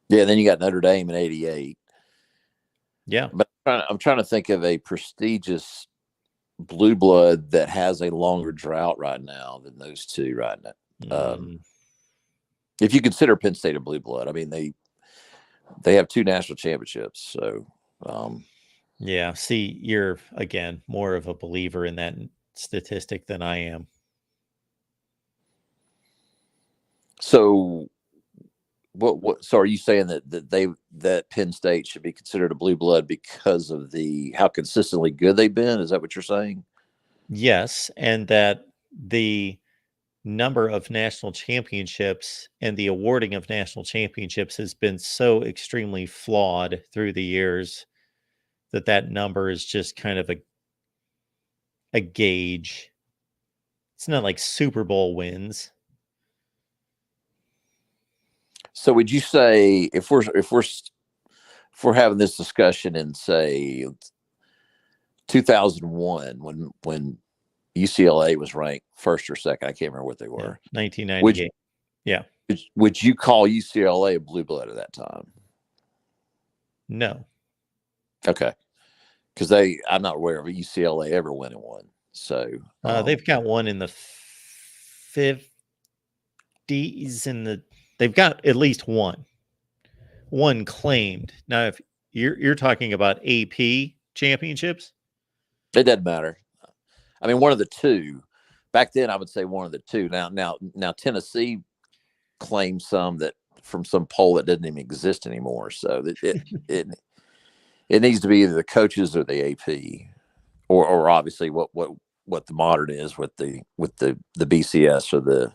Yeah, then you got Notre Dame in 88. Yeah. But I'm trying to think of a prestigious blue blood that has a longer drought right now than those two right now. If you consider Penn State a blue blood, I mean, they have 2 national championships. So, yeah. See, you're again more of a believer in that statistic than I am. so so are you saying that Penn State should be considered a blue blood because of how consistently good they've been? Is that what you're saying? Yes, and that the number of national championships and the awarding of national championships has been so extremely flawed through the years that number is just kind of a gauge. It's not like Super Bowl wins. So would you say if we're having this discussion in say 2001 when UCLA was ranked first or second, I can't remember what they were. 1998. Yeah. Would you call UCLA a blue blood at that time? No. Okay. Because I'm not aware of UCLA ever winning one. So they've got one in the 50s they've got at least one claimed. Now, if you're talking about AP championships, it doesn't matter. I mean, one of the two. Back then, I would say one of the two. Now, Tennessee claims some that from some poll that doesn't even exist anymore. So it needs to be either the coaches or the AP, or obviously what the modern is with the BCS or the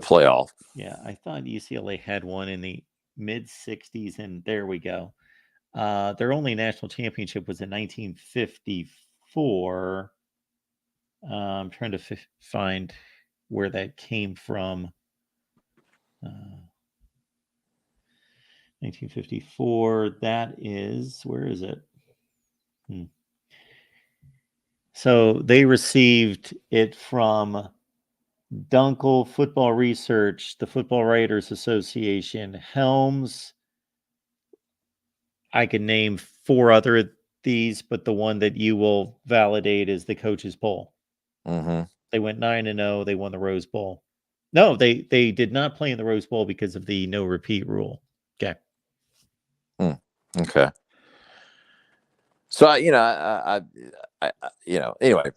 playoff. Yeah, I thought UCLA had one in the mid 60s, and there we go. Their only national championship was in 1954. I'm trying to find where that came from. 1954. That is, where is it? So they received it from Dunkel Football Research, the Football Writers Association, Helms. I can name 4 other of these, but the one that you will validate is the coaches poll. Mm-hmm. They went 9-0. They won the Rose Bowl. No, they did not play in the Rose Bowl because of the no repeat rule. Okay. Okay. So anyway,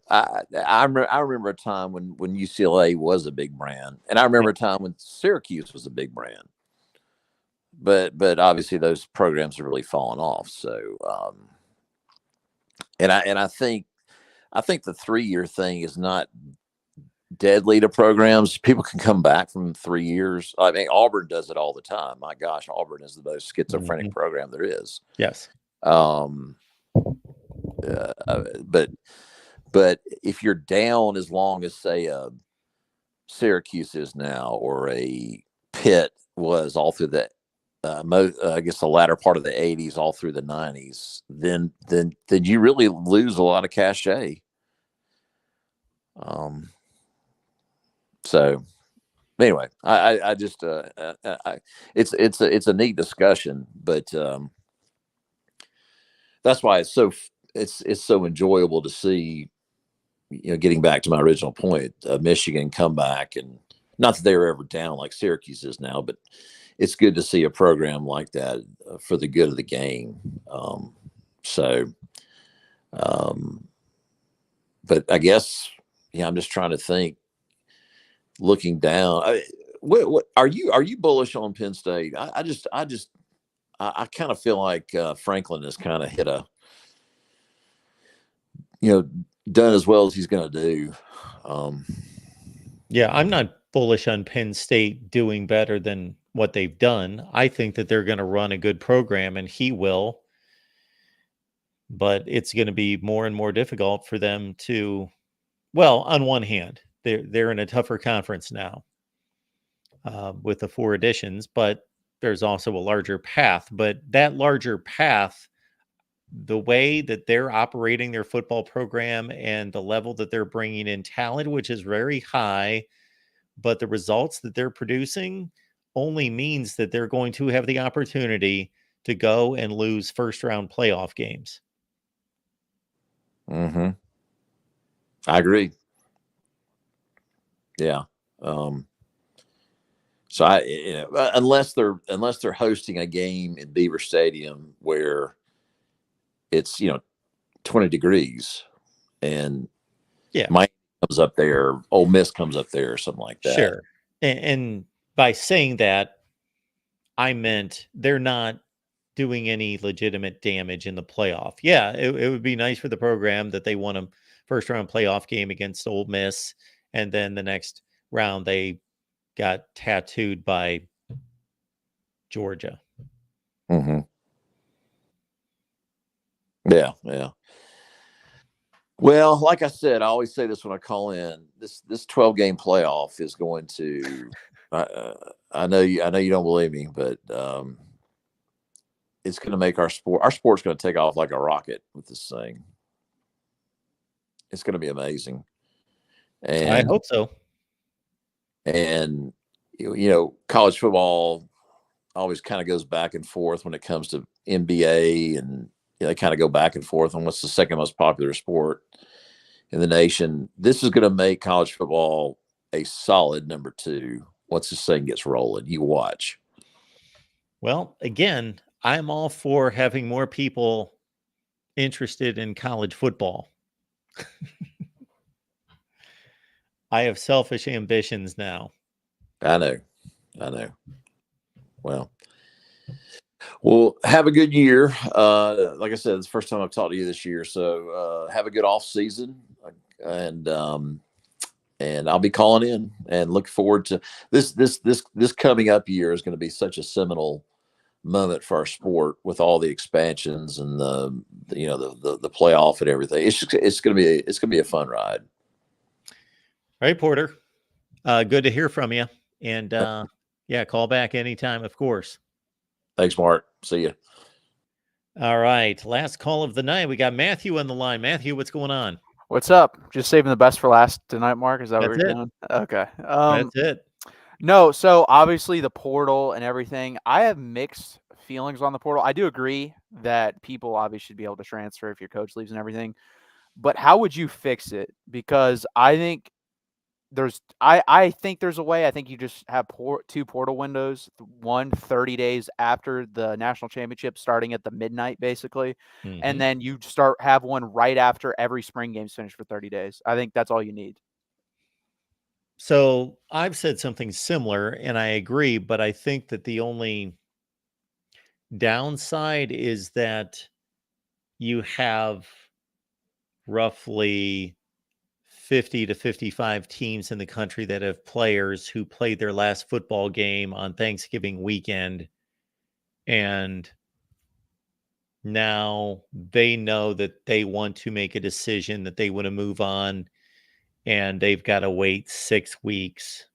I remember a time when UCLA was a big brand, and I remember a time when Syracuse was a big brand. But obviously those programs have really fallen off. So, and I think the 3-year thing is not deadly to programs. People can come back from 3 years. I mean, Auburn does it all the time. My gosh, Auburn is the most schizophrenic program there is. Yes. But if you're down as long as say Syracuse is now, or a Pitt was all through the I guess the latter part of the 80s, all through the 90s, then you really lose a lot of cachet. So anyway, I just it's a neat discussion, but that's why it's so enjoyable to see. Getting back to my original point, Michigan come back, and not that they were ever down like Syracuse is now, but it's good to see a program like that for the good of the game. But I guess, I'm just trying to think. Looking down, what are you bullish on Penn State? I kind of feel like Franklin has kind of hit done as well as he's going to do. Yeah, I'm not bullish on Penn State doing better than what they've done. I think that they're going to run a good program, and he will. But it's going to be more and more difficult for them to, well, on one hand, they're in a tougher conference now with the 4 additions, but there's also a larger path. But that larger path, the way that they're operating their football program and the level that they're bringing in talent, which is very high, but the results that they're producing only means that they're going to have the opportunity to go and lose first-round playoff games. Mm-hmm. I agree. Yeah. So unless they're hosting a game in Beaver Stadium where it's 20 degrees and Yeah. Mike comes up there, Ole Miss comes up there, or something like that. Sure. And by saying that, I meant they're not doing any legitimate damage in the playoff. Yeah, it would be nice for the program that they won a first round playoff game against Ole Miss, and then the next round they got tattooed by Georgia. Mm-hmm. Yeah, yeah. Well, like I said, I always say this when I call in. This 12-game playoff is going to. I know you don't believe me, but it's going to make our sport's going to take off like a rocket with this thing. It's going to be amazing. And I hope so. And college football always kind of goes back and forth when it comes to NBA, and they kind of go back and forth on what's the second most popular sport in the nation. This is going to make college football a solid number 2 once this thing gets rolling. You watch. Well, again, I'm all for having more people interested in college football. I have selfish ambitions now. I know. Well, have a good year. Like I said, it's the first time I've talked to you this year, so have a good off season, and I'll be calling in and look forward to this coming up year is going to be such a seminal moment for our sport with all the expansions and the playoff and everything. It's going to be a fun ride. All right, Porter. Good to hear from you. And call back anytime, of course. Thanks, Mark. See you. All right. Last call of the night. We got Matthew on the line. Matthew, what's going on? What's up? Just saving the best for last tonight, Mark? Is that what we're doing? Okay. That's it. No, so obviously the portal and everything, I have mixed feelings on the portal. I do agree that people obviously should be able to transfer if your coach leaves and everything. But how would you fix it? Because I think I think there's a way. I think you just have 2 portal windows, one 30 days after the national championship, starting at the midnight, basically. Mm-hmm. And then you have one right after every spring game's finished for 30 days. I think that's all you need. So I've said something similar, and I agree, but I think that the only downside is that you have roughly 50 to 55 teams in the country that have players who played their last football game on Thanksgiving weekend. And now they know that they want to make a decision, that they want to move on, and they've got to wait 6 weeks.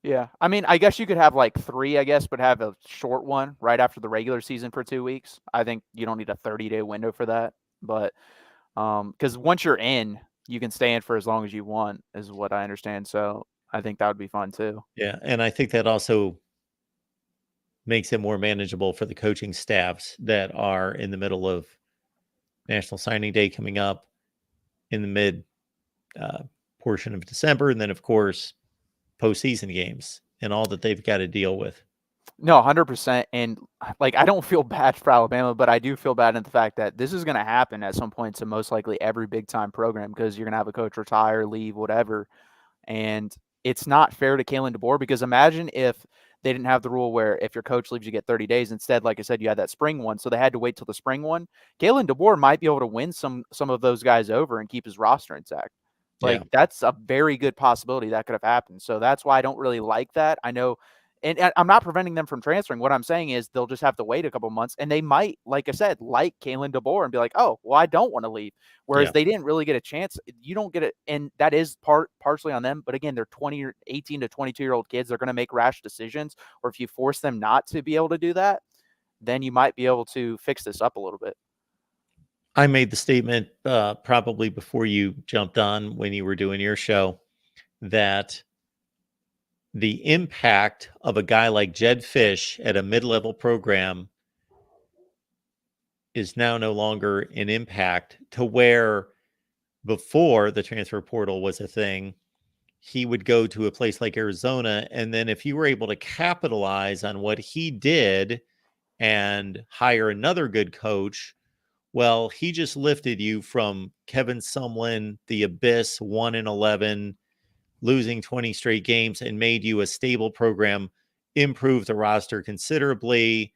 Yeah. I mean, I guess you could have like 3, but have a short one right after the regular season for 2 weeks. I think you don't need a 30-day window for that. But because once you're in, you can stay in for as long as you want, is what I understand. So I think that would be fun too. Yeah. And I think that also makes it more manageable for the coaching staffs that are in the middle of National Signing Day coming up in the mid portion of December. And then, of course, postseason games and all that they've got to deal with. No, 100%. And like, I don't feel bad for Alabama, but I do feel bad in the fact that this is going to happen at some point to most likely every big time program, because you're going to have a coach retire, leave, whatever. And it's not fair to Kalen DeBoer, because imagine if they didn't have the rule where if your coach leaves, you get 30 days. Instead, like I said, you had that spring one. So they had to wait till the spring one. Kalen DeBoer might be able to win some of those guys over and keep his roster intact. Like, that's a very good possibility that could have happened. So that's why I don't really like that. I know. And I'm not preventing them from transferring. What I'm saying is they'll just have to wait a couple months, and they might, like I said, like Kalen DeBoer, and be like, oh, well, I don't want to leave. Whereas they didn't really get a chance. You don't get it. And that is partially on them. But again, they're 18 to 22-year-old kids. They're going to make rash decisions. Or if you force them not to be able to do that, then you might be able to fix this up a little bit. I made the statement probably before you jumped on when you were doing your show that the impact of a guy like Jed Fish at a mid-level program is now no longer an impact, to where before the transfer portal was a thing, he would go to a place like Arizona. And then if you were able to capitalize on what he did and hire another good coach, well, he just lifted you from Kevin Sumlin, the abyss, 1-11, losing 20 straight games, and made you a stable program, improved the roster considerably.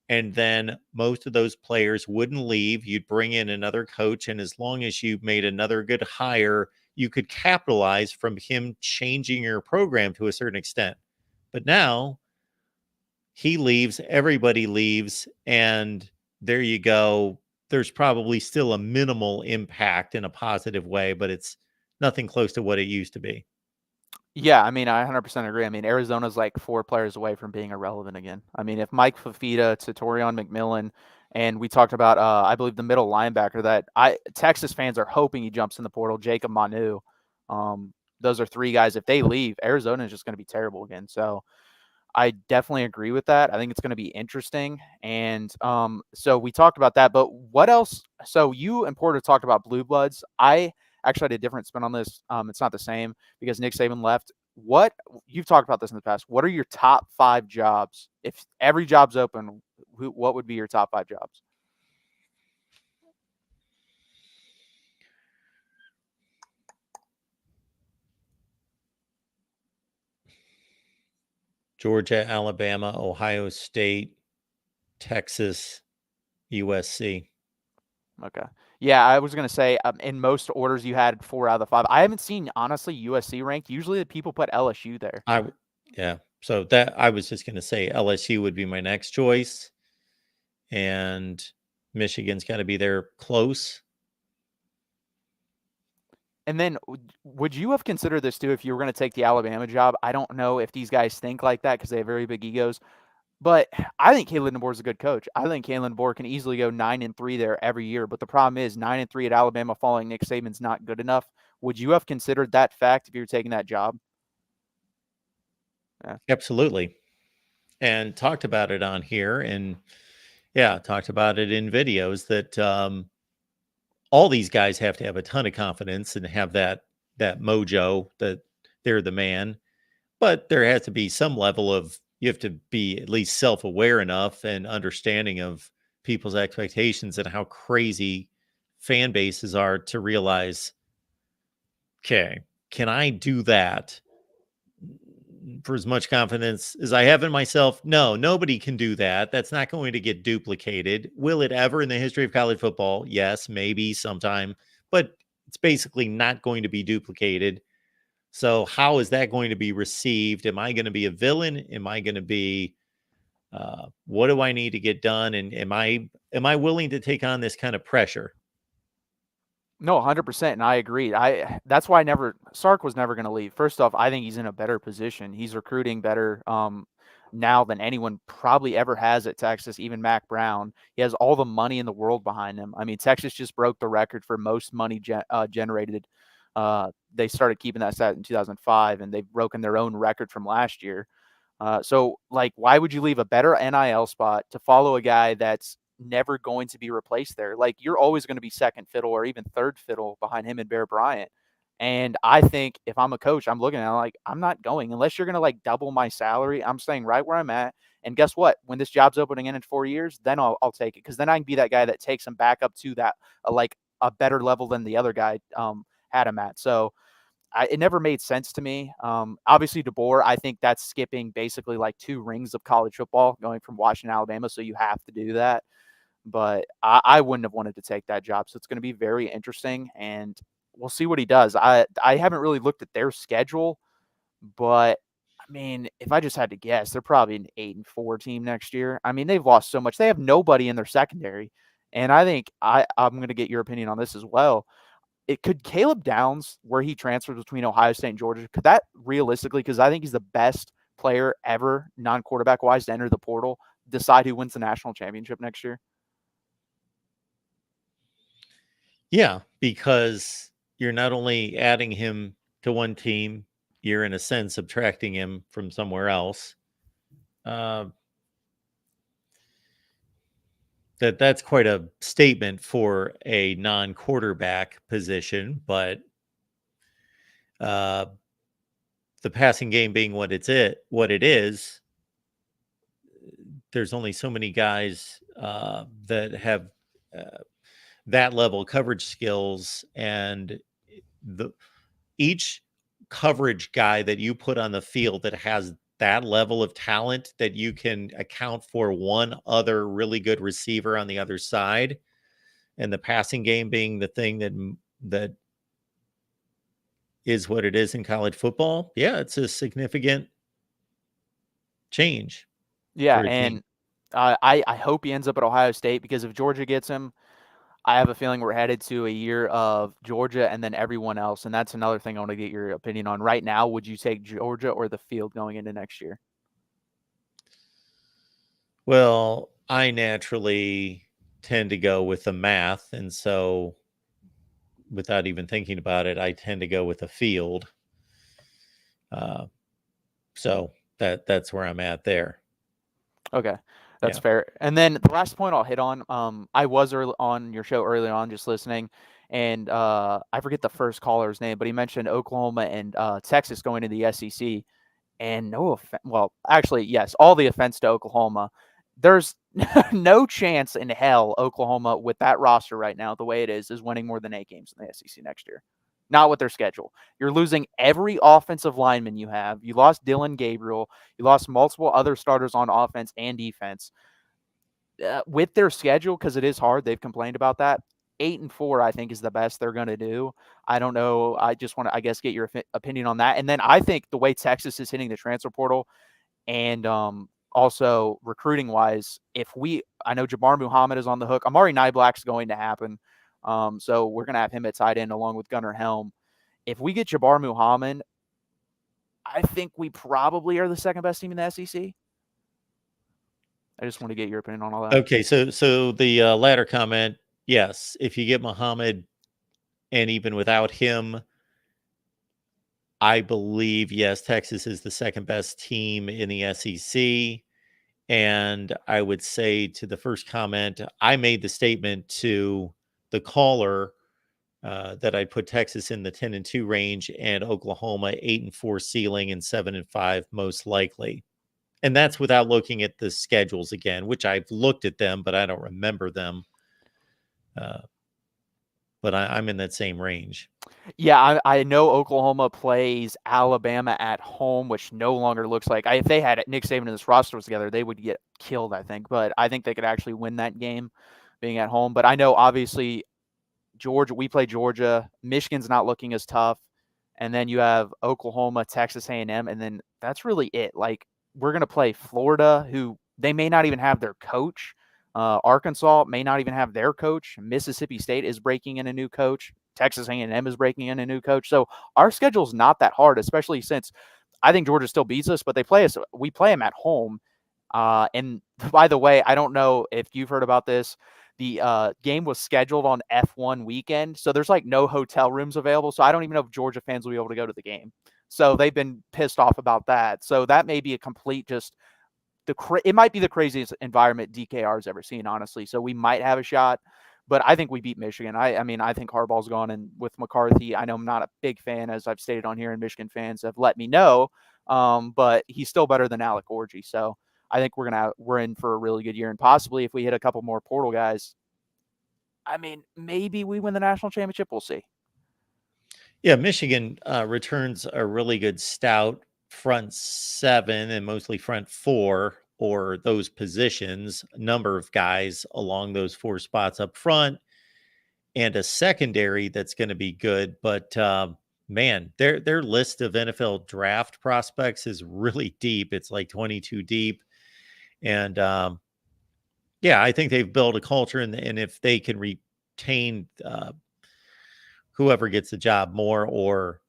And then most of those players wouldn't leave. You'd bring in another coach. And as long as you made another good hire, you could capitalize from him changing your program to a certain extent. But now he leaves, everybody leaves, and there you go. There's probably still a minimal impact in a positive way, but it's nothing close to what it used to be. Yeah, I mean, I 100% agree. I mean, Arizona's like 4 players away from being irrelevant again. I mean, if Mike Fafita, Torion McMillan, and we talked about, I believe, the middle linebacker that Texas fans are hoping he jumps in the portal, Jacob Manu. Those are 3 guys. If they leave, Arizona is just going to be terrible again. So I definitely agree with that. I think it's going to be interesting. And so we talked about that. But what else? So you and Porter talked about Blue Bloods. I actually had a different spin on this. It's not the same because Nick Saban left. What you've talked about this in the past. What are your top 5 jobs? If every job's open, what would be your top 5 jobs? Georgia, Alabama, Ohio State, Texas, USC. Okay. Yeah, I was going to say in most orders you had 4 out of the 5. I haven't seen, honestly, USC ranked. Usually the people put LSU there. Yeah. So that I was just going to say LSU would be my next choice. And Michigan's got to be there close. And then would you have considered this too if you were going to take the Alabama job? I don't know if these guys think like that because they have very big egos. But I think Kalen DeBoer is a good coach. I think Kalen DeBoer can easily go 9-3 there every year. But the problem is 9-3 at Alabama following Nick Saban's not good enough. Would you have considered that fact if you were taking that job? Yeah. Absolutely. And talked about it on here, and talked about it in videos that all these guys have to have a ton of confidence and have that mojo that they're the man. But there has to be some level of, you have to be at least self-aware enough and understanding of people's expectations and how crazy fan bases are to realize, okay, can I do that for as much confidence as I have in myself? No, nobody can do that. That's not going to get duplicated. Will it ever in the history of college football? Yes, maybe sometime, but it's basically not going to be duplicated. So how is that going to be received? Am I going to be a villain? Am I going to be, what do I need to get done? And am I willing to take on this kind of pressure? No, 100%, and I agree. That's why Sark was never going to leave. First off, I think he's in a better position. He's recruiting better now than anyone probably ever has at Texas, even Mac Brown. He has all the money in the world behind him. I mean, Texas just broke the record for most money generated. They started keeping that stat in 2005, and they've broken their own record from last year. So, why would you leave a better NIL spot to follow a guy that's never going to be replaced there? Like, you're always going to be second fiddle or even third fiddle behind him and Bear Bryant. And I think if I'm a coach, I'm looking at it I'm not going unless you're going to double my salary. I'm staying right where I'm at. And guess what? When this job's opening in 4 years, then I'll take it, because then I can be that guy that takes him back up to that a better level than the other guy had him at. So it never made sense to me. Obviously, DeBoer, I think that's skipping basically 2 rings of college football, going from Washington, Alabama. So you have to do that. But I wouldn't have wanted to take that job. So it's going to be very interesting, and we'll see what he does. I haven't really looked at their schedule, but I mean, if I just had to guess, they're probably an 8-4 team next year. I mean, they've lost so much. They have nobody in their secondary. And I think I'm going to get your opinion on this as well. Could Caleb Downs, where he transfers between Ohio State and Georgia, could that realistically, because I think he's the best player ever, non-quarterback wise, to enter the portal, decide who wins the national championship next year? Yeah, because you're not only adding him to one team, you're in a sense subtracting him from somewhere else. that's quite a statement for a non-quarterback position, but the passing game being what it is, there's only so many guys that have that level coverage skills, and each coverage guy that you put on the field that has that level of talent, that you can account for one other really good receiver on the other side, and the passing game being the thing that is what it is in college football. Yeah, it's a significant change. Yeah, for a team. and I hope he ends up at Ohio State, because if Georgia gets him, I have a feeling we're headed to a year of Georgia and then everyone else, and that's another thing I want to get your opinion on. Right now, would you take Georgia or the field going into next year? Well, I naturally tend to go with the math, and so without even thinking about it, I tend to go with the field. So that's where I'm at there. Okay, that's Yeah. fair. And then the last point I'll hit on, I was on your show early on just listening, and I forget the first caller's name, but he mentioned Oklahoma and Texas going to the SEC. And well, actually, yes, all the offense to Oklahoma. There's no chance in hell Oklahoma, with that roster right now, the way it is winning more than 8 games in the SEC next year. Not with their schedule. You're losing every offensive lineman you have. You lost Dylan Gabriel. You lost multiple other starters on offense and defense. With their schedule, because it is hard, they've complained about that. 8-4, I think, is the best they're going to do. I don't know. I just want to, I guess, get your opinion on that. And then I think the way Texas is hitting the transfer portal, and also recruiting wise, I know Jabbar Muhammad is on the hook. Amari Niblack's going to happen. So we're going to have him at tight end along with Gunnar Helm. If we get Jabbar Muhammad, I think we probably are the second best team in the SEC. I just want to get your opinion on all that. Okay, so the latter comment, yes, if you get Muhammad, and even without him, I believe, yes, Texas is the second best team in the SEC. And I would say, to the first comment, I made the statement to the caller that I put Texas in the 10-2 range, and Oklahoma 8-4 ceiling and 7-5 most likely. And that's without looking at the schedules again, which I've looked at them, but I don't remember them. But I'm in that same range. Yeah, I know Oklahoma plays Alabama at home, which no longer looks like, if they had Nick Saban and this roster was together, they would get killed, I think. But I think they could actually win that game being at home. But I know, obviously, Georgia, we play Georgia. Michigan's not looking as tough. And then you have Oklahoma, Texas A&M, and then that's really it. Like, we're going to play Florida, who they may not even have their coach. Arkansas may not even have their coach. Mississippi State is breaking in a new coach. Texas A&M is breaking in a new coach. So our schedule's not that hard, especially since I think Georgia still beats us, but we play them at home. And by the way, I don't know if you've heard about this. The game was scheduled on F1 weekend, so there's like no hotel rooms available. So I don't even know if Georgia fans will be able to go to the game. So they've been pissed off about that. So that may be a complete it might be the craziest environment DKR's ever seen, honestly. So we might have a shot, but I think we beat Michigan. I mean, I think Harbaugh's gone, and with McCarthy, I know I'm not a big fan, as I've stated on here, and Michigan fans have let me know, but he's still better than Alec Orji. So I think we're in for a really good year, and possibly if we hit a couple more portal guys, I mean, maybe we win the national championship. We'll see. Yeah, Michigan returns a really good stout front 7 and mostly front 4, or those positions, number of guys along those 4 spots up front, and a secondary that's going to be good. But man, their list of NFL draft prospects is really deep. It's like 22 deep. And yeah, I think they've built a culture, and if they can retain whoever gets the job more, or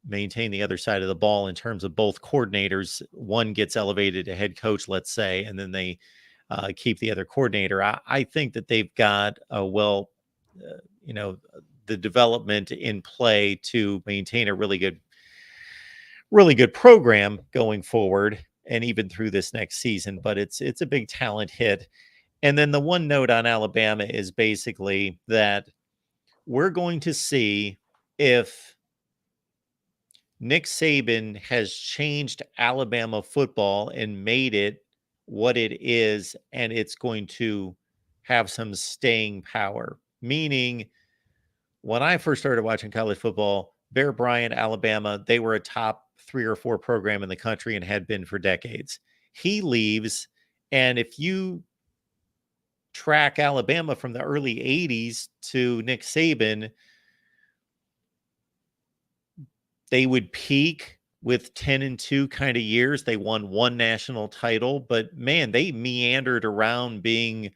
maintain the other side of the ball in terms of both coordinators, one gets elevated to head coach, let's say, and then they keep the other coordinator. I think that they've got the development in play to maintain a really good program going forward, and even through this next season. But it's a big talent hit. And then the one note on Alabama is basically that we're going to see if Nick Saban has changed Alabama football and made it what it is, and it's going to have some staying power. Meaning, when I first started watching college football, Bear Bryant, Alabama, they were a top 3 or 4 program in the country and had been for decades. He leaves, and if you track Alabama from the early 80s to Nick Saban, they would peak with 10-2 kind of years. They won 1 national title, but man, they meandered around being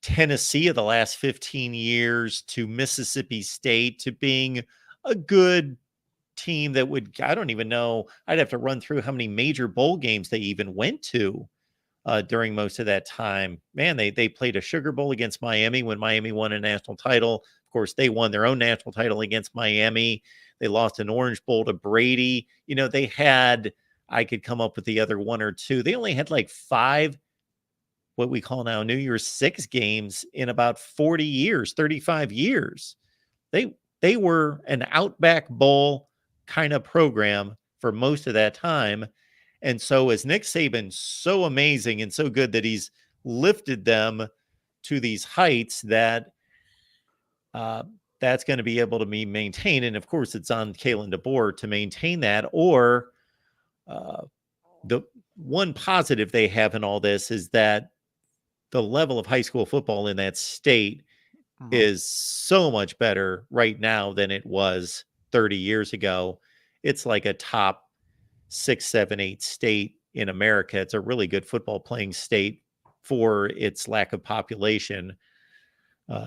Tennessee of the last 15 years to Mississippi State to being a good team that would, I don't even know, I'd have to run through how many major bowl games they even went to during most of that time. Man, they played a Sugar Bowl against Miami when Miami won a national title. Of course, they won their own national title against Miami. They lost an Orange Bowl to Brady. You know, they had, I could come up with the other 1 or 2. They only had like 5, what we call now New Year's 6 games in about 40 years, 35 years. They were an Outback Bowl kind of program for most of that time. And so is Nick Saban so amazing and so good that he's lifted them to these heights that that's going to be able to be maintained. And of course, it's on Kalen DeBoer to maintain that. Or the one positive they have in all this is that the level of high school football in that state is so much better right now than it was 30 years ago. It's like a top 6, 7, 8 state in America. It's a really good football playing state for its lack of population.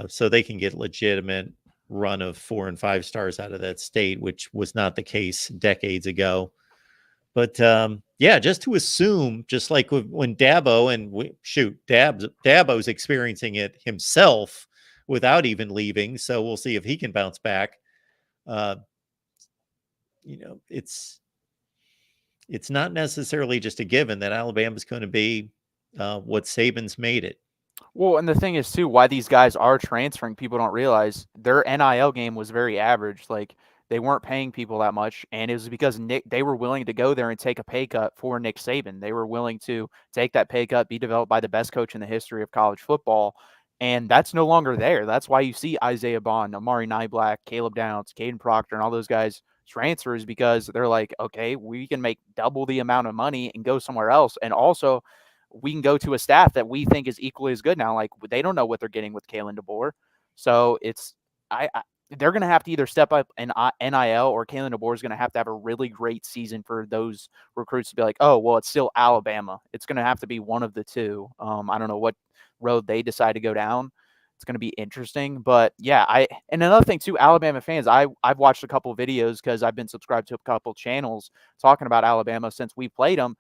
So they can get legitimate run of 4 and 5 stars out of that state, which was not the case decades ago. But yeah, just to assume, just like when Dabo and Dabo's experiencing it himself without even leaving. So we'll see if he can bounce back. You know, it's not necessarily just a given that Alabama's going to be what Saban's made it. Well, and the thing is too, why these guys are transferring, people don't realize their NIL game was very average. Like, they weren't paying people that much, and it was because they were willing to go there and take a pay cut for Nick Saban. They were willing to take that pay cut, be developed by the best coach in the history of college football, and that's no longer there. That's why you see Isaiah Bond, Amari Niblack, Caleb Downs, Caden Proctor, and all those guys transfers, because they're like, okay, we can make double the amount of money and go somewhere else, and also we can go to a staff that we think is equally as good now. Like, they don't know what they're getting with Kalen DeBoer. So it's, they're going to have to either step up in NIL, or Kalen DeBoer is going to have a really great season for those recruits to be like, oh, well, it's still Alabama. It's going to have to be one of the two. I don't know what road they decide to go down. It's going to be interesting. But yeah, and another thing too, Alabama fans, I've watched a couple of videos because I've been subscribed to a couple channels talking about Alabama since we played them.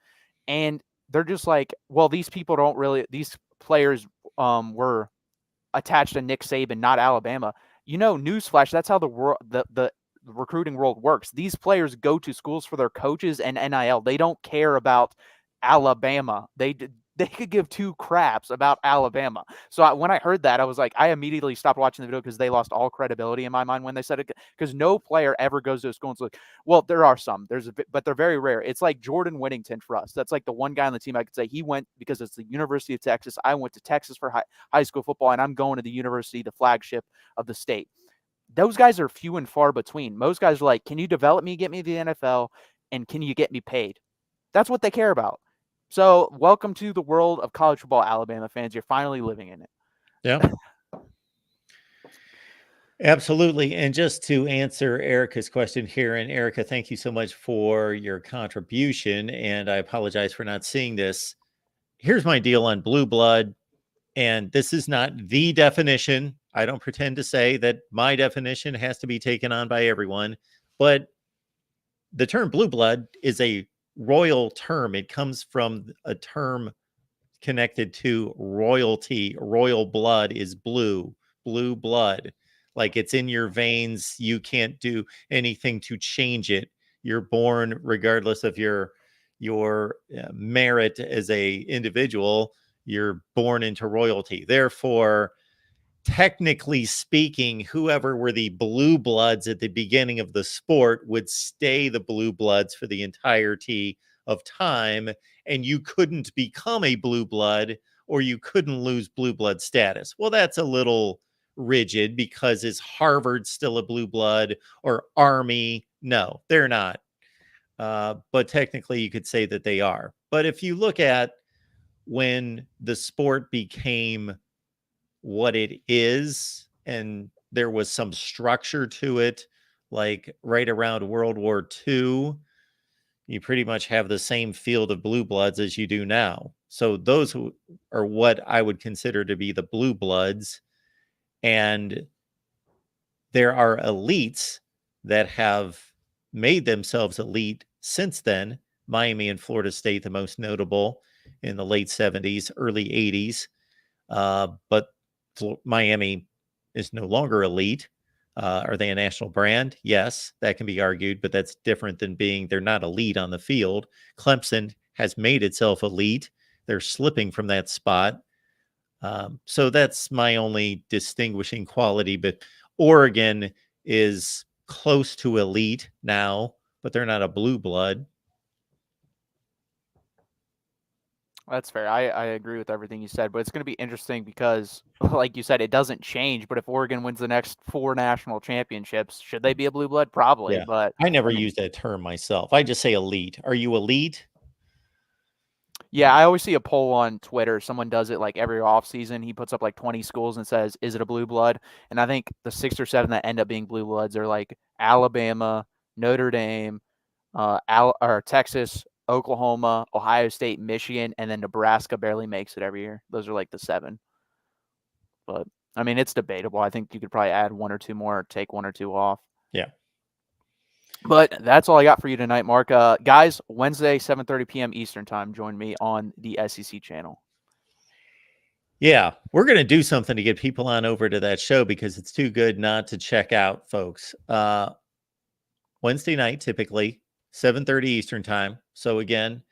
And they're just like, well, these players were attached to Nick Saban, not Alabama. You know, newsflash, that's how the recruiting world works. These players go to schools for their coaches and NIL. They don't care about Alabama. They could give 2 craps about Alabama. So when I heard that, I was like, I immediately stopped watching the video because they lost all credibility in my mind when they said it. Because no player ever goes to a school and is like, well, there are some. But they're very rare. It's like Jordan Whittington for us. That's like the one guy on the team I could say he went because it's the University of Texas. I went to Texas for high school football, and I'm going to the university, the flagship of the state. Those guys are few and far between. Most guys are like, can you develop me, get me to the NFL, and can you get me paid? That's what they care about. So welcome to the world of college football, Alabama fans. You're finally living in it. Yeah. Absolutely. And just to answer Erica's question here, and Erica, thank you so much for your contribution. And I apologize for not seeing this. Here's my deal on blue blood. And this is not the definition. I don't pretend to say that my definition has to be taken on by everyone. But the term blue blood is a royal term. It comes from a term connected to royalty. Royal blood is blue blood. Like, it's in your veins. You can't do anything to change it. You're born regardless of your merit as a individual. you're born into royalty. Therefore, technically speaking, whoever were the blue bloods at the beginning of the sport would stay the blue bloods for the entirety of time, and you couldn't become a blue blood or you couldn't lose blue blood status. Well, that's a little rigid, because is Harvard still a blue blood, or Army? No, they're not. But technically you could say that they are. But if you look at when the sport became what it is, and there was some structure to it, like right around World War II, you pretty much have the same field of blue bloods as you do now. So those who are what I would consider to be the blue bloods. And there are elites that have made themselves elite since then. Miami and Florida State, the most notable in the late 70s, early 80s. But Miami is no longer elite. Are they a national brand? Yes, that can be argued, but that's different than they're not elite on the field. Clemson has made itself elite. They're slipping from that spot. So that's my only distinguishing quality. But Oregon is close to elite now, but they're not a blue blood. That's fair. I agree with everything you said, but it's going to be interesting because, like you said, it doesn't change. But if Oregon wins the next 4 national championships, should they be a blue blood? Probably. Yeah. But I never use that term myself. I just say elite. Are you elite? yeah, I always see a poll on Twitter. Someone does it like every offseason. He puts up like 20 schools and says, is it a blue blood? And I think the 6 or 7 that end up being blue bloods are like Alabama, Notre Dame, or Texas, Oklahoma, Ohio State, Michigan, and then Nebraska barely makes it every year. Those are like the 7. But, I mean, it's debatable. I think you could probably add 1 or 2 more or take 1 or 2 off. Yeah. But that's all I got for you tonight, Mark. Guys, Wednesday, 7:30 p.m. Eastern time, join me on the SEC channel. Yeah, we're going to do something to get people on over to that show, because it's too good not to check out, folks. Wednesday night, typically, 7:30 Eastern time. So again,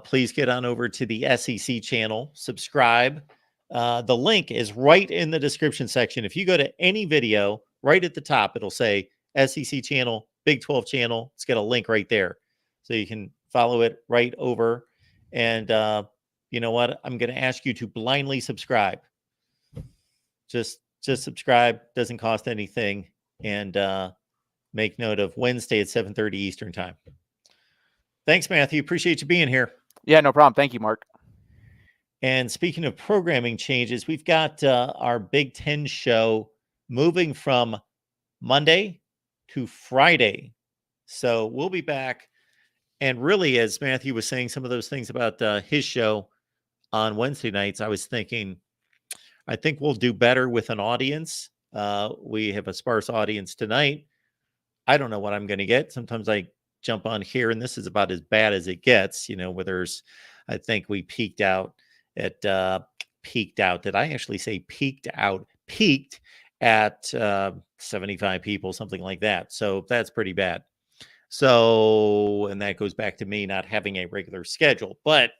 please get on over to the SEC channel, subscribe. The link is right in the description section. If you go to any video, right at the top, it'll say SEC channel, Big 12 channel. It's got a link right there. So you can follow it right over. And you know what? I'm going to ask you to blindly subscribe. Just subscribe. Doesn't cost anything. And make note of Wednesday at 7:30 Eastern time. Thanks, Matthew. Appreciate you being here. Yeah, no problem. Thank you, Mark. And speaking of programming changes, we've got our Big Ten show moving from Monday to Friday. So we'll be back. And really, as Matthew was saying some of those things about his show on Wednesday nights, I was thinking, I think we'll do better with an audience. We have a sparse audience tonight. I don't know what I'm going to get. Sometimes I jump on here, and this is about as bad as it gets, where I think we peaked out at, did I actually say peaked out? Peaked at 75 people, something like that. So that's pretty bad. So, and that goes back to me not having a regular schedule. But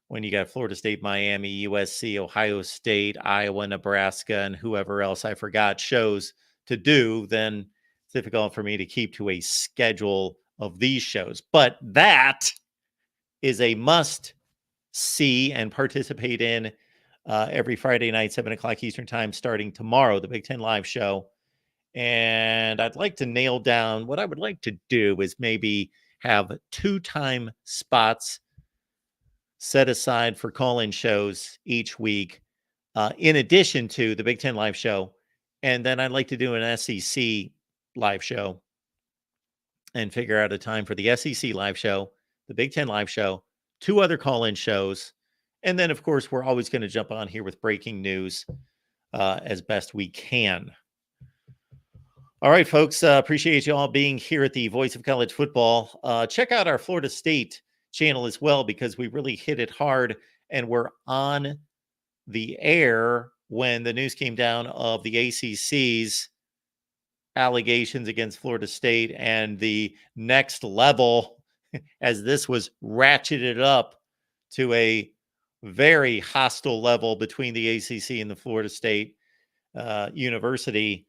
when you got Florida State, Miami, USC, Ohio State, Iowa, Nebraska, and whoever else I forgot shows to do, then it's difficult for me to keep to a schedule of these shows. But that is a must see and participate in every Friday night, 7 o'clock Eastern time, starting tomorrow, the Big Ten Live show. And I'd like to nail down what I would like to do is maybe have 2 time spots set aside for call-in shows each week, in addition to the Big Ten Live show. And then I'd like to do an SEC live show and figure out a time for the SEC live show, the Big Ten Live show, 2 other call-in shows. And then, of course, we're always going to jump on here with breaking news as best we can. All right, folks, appreciate you all being here at the Voice of College Football. Check out our Florida State channel as well, because we really hit it hard, and we're on the air when the news came down of the ACC's allegations against Florida State and the next level, as this was ratcheted up to a very hostile level between the ACC and the Florida State University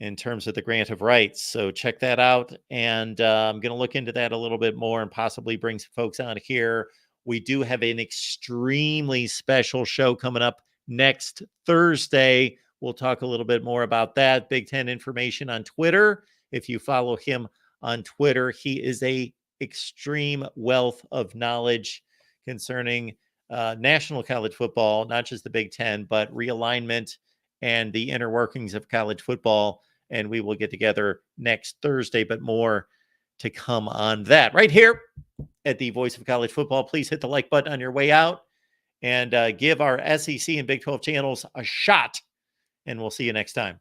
in terms of the grant of rights. So check that out. And I'm going to look into that a little bit more and possibly bring some folks on here. We do have an extremely special show coming up next Thursday. We'll talk a little bit more about that. Big Ten information on Twitter. If you follow him on Twitter, he is a extreme wealth of knowledge concerning national college football, not just the Big Ten, but realignment and the inner workings of college football. And we will get together next Thursday, but more to come on that right here at the Voice of College Football. Please hit the like button on your way out and give our SEC and Big 12 channels a shot. And we'll see you next time.